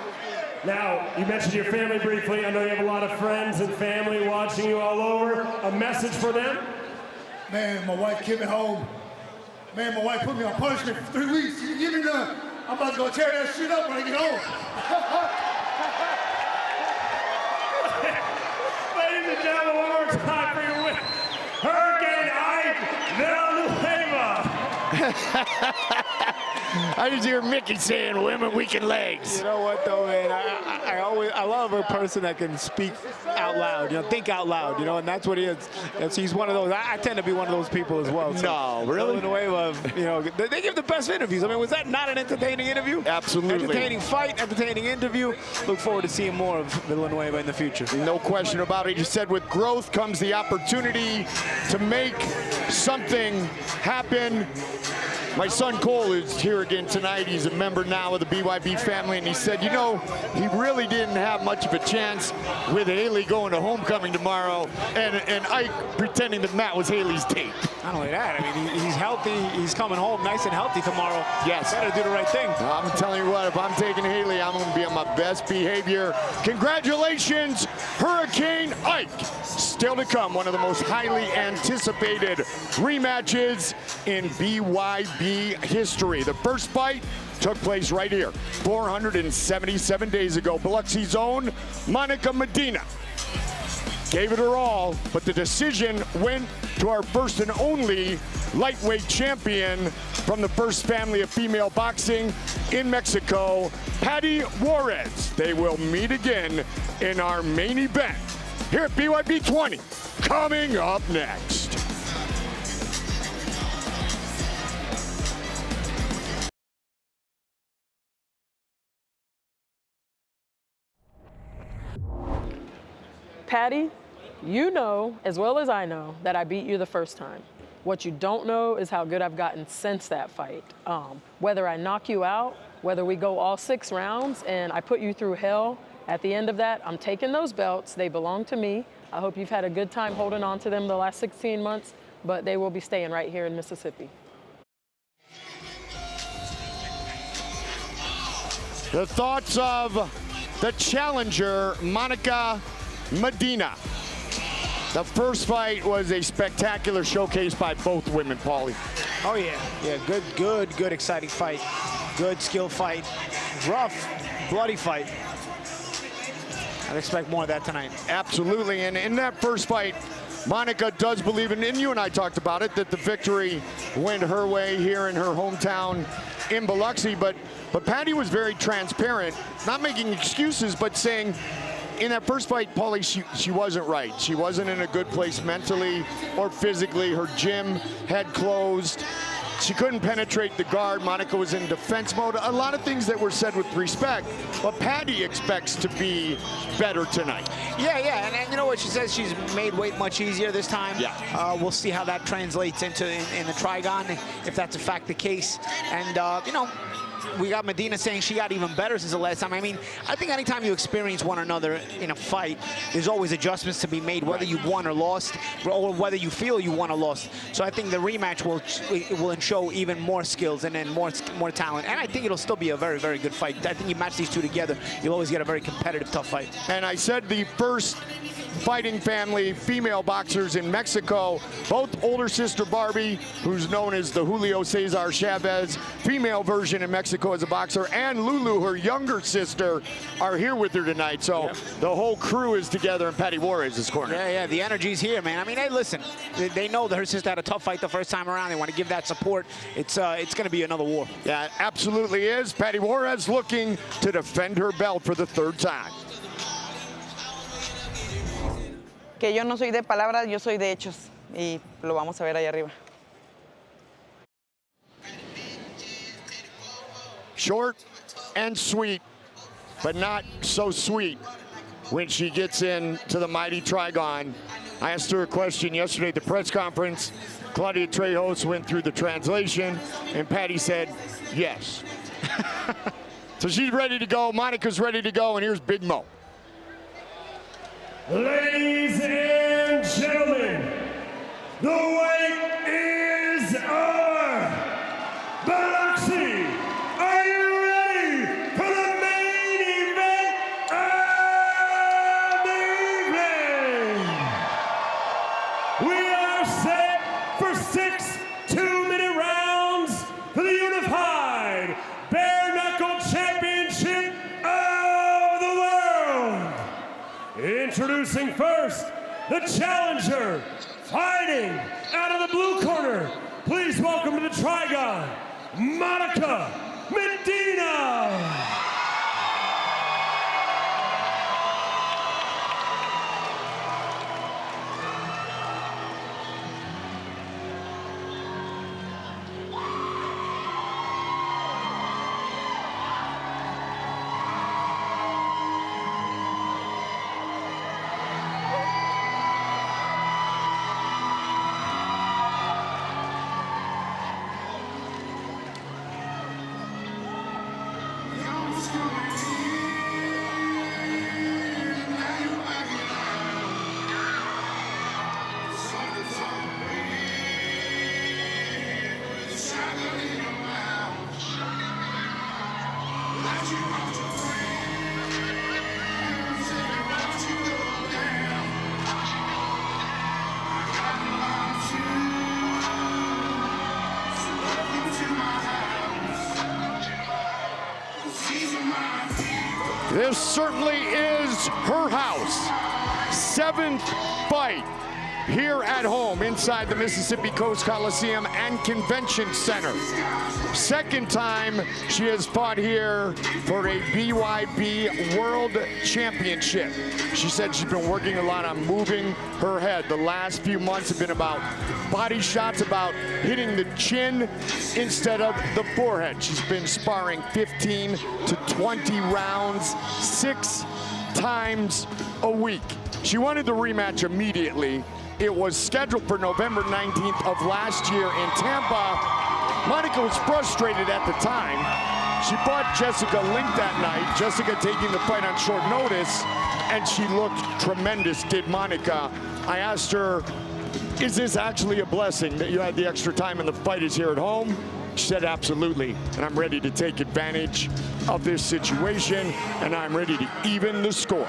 Now, you mentioned your family briefly. I know you have a lot of friends and family watching you all over. A message for them? Man, my wife kept me home. Man, my wife put me on punishment for 3 weeks. She didn't give me none. I'm about to go tear that shit up when I get home. Ladies and gentlemen, one more time for your win. Hurricane Ike Villanueva. I just hear Mickey saying, women, weaken legs. You know what, though, man? I love a person that can speak out loud, you know, think out loud, you know, and that's what he is. He's one of those. I tend to be one of those people as well. So, no, really? Villanueva, you know, they give the best interviews. I mean, was that not an entertaining interview? Absolutely. Entertaining fight, entertaining interview. Look forward to seeing more of Villanueva in the future. No question about it. You said with growth comes the opportunity to make something happen. My son Cole is here again tonight. He's a member now of the BYB family, and he said, you know, he really didn't have much of a chance with Haley going to homecoming tomorrow and Ike pretending that Matt was Haley's date. Not only that, I mean, he's healthy. He's coming home nice and healthy tomorrow. Yes. Better do the right thing. I'm telling you what, if I'm taking Haley, I'm going to be on my best behavior. Congratulations, Hurricane Ike. Still to come, one of the most highly anticipated rematches in BYB history. The first fight took place right here 477 days ago. Biloxi's own Monica Medina gave it her all, but the decision went to our first and only lightweight champion from the first family of female boxing in Mexico, Paty Juarez. They will meet again in our main event here at BYB 20, coming up next. Paty, you know as well as I know that I beat you the first time. What you don't know is how good I've gotten since that fight. Whether I knock you out, whether we go all 6 rounds and I put you through hell, at the end of that, I'm taking those belts. They belong to me. I hope you've had a good time holding on to them the last 16 months, but they will be staying right here in Mississippi. The thoughts of the challenger, Monica Medina. The first fight was a spectacular showcase by both women, Paulie. Oh yeah, good, exciting fight. Good skill fight. Rough, bloody fight. I'd expect more of that tonight. Absolutely, and in that first fight, Monica does believe, and you and I talked about it, that the victory went her way here in her hometown in Biloxi, but Paty was very transparent, not making excuses, but saying in that first fight, Paulie, she wasn't right. She wasn't in a good place mentally or physically. Her gym had closed. She couldn't penetrate the guard. Monica was in defense mode. A lot of things that were said with respect, but Paty expects to be better tonight. Yeah, and you know what she says? She's made weight much easier this time. Yeah. We'll see how that translates into in the Trigon, if that's in fact the case. And you know, we got Medina saying she got even better since the last time. I mean, I think anytime you experience one another in a fight, there's always adjustments to be made, whether you won or lost, or whether you feel you won or lost. So I think the rematch will show even more skills and then more talent. And I think it'll still be a very, very good fight. I think you match these two together, you'll always get a very competitive, tough fight. And I said the first fighting family, female boxers in Mexico, both older sister Barbie, who's known as the Julio Cesar Chavez female version in Mexico as a boxer, and Lulu, her younger sister, are here with her tonight. So the whole crew is together in Paty Juarez's corner. Yeah, the energy's here, man. I mean, hey, listen, they know that her sister had a tough fight the first time around. They want to give that support. It's going to be another war. Yeah, it absolutely is. Paty Juarez looking to defend her belt for the third time. Que yo no soy de palabras, yo soy de hechos. Y lo vamos a ver allá arriba. Short and sweet, but not so sweet when she gets into the mighty Trigon. I asked her a question yesterday at the press conference. Claudia Trejos went through the translation, and Paty said, yes. So she's ready to go. Monica's ready to go, and here's Big Mo. Ladies and gentlemen, the weight is our Biloxi. Are you ready for the main event of the evening? We are set for 6 2-minute rounds for the unified bare knuckle championship of the world. Introducing first, the challenger, fighting out of the blue corner. Please welcome to the Trigon, Monica Medina. This certainly is her house. 7th fight here at home inside the Mississippi Coast Coliseum and Convention Center. 2nd time she has fought here for a BYB World Championship. She said she's been working a lot on moving her head. The last few months have been about body shots, about hitting the chin instead of the forehead. She's been sparring 15 to 20 rounds, 6 times a week. She wanted the rematch immediately. It was scheduled for November 19th of last year in Tampa. Monica was frustrated at the time. She fought Jessica Link that night, Jessica taking the fight on short notice, and she looked tremendous, did Monica. I asked her, is this actually a blessing that you had the extra time and the fight is here at home? She said, absolutely, and I'm ready to take advantage of this situation, and I'm ready to even the score.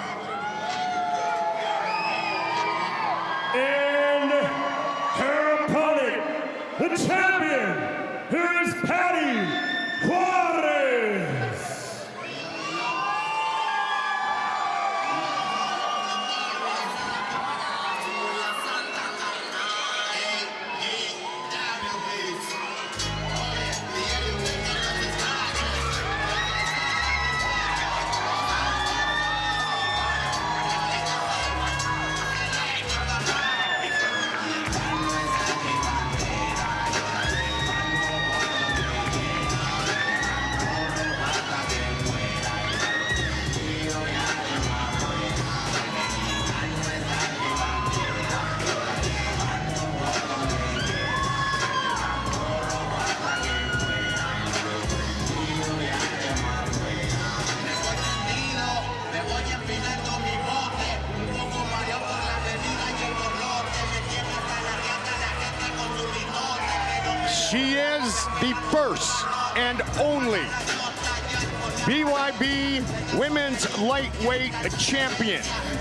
the champion, here is Paty Juarez. She is the first and only BYB Women's Lightweight Champion,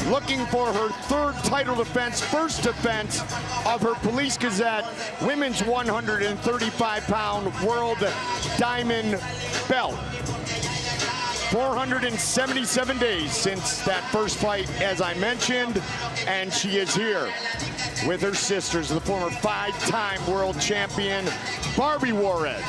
looking for her third title defense, first defense of her Police Gazette Women's 135-pound World Diamond Belt. 477 days since that first fight, as I mentioned, and she is here with her sisters, the former 5-time world champion, Barbie Juarez.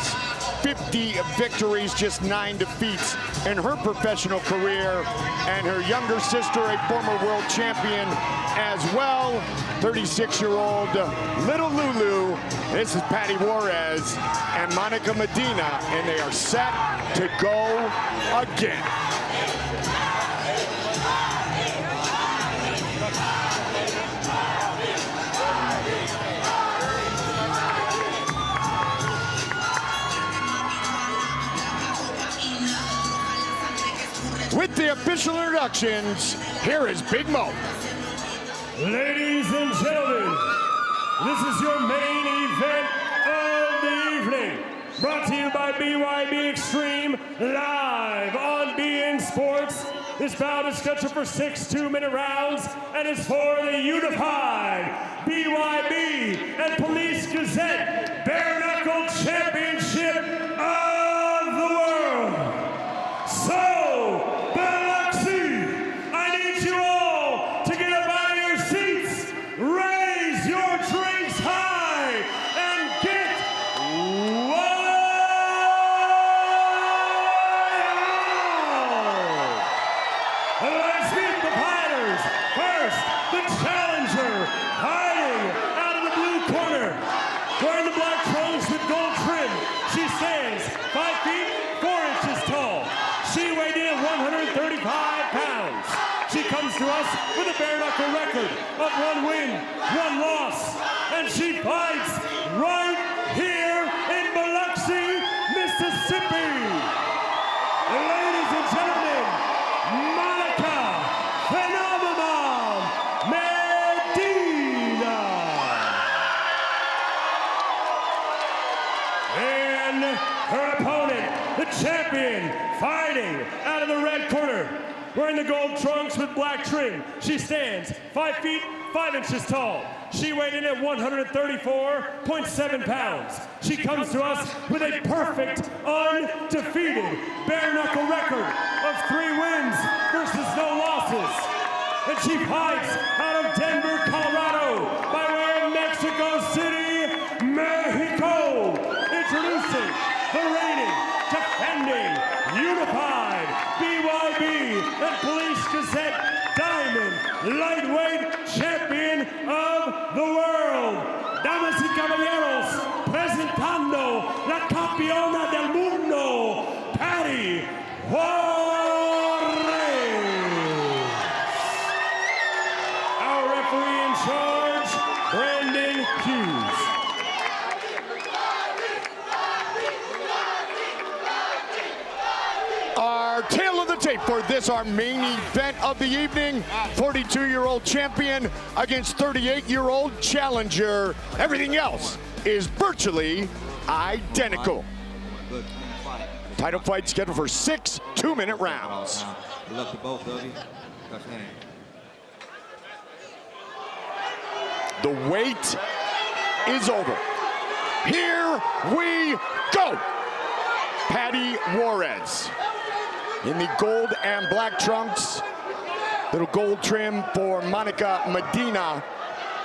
50 victories, just 9 defeats in her professional career, and her younger sister, a former world champion as well, 36-year-old little Lulu. This is Paty Juarez and Monica Medina, and they are set to go again. With the official introductions, here is Big Mo. Ladies and gentlemen, this is your main event of the evening. Brought to you by BYB Extreme, live on BN Sports. This bout is scheduled for 6 2-minute rounds and is for the unified BYB and Police Gazette Bare Knuckle Championship of the world. So, Biloxi, I need you all to get up out of your seats, raise your drinks high, and get wild! Let's meet the fighters. First, the challenger, hiding out of the blue corner, wearing the black trunks with gold trim. She stands 5 feet 4 inches tall. She weighed in at 135 pounds. She comes to us with a bare knuckle record of 1 win, 1 loss, and she fights right here in Biloxi, Mississippi. Ladies and gentlemen, Monica Phenomenon Medina. And her opponent, the champion, fighting out of the red corner, wearing the gold trunks with black trim. She stands 5 feet 5 inches tall. She weighed in at 134.7 pounds. She comes to us with a perfect, undefeated bare knuckle record of 3 wins versus no losses. And she fights out of Denver, Colorado, by way of Mexico City, Mexico. Introducing the reigning, defending, unified BYB and Police Gazette Diamond Lightweight Champion of the world. Damas y caballeros, presentando la campeona del mundo, Paty Juarez. Our referee in charge, Brandon Hughes. Our tail of the tape for this, our main event of the evening. 42-year-old champion against 38-year-old challenger. Everything else is virtually identical. Title fight scheduled for 6 2-minute rounds. Good luck to both of you. The wait is over. Here we go. Paty Juarez in the gold and black trunks. Little gold trim for Monica Medina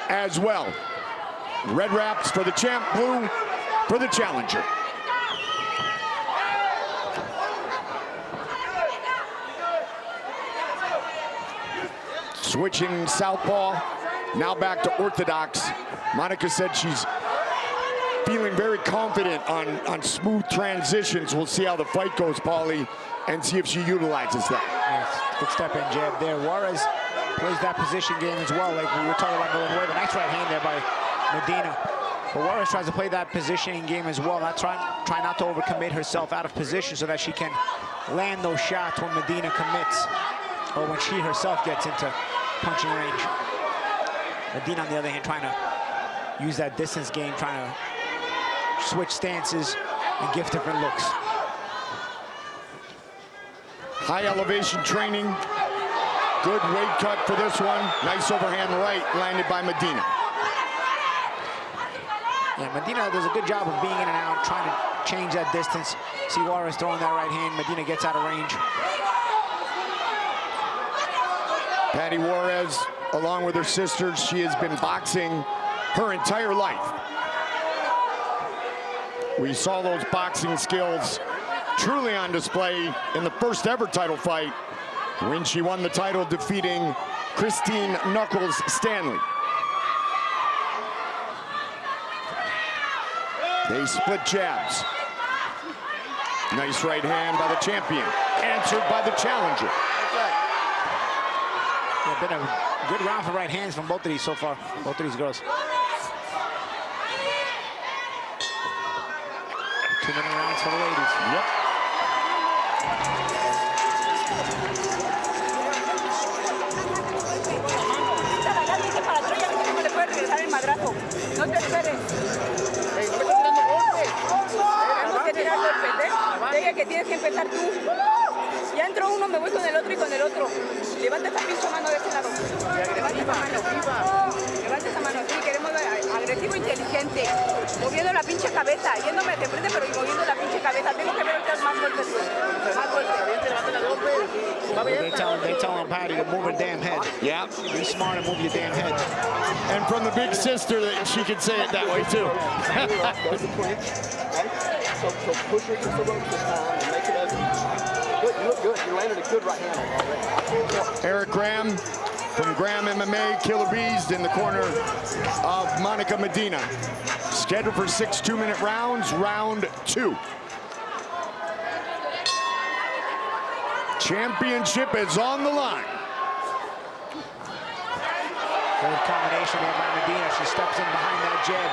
as well. Red wraps for the champ, blue for the challenger. Switching southpaw, now back to orthodox. Monica said she's feeling very confident on smooth transitions. We'll see how the fight goes, Paulie, and see if she utilizes that. Yes, good step in jab there. Juarez plays that position game as well, like we were talking about Villanueva. Nice right hand there by Medina. But Juarez tries to play that positioning game as well, try not to overcommit herself out of position so that she can land those shots when Medina commits, or when she herself gets into punching range. Medina, on the other hand, trying to use that distance game, trying to switch stances and give different looks. High elevation training. Good weight cut for this one. Nice overhand right landed by Medina. Yeah, Medina does a good job of being in and out, trying to change that distance. See Juarez throwing that right hand. Medina gets out of range. Paty Juarez, along with her sisters, she has been boxing her entire life. We saw those boxing skills truly on display in the first ever title fight when she won the title, defeating Christine Knuckles Stanley. They split jabs. Nice right hand by the champion, answered by the challenger. Yeah, been a good round for right hands from both of these so far, both of these girls. 2-minute rounds for the ladies. Yep. No te esperes. Tenemos que tirar golpes, ¿eh? Diga que tienes que empezar tú. Ya entró uno, me voy con el otro y con el otro. Levanta esa pinche mano de ese lado. Levanta esa mano. Levanta esa mano. Sí, queremos agresivo, inteligente. Moviendo la pinche cabeza. Yéndome de frente, pero moviendo la pinche cabeza. Tengo que ver ahorita más golpes. Más golpes. They tell Paty to move her damn head. Yeah. Be smart and move your damn head. And from the big sister, that she can say it that way too. There's a clinch, right? So push her against the rope this time and make it ugly. Good, you look good. You landed a good right hand already. Eryk Graham from Graham MMA, Killer Bees in the corner of Monica Medina. Scheduled for 6 2-minute rounds, round 2. Championship is on the line. Good combination there by Medina. She steps in behind that jab.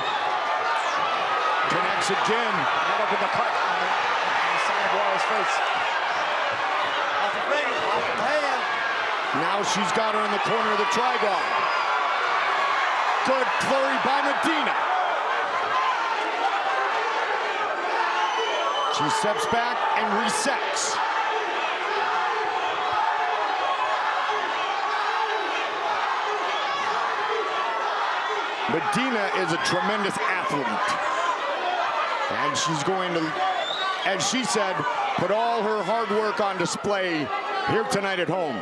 Connects again. Right up in the cut on the side of Ware's face. Off the finger, off the hand. Now she's got her in the corner of the trigon. Good flurry by Medina. She steps back and resets. Medina is a tremendous athlete. And she's going to, as she said, put all her hard work on display here tonight at home.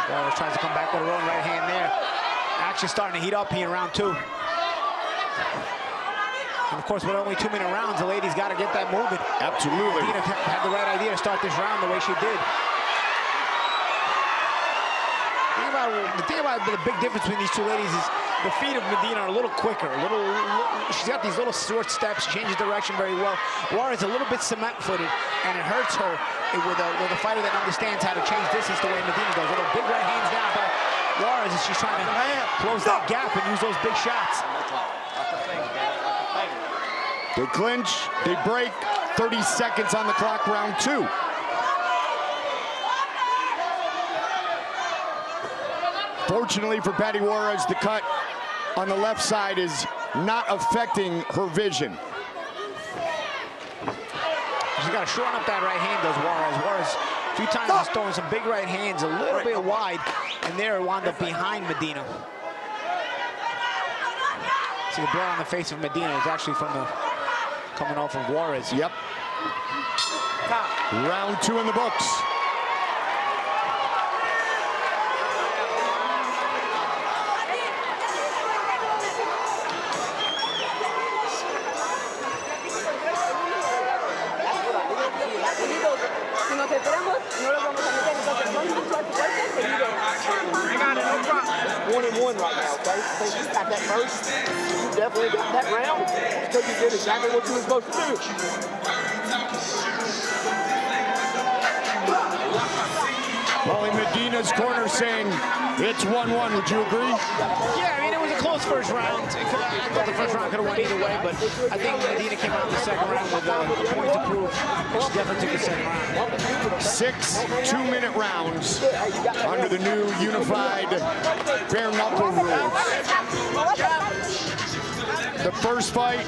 Juarez tries to come back with her own right hand there. Action starting to heat up here in round 2. And of course, with only 2-minute rounds, the ladies got to get that moving. Absolutely. Medina had the right idea to start this round the way she did. The thing about the big difference between these two ladies is the feet of Medina are a little quicker. She's got these little short steps, changes direction very well. Juarez is a little bit cement-footed, and it hurts her with a fighter that understands how to change distance the way Medina does. Little big right hands down by Juarez as she's trying to close that gap and use those big shots. They clinch, they break. 30 seconds on the clock, round 2. Fortunately for Paty Juarez, the cut on the left side is not affecting her vision. She's got to shorten up that right hand, does Juarez. Juarez, a few times, is throwing some big right hands, a little bit wide, and there it wound up behind Medina. See, the blood on the face of Medina is actually from the coming off of Juarez. Yep. Round 2 in the books. It's 1-1 right now, okay? I think you got that first. You definitely got that round because you did exactly what you were supposed to do. Well, in Medina's corner saying it's 1-1. Would you agree? Yeah, I mean, it was a close first round. I thought the first round could have went either way, but I think Medina came out in the second round with a point to prove. She definitely took the second round. 6 2-minute rounds under the new unified bare knuckle rules. The first fight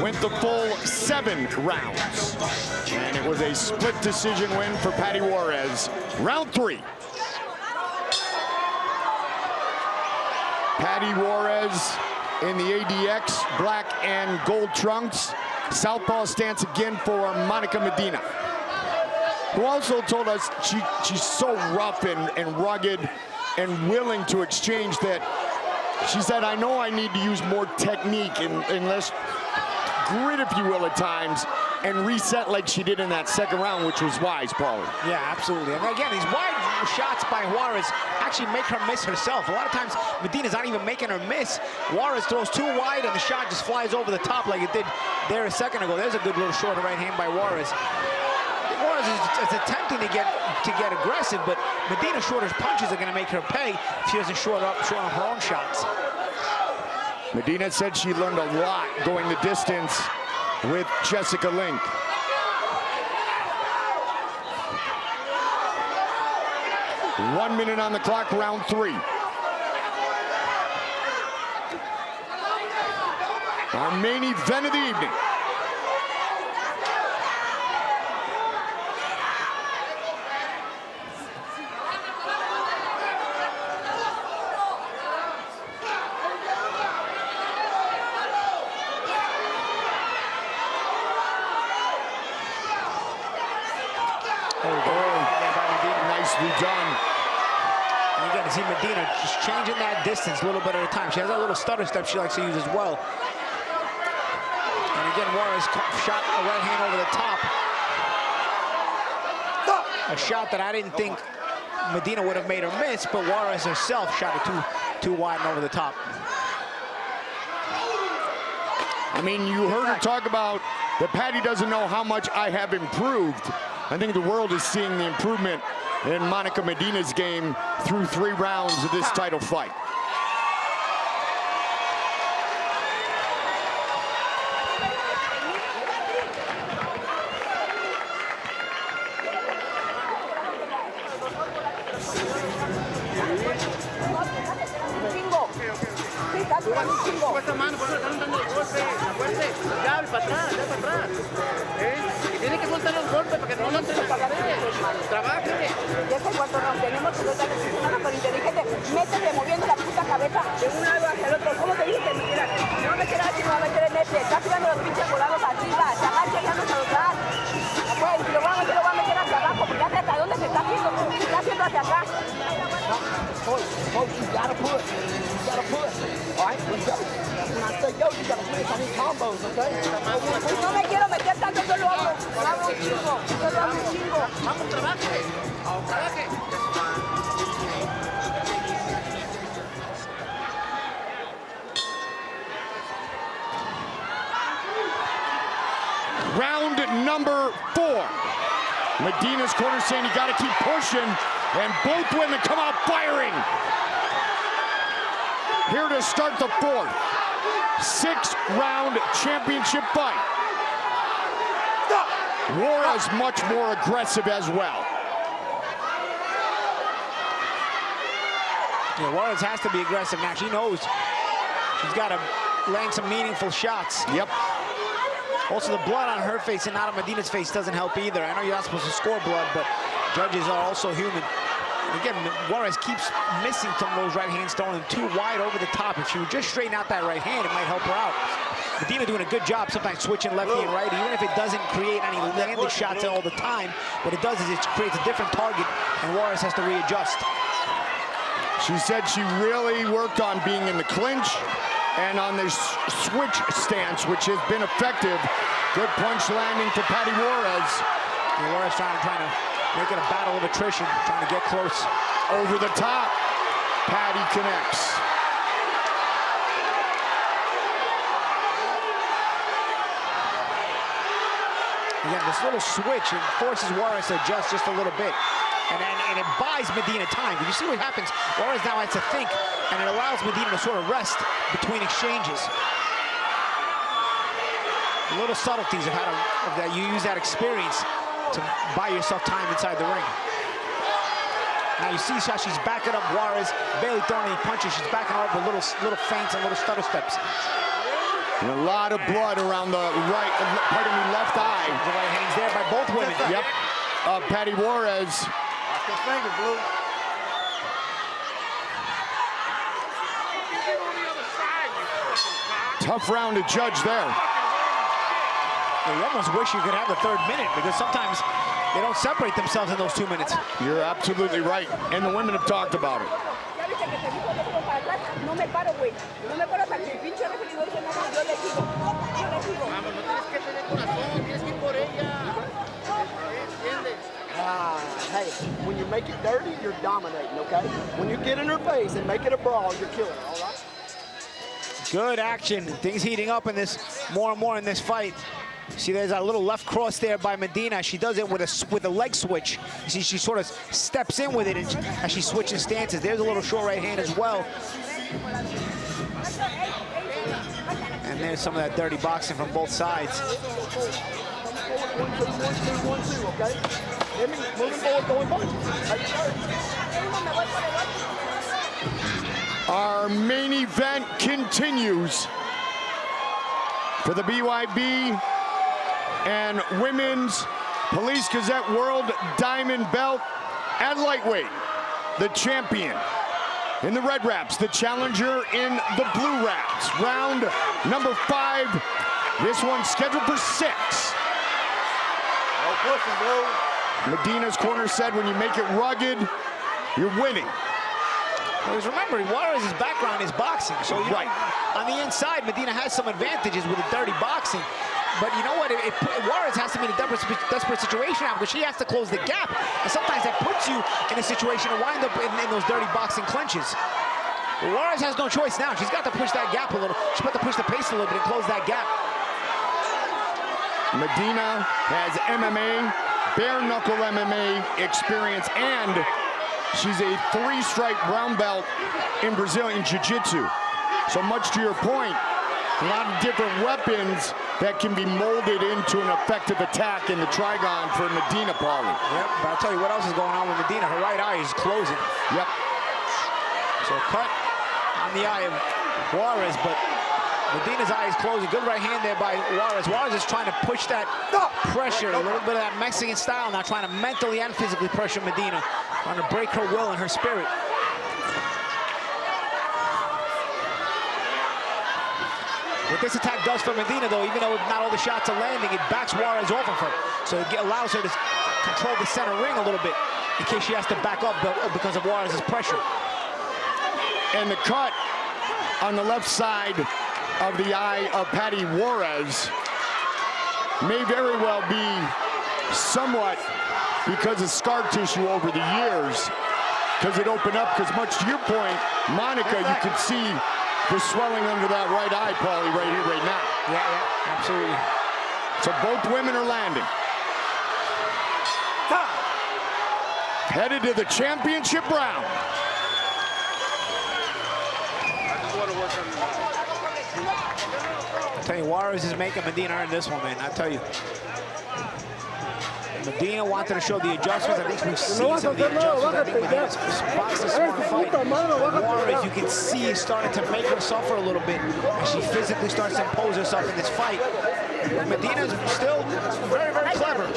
went the full 7 rounds. And it was a split decision win for Paty Juarez. Round 3. Paty Juarez in the ADX, black and gold trunks. Southpaw stance again for Monica Medina, who also told us she's so rough and rugged and willing to exchange that she said, I know I need to use more technique and less grit, if you will, at times, and reset like she did in that second round, which was wise, Paulie. Yeah, absolutely. And again, these wide shots by Juarez actually make her miss herself. A lot of times, Medina's not even making her miss. Juarez throws too wide, and the shot just flies over the top like it did there a second ago. There's a good little short right hand by Juarez. Juarez is attempting to get aggressive, but Medina's shorter punches are going to make her pay if she doesn't short up her own shots. Medina said she learned a lot going the distance with Jessica Link. One minute on the clock, round 3. Our main event of the evening. Nicely done. And you got to see Medina just changing that distance a little bit at a time. She has that little stutter step she likes to use as well. And again, Juarez shot a right hand over the top. A shot that I didn't think Medina would have made her miss, but Juarez herself shot it too wide and over the top. I mean, you heard her talk about that Paty doesn't know how much I have improved. I think the world is seeing the improvement in Monica Medina's game through 3 rounds of this title fight. Esta mano, por eso están dando el golpe, fuerte, ya para atrás, Tiene que soltar los golpes para que no entre la pagadera. Trabaje. Ya sé cuánto nos tenemos que tratar de funcionar, pero inteligente, métete moviendo la puta cabeza de un lado hacia el otro. ¿Cómo te dices? Mira, no me quieras decir, no me quieres meter. Estás tirando los pinches volados arriba, se agacha y ya no se los das. Pues, si lo voy a meter hacia abajo, porque hasta dónde se está haciendo, se está haciendo hacia acá. Folks, you gotta push. You gotta push. All right, let's go. When I say go, you gotta finish on these combos, okay? No me quiero meter tanto, solo hago un chingo. Solo hago un chingo. Vamos, trabaje. Trabaje. Round number 4. Medina's corner saying you got to keep pushing, and both women come out firing. Here to start the 4th 6-round championship fight. Juarez much more aggressive as well. Yeah, Juarez has to be aggressive now. She knows she's got to land some meaningful shots. Yep. Also, the blood on her face and not on Medina's face doesn't help either. I know you're not supposed to score blood, but judges are also human. Again, Juarez keeps missing some of those right hands, throwing them too wide over the top. If she would just straighten out that right hand, it might help her out. Medina doing a good job sometimes switching lefty and righty, even if it doesn't create any landed shots all the time. What it does is it creates a different target, and Juarez has to readjust. She said she really worked on being in the clinch and on this switch stance, which has been effective. Good punch landing to Paty Juarez. And Juarez trying to make it a battle of attrition, trying to get close. Over the top, Paty connects. Again, this little switch, it forces Juarez to adjust just a little bit. And it buys Medina time. You see what happens? Juarez now has to think, and it allows Medina to sort of rest between exchanges. The little subtleties of how to, that you use that experience to buy yourself time inside the ring. Now you see how she's backing up Juarez, barely throwing any punches. She's backing her up with little feints and little stutter steps. And a lot of blood around the left eye. The right hands there by both women. Yep. Paty Juarez. Good finger, Blue. Tough round to judge there. You almost wish you could have the third minute, because sometimes they don't separate themselves in those 2 minutes. You're absolutely right, and the women have talked about it. Hey, when you make it dirty, you're dominating, okay? When you get in her face and make it a brawl, you're killing her, all right? Good action. Things heating up in this more and more in this fight. See, there's a little left cross there by Medina. She does it with a leg switch. You see, she sort of steps in with it as she's switching stances. There's a little short right hand as well. And there's some of that dirty boxing from both sides. 1, 2, 1, 2, 1, 2, okay? Moving forward, going punches. Our main event continues for the BYB and Women's Police Gazette World Diamond Belt at lightweight. The champion in the red wraps, the challenger in the blue wraps. Round number 5. This one's scheduled for 6. No pushing, Blue. Medina's corner said when you make it rugged, you're winning. Because remember, Juarez's background is boxing, so you know, on the inside, Medina has some advantages with the dirty boxing. But you know what? Juarez has to be in a desperate situation now, because she has to close the gap. And sometimes that puts you in a situation to wind up in those dirty boxing clinches. But Juarez has no choice now. She's got to push that gap a little. She's got to push the pace a little bit and close that gap. Medina has MMA, bare knuckle MMA experience, and she's a 3-stripe brown belt in Brazilian Jiu-Jitsu. So much to your point, a lot of different weapons that can be molded into an effective attack in the trigon for Medina, Paulie. Yep, but I'll tell you what else is going on with Medina. Her right eye is closing. Yep. So cut on the eye of Juarez, but Medina's eye is closing. Good right hand there by Juarez. Juarez is trying to push that pressure, a little bit of that Mexican style now, trying to mentally and physically pressure Medina, trying to break her will and her spirit. What this attack does for Medina, though, even though not all the shots are landing, it backs Juarez off of her. So it allows her to control the center ring a little bit in case she has to back up because of Juarez's pressure. And the cut on the left side of the eye of Paty Juarez may very well be somewhat because of scar tissue over the years, because it opened up, because much to your point, Monica, you could see the swelling under that right eye, Paulie, right here, right now. Yeah, absolutely. So both women are landing. Headed to the championship round. I tell you, Juarez is making Medina earn this one, man. I tell you. Medina wanted to show the adjustments. I think we've seen some of the adjustments. I think Medina's boxed a smart fight. Juarez, you can see, is starting to make her suffer a little bit as she physically starts to impose herself in this fight. Medina's still very, very clever.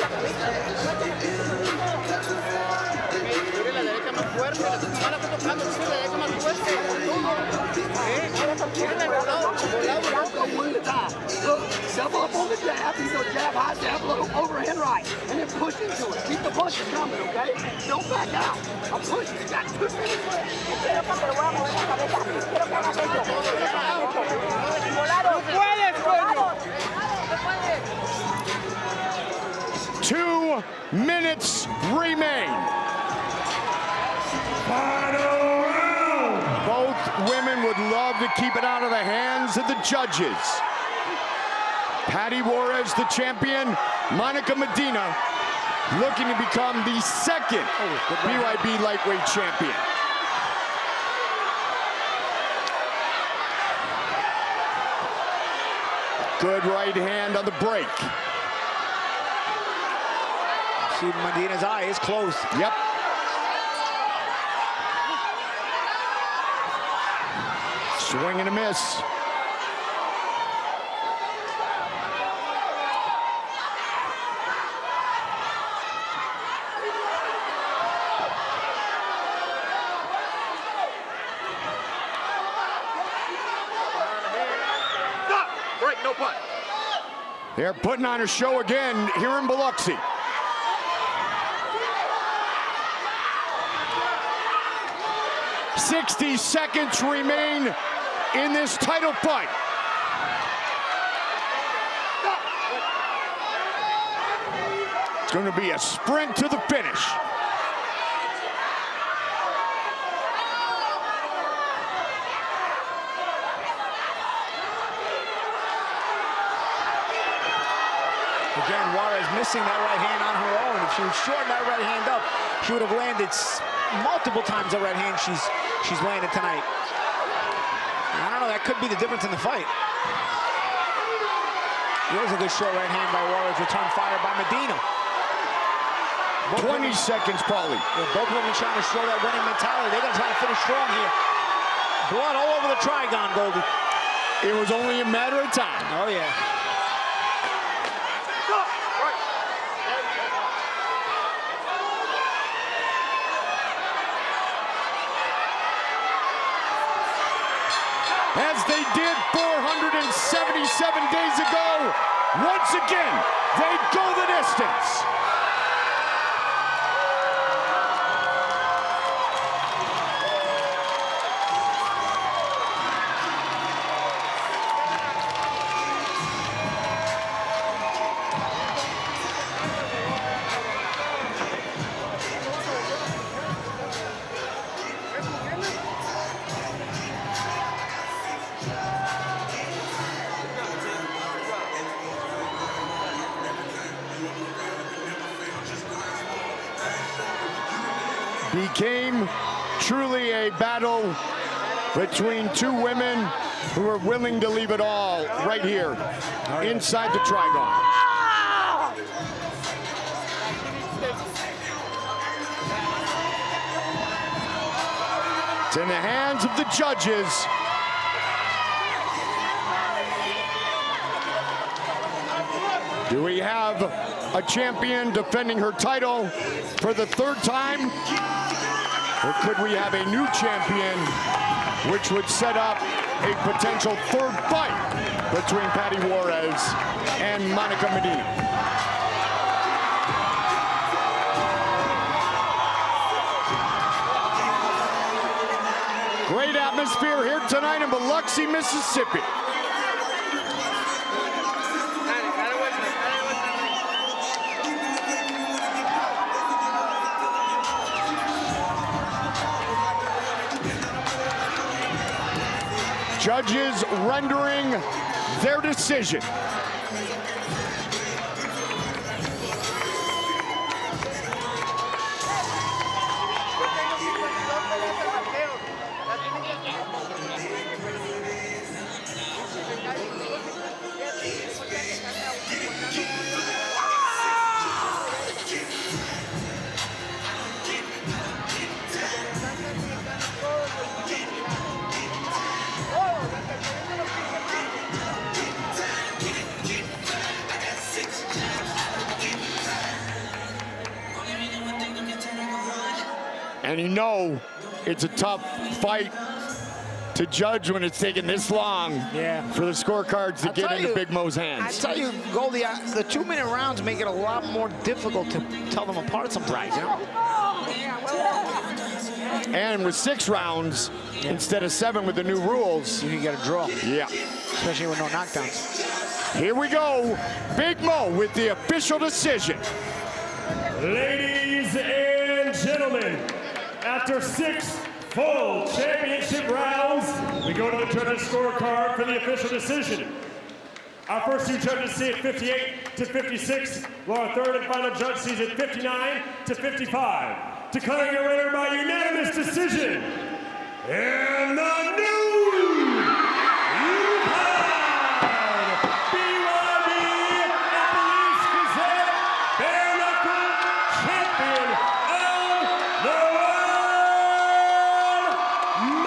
jab, you go jab, high jab, low, overhand right, and then push into it. Keep the punches coming, okay? Don't back out. I'm pushing. You got 2 minutes left. Quiero que te voy a mover la cabeza. Quiero que hagas esto. Volado. puedes, Volado. 2 minutes remain. Final round. Both women would love to keep it out of the hands of the judges. Paty Juarez, the champion. Medina looking to become the second BYB lightweight champion. Good right hand on the break. See Medina's eye is closed. Yep. Swing and a miss. Stop! Break, no punt. They're putting on a show again here in Biloxi. "60 seconds remain in this title fight. It's going to be a sprint to the finish. Again, Juarez missing that right hand on her own. If she would shorten that right hand up, she would have landed multiple times the right hand she's landed tonight. I don't know, that could be the difference in the fight. Here's a good short right hand by Juarez, return fire by Medina. 20 seconds, probably. Yeah, both women trying to show that winning mentality. They're going to try to finish strong here. Blood all over the trigon, Goldie. It was only a matter of time. Oh, yeah. As they did 477 days ago, once again, they go the distance. Became truly a battle between two women who were willing to leave it all right here inside the trigon. It's in the hands of the judges. Do we have a champion defending her title for the third time? Or could we have a new champion, which would set up a potential third fight between Paty Juarez and Medina? Great atmosphere here tonight in Biloxi, Mississippi. Judges rendering their decision. And you know it's a tough fight to judge when it's taking this long for the scorecards to get into Big Mo's hands. I tell you, Goldie, the 2-minute rounds make it a lot more difficult to tell them apart sometimes, you know? And with 6 rounds instead of 7 with the new rules, you can get a draw. Yeah. Especially with no knockdowns. Here we go. Big Mo with the official decision. Ladies and gentlemen, after 6 full championship rounds, we go to the judges' scorecard for the official decision. Our first 2 judges see it 58 to 56, while our third and final judge sees it 59 to 55. Declaring a winner by unanimous decision, and the new BYB Police Gazette Bare Knuckle Champion of the World,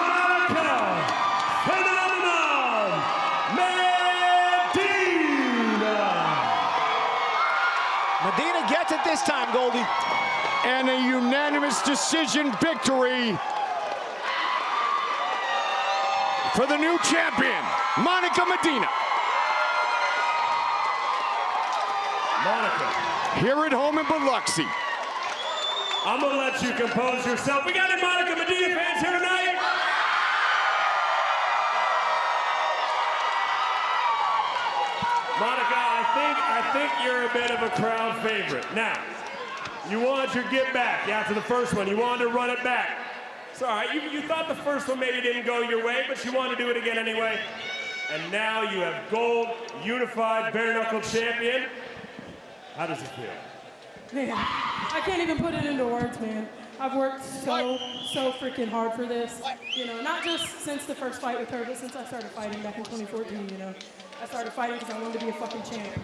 Monica Phenomenon Medina. Medina gets it this time, Goldie. And a unanimous decision victory for the new champion, Monica Medina. Monica. Here at home in Biloxi. I'm gonna let you compose yourself. We got any Monica Medina fans here tonight? Monica, I think you're a bit of a crowd favorite. Now, you wanted your get back after the first one. You wanted to run it back. It's all right. You thought the first one maybe didn't go your way, but you wanted to do it again anyway. And now you have gold, unified bare knuckle champion. How does it feel? Man, I can't even put it into words, man. I've worked so freaking hard for this. You know, not just since the first fight with her, but since I started fighting back in 2014, you know. I started fighting because I wanted to be a fucking champ.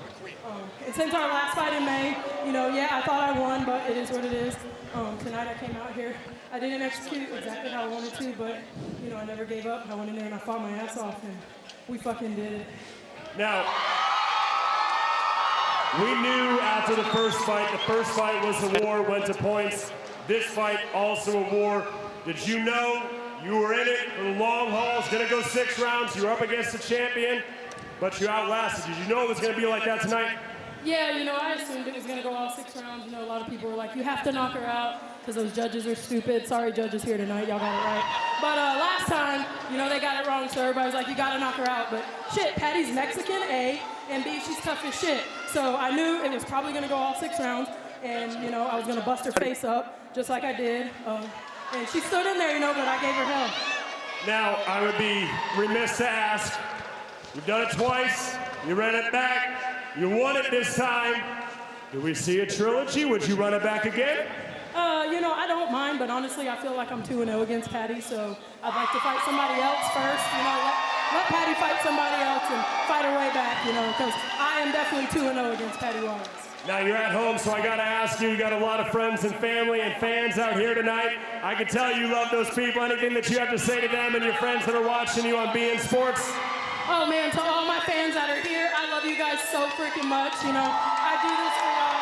And since our last fight in May, you know, yeah, I thought I won, but it is what it is. Tonight I came out here. I didn't execute exactly how I wanted to, but, you know, I never gave up. I went in there and I fought my ass off, and we fucking did it. Now, we knew after the first fight was a war, went to points. This fight, also a war. Did you know you were in it for the long haul? It's gonna go 6 rounds. You were up against the champion, but you outlasted. Did you know it was gonna be like that tonight? Yeah, you know, I assumed it was gonna go all 6 rounds. You know, a lot of people were like, you have to knock her out because those judges are stupid. Sorry, judges here tonight, y'all got it right. But last time, you know, they got it wrong, so everybody was like, you gotta knock her out. But shit, Paty's Mexican, A, and B, she's tough as shit. So I knew it was probably gonna go all 6 rounds, and, you know, I was gonna bust her face up, just like I did. And she stood in there, you know, but I gave her hell. Now, I would be remiss to ask, you've done it twice, you ran it back, you won it this time. Do we see a trilogy? Would you run it back again? You know, I don't mind, but honestly, I feel like I'm 2-0 against Paty, so I'd like to fight somebody else first. You know, let Paty fight somebody else and fight her way back, you know, because I am definitely 2-0 against Paty Juarez. Now you're at home, so I gotta ask you got a lot of friends and family and fans out here tonight. I can tell you love those people. Anything that you have to say to them and your friends that are watching you on BN Sports? Oh man, to all my fans that are here, I love you guys so freaking much. You know, I do this for y'all.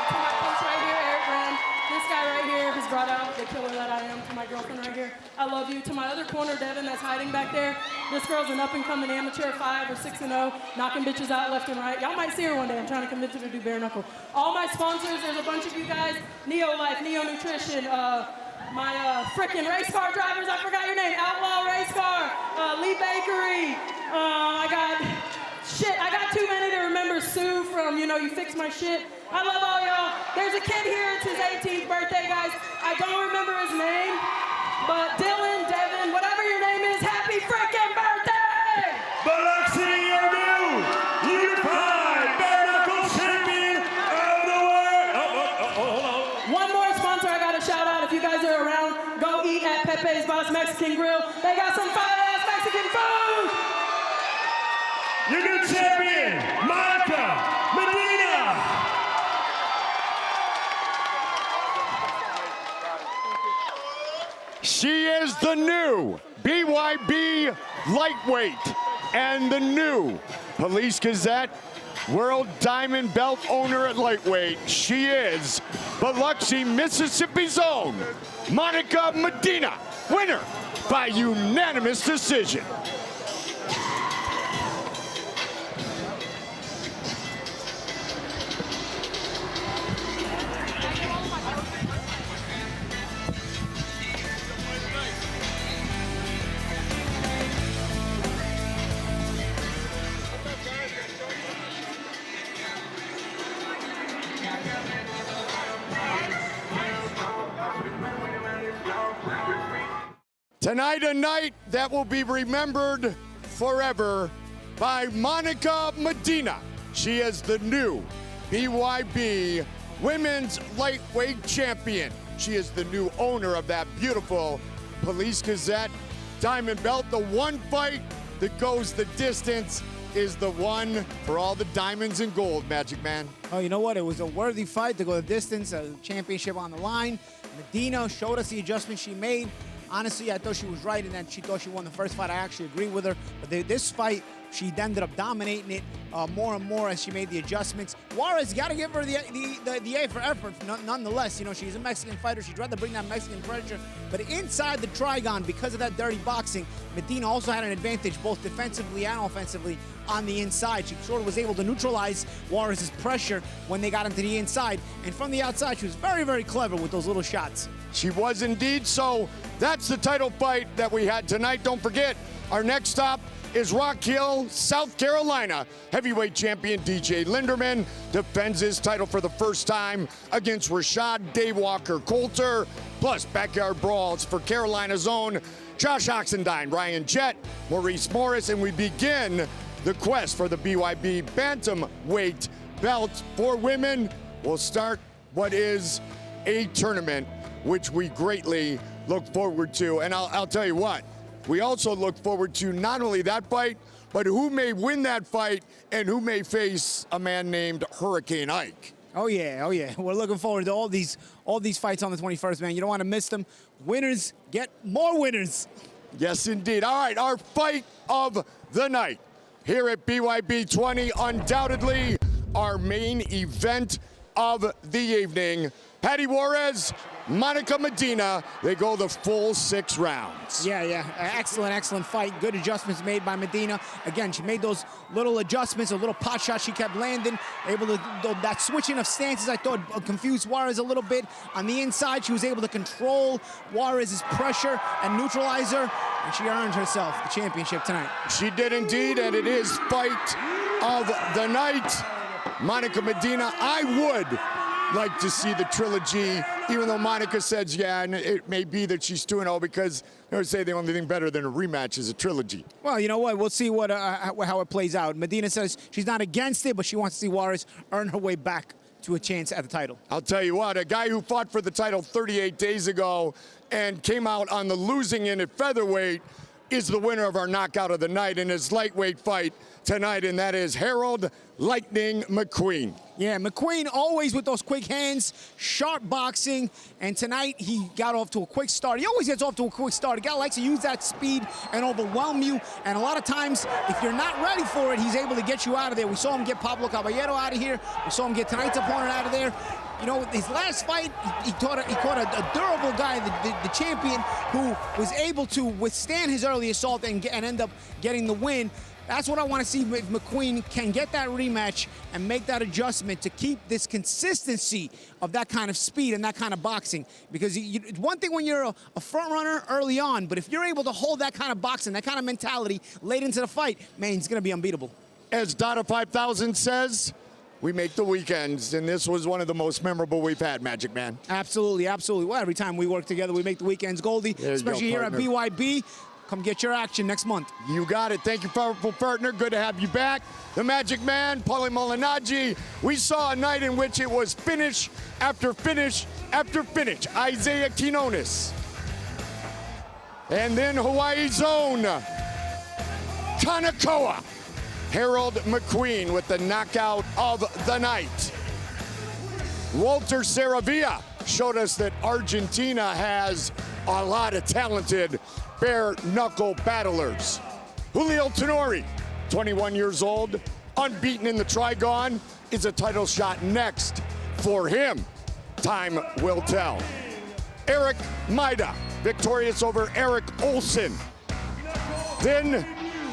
To my coach right here, Eryk, this guy right here has brought out the killer that I am. To my girlfriend right here, I love you. To my other corner, Devin, that's hiding back there. This girl's an up-and-coming amateur, 5 or 6-0, knocking bitches out left and right. Y'all might see her one day. I'm trying to convince her to do bare knuckle. All my sponsors, there's a bunch of you guys. Neo Life, Neo Nutrition, my frickin' race car drivers, I forgot your name. Outlaw Race Car, Lee Bakery. I got too many to remember. Sue from, you know, You Fix My Shit. I love all y'all. There's a kid here, it's his 18th birthday, guys. I don't remember his name, but Dylan, Devin, whatever your name is, happy frickin' birthday! Biloxi, your new unified bare knuckle champion of the world. Hold on. One more sponsor I gotta shout out. If you guys are around, go eat at Pepe's Boss Mexican Grill. They got some fire-ass Mexican food! Your new champion, Monica Medina. She is the new BYB lightweight and the new Police Gazette World Diamond Belt owner at lightweight. She is Biloxi, Mississippi's own Monica Medina, winner by unanimous decision. Tonight, a night that will be remembered forever by Monica Medina. She is the new BYB Women's Lightweight Champion. She is the new owner of that beautiful Police Gazette diamond belt. The one fight that goes the distance is the one for all the diamonds and gold, Magic Man. Oh, you know what? It was a worthy fight to go the distance, a championship on the line. Medina showed us the adjustments she made. Honestly, I thought she was right in that she thought she won the first fight. I actually agree with her. But this fight, she ended up dominating it more and more as she made the adjustments. Juarez, got to give her the A for effort. Nonetheless, you know, she's a Mexican fighter. She'd rather bring that Mexican pressure. But inside the trigon, because of that dirty boxing, Medina also had an advantage both defensively and offensively on the inside. She sort of was able to neutralize Juarez's pressure when they got into the inside. And from the outside, she was very, very clever with those little shots. She was indeed. So that's the title fight that we had tonight. Don't forget, our next stop is Rock Hill, South Carolina. Heavyweight champion DJ Linderman defends his title for the first time against Rashad Daywalker Coulter. Plus backyard brawls for Carolina's own Josh Oxendine, Ryan Jett, Maurice Morris, and we begin the quest for the BYB bantamweight belt for women. We'll start what is a tournament which we greatly look forward to. And I'll tell you what, we also look forward to not only that fight, but who may win that fight and who may face a man named Hurricane Ike. Oh yeah. We're looking forward to all these fights on the 21st, man. You don't want to miss them. Winners get more winners. Yes, indeed. All right, our fight of the night here at BYB 20, undoubtedly our main event of the evening. Paty Juarez, Monica Medina, they go the full 6 rounds. Yeah. Excellent fight. Good adjustments made by Medina. Again, she made those little adjustments, a little pot shot she kept landing. Able to, that switching of stances, I thought confused Juarez a little bit. On the inside, she was able to control Juarez's pressure and neutralize her, and she earned herself the championship tonight. She did indeed, and it is fight of the night. Monica Medina, I would like to see the trilogy, even though Monica says, yeah, and it may be that she's 2-0 because they would say the only thing better than a rematch is a trilogy. Well, you know what? We'll see what how it plays out. Medina says she's not against it, but she wants to see Juarez earn her way back to a chance at the title. I'll tell you what, a guy who fought for the title 38 days ago and came out on the losing end at featherweight is the winner of our knockout of the night in his lightweight fight tonight, and that is Harold Lightning McQueen. Yeah, McQueen always with those quick hands, sharp boxing, and tonight he got off to a quick start. He always gets off to a quick start. A guy likes to use that speed and overwhelm you, and a lot of times, if you're not ready for it, he's able to get you out of there. We saw him get Pablo Caballero out of here. We saw him get tonight's opponent out of there. You know, his last fight, he caught a durable guy, the champion, who was able to withstand his early assault and end up getting the win. That's what I want to see if McQueen can get that rematch and make that adjustment to keep this consistency of that kind of speed and that kind of boxing. Because it's one thing when you're a front runner early on, but if you're able to hold that kind of boxing, that kind of mentality late into the fight, man, he's going to be unbeatable. As Dada 5000 says, we make the weekends, and this was one of the most memorable we've had, Magic Man. Absolutely. Well, every time we work together, we make the weekends, Goldie, especially here at BYB. Come get your action next month. You got it. Thank you, powerful partner. Good to have you back. The Magic Man, Paulie Malignaggi. We saw a night in which it was finish after finish after finish. Isaiah Quinones. And then Hawaii's own Kanakoa. Harold McQueen with the knockout of the night. Walter Saravia showed us that Argentina has a lot of talented bare knuckle battlers. Julio Tanori, 21 years old, unbeaten in the Trigon, is a title shot next for him. Time will tell. Eryk, Majda, victorious over Eryk Olsen. Then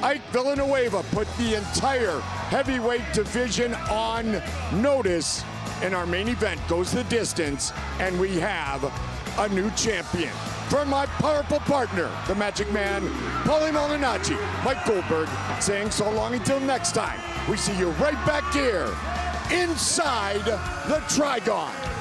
Ike Villanueva put the entire heavyweight division on notice. And our main event goes the distance, and we have a new champion. From my powerful partner, the Magic Man, Paulie Malignaggi, Mike Goldberg, saying so long until next time. We see you right back here inside the Trigon.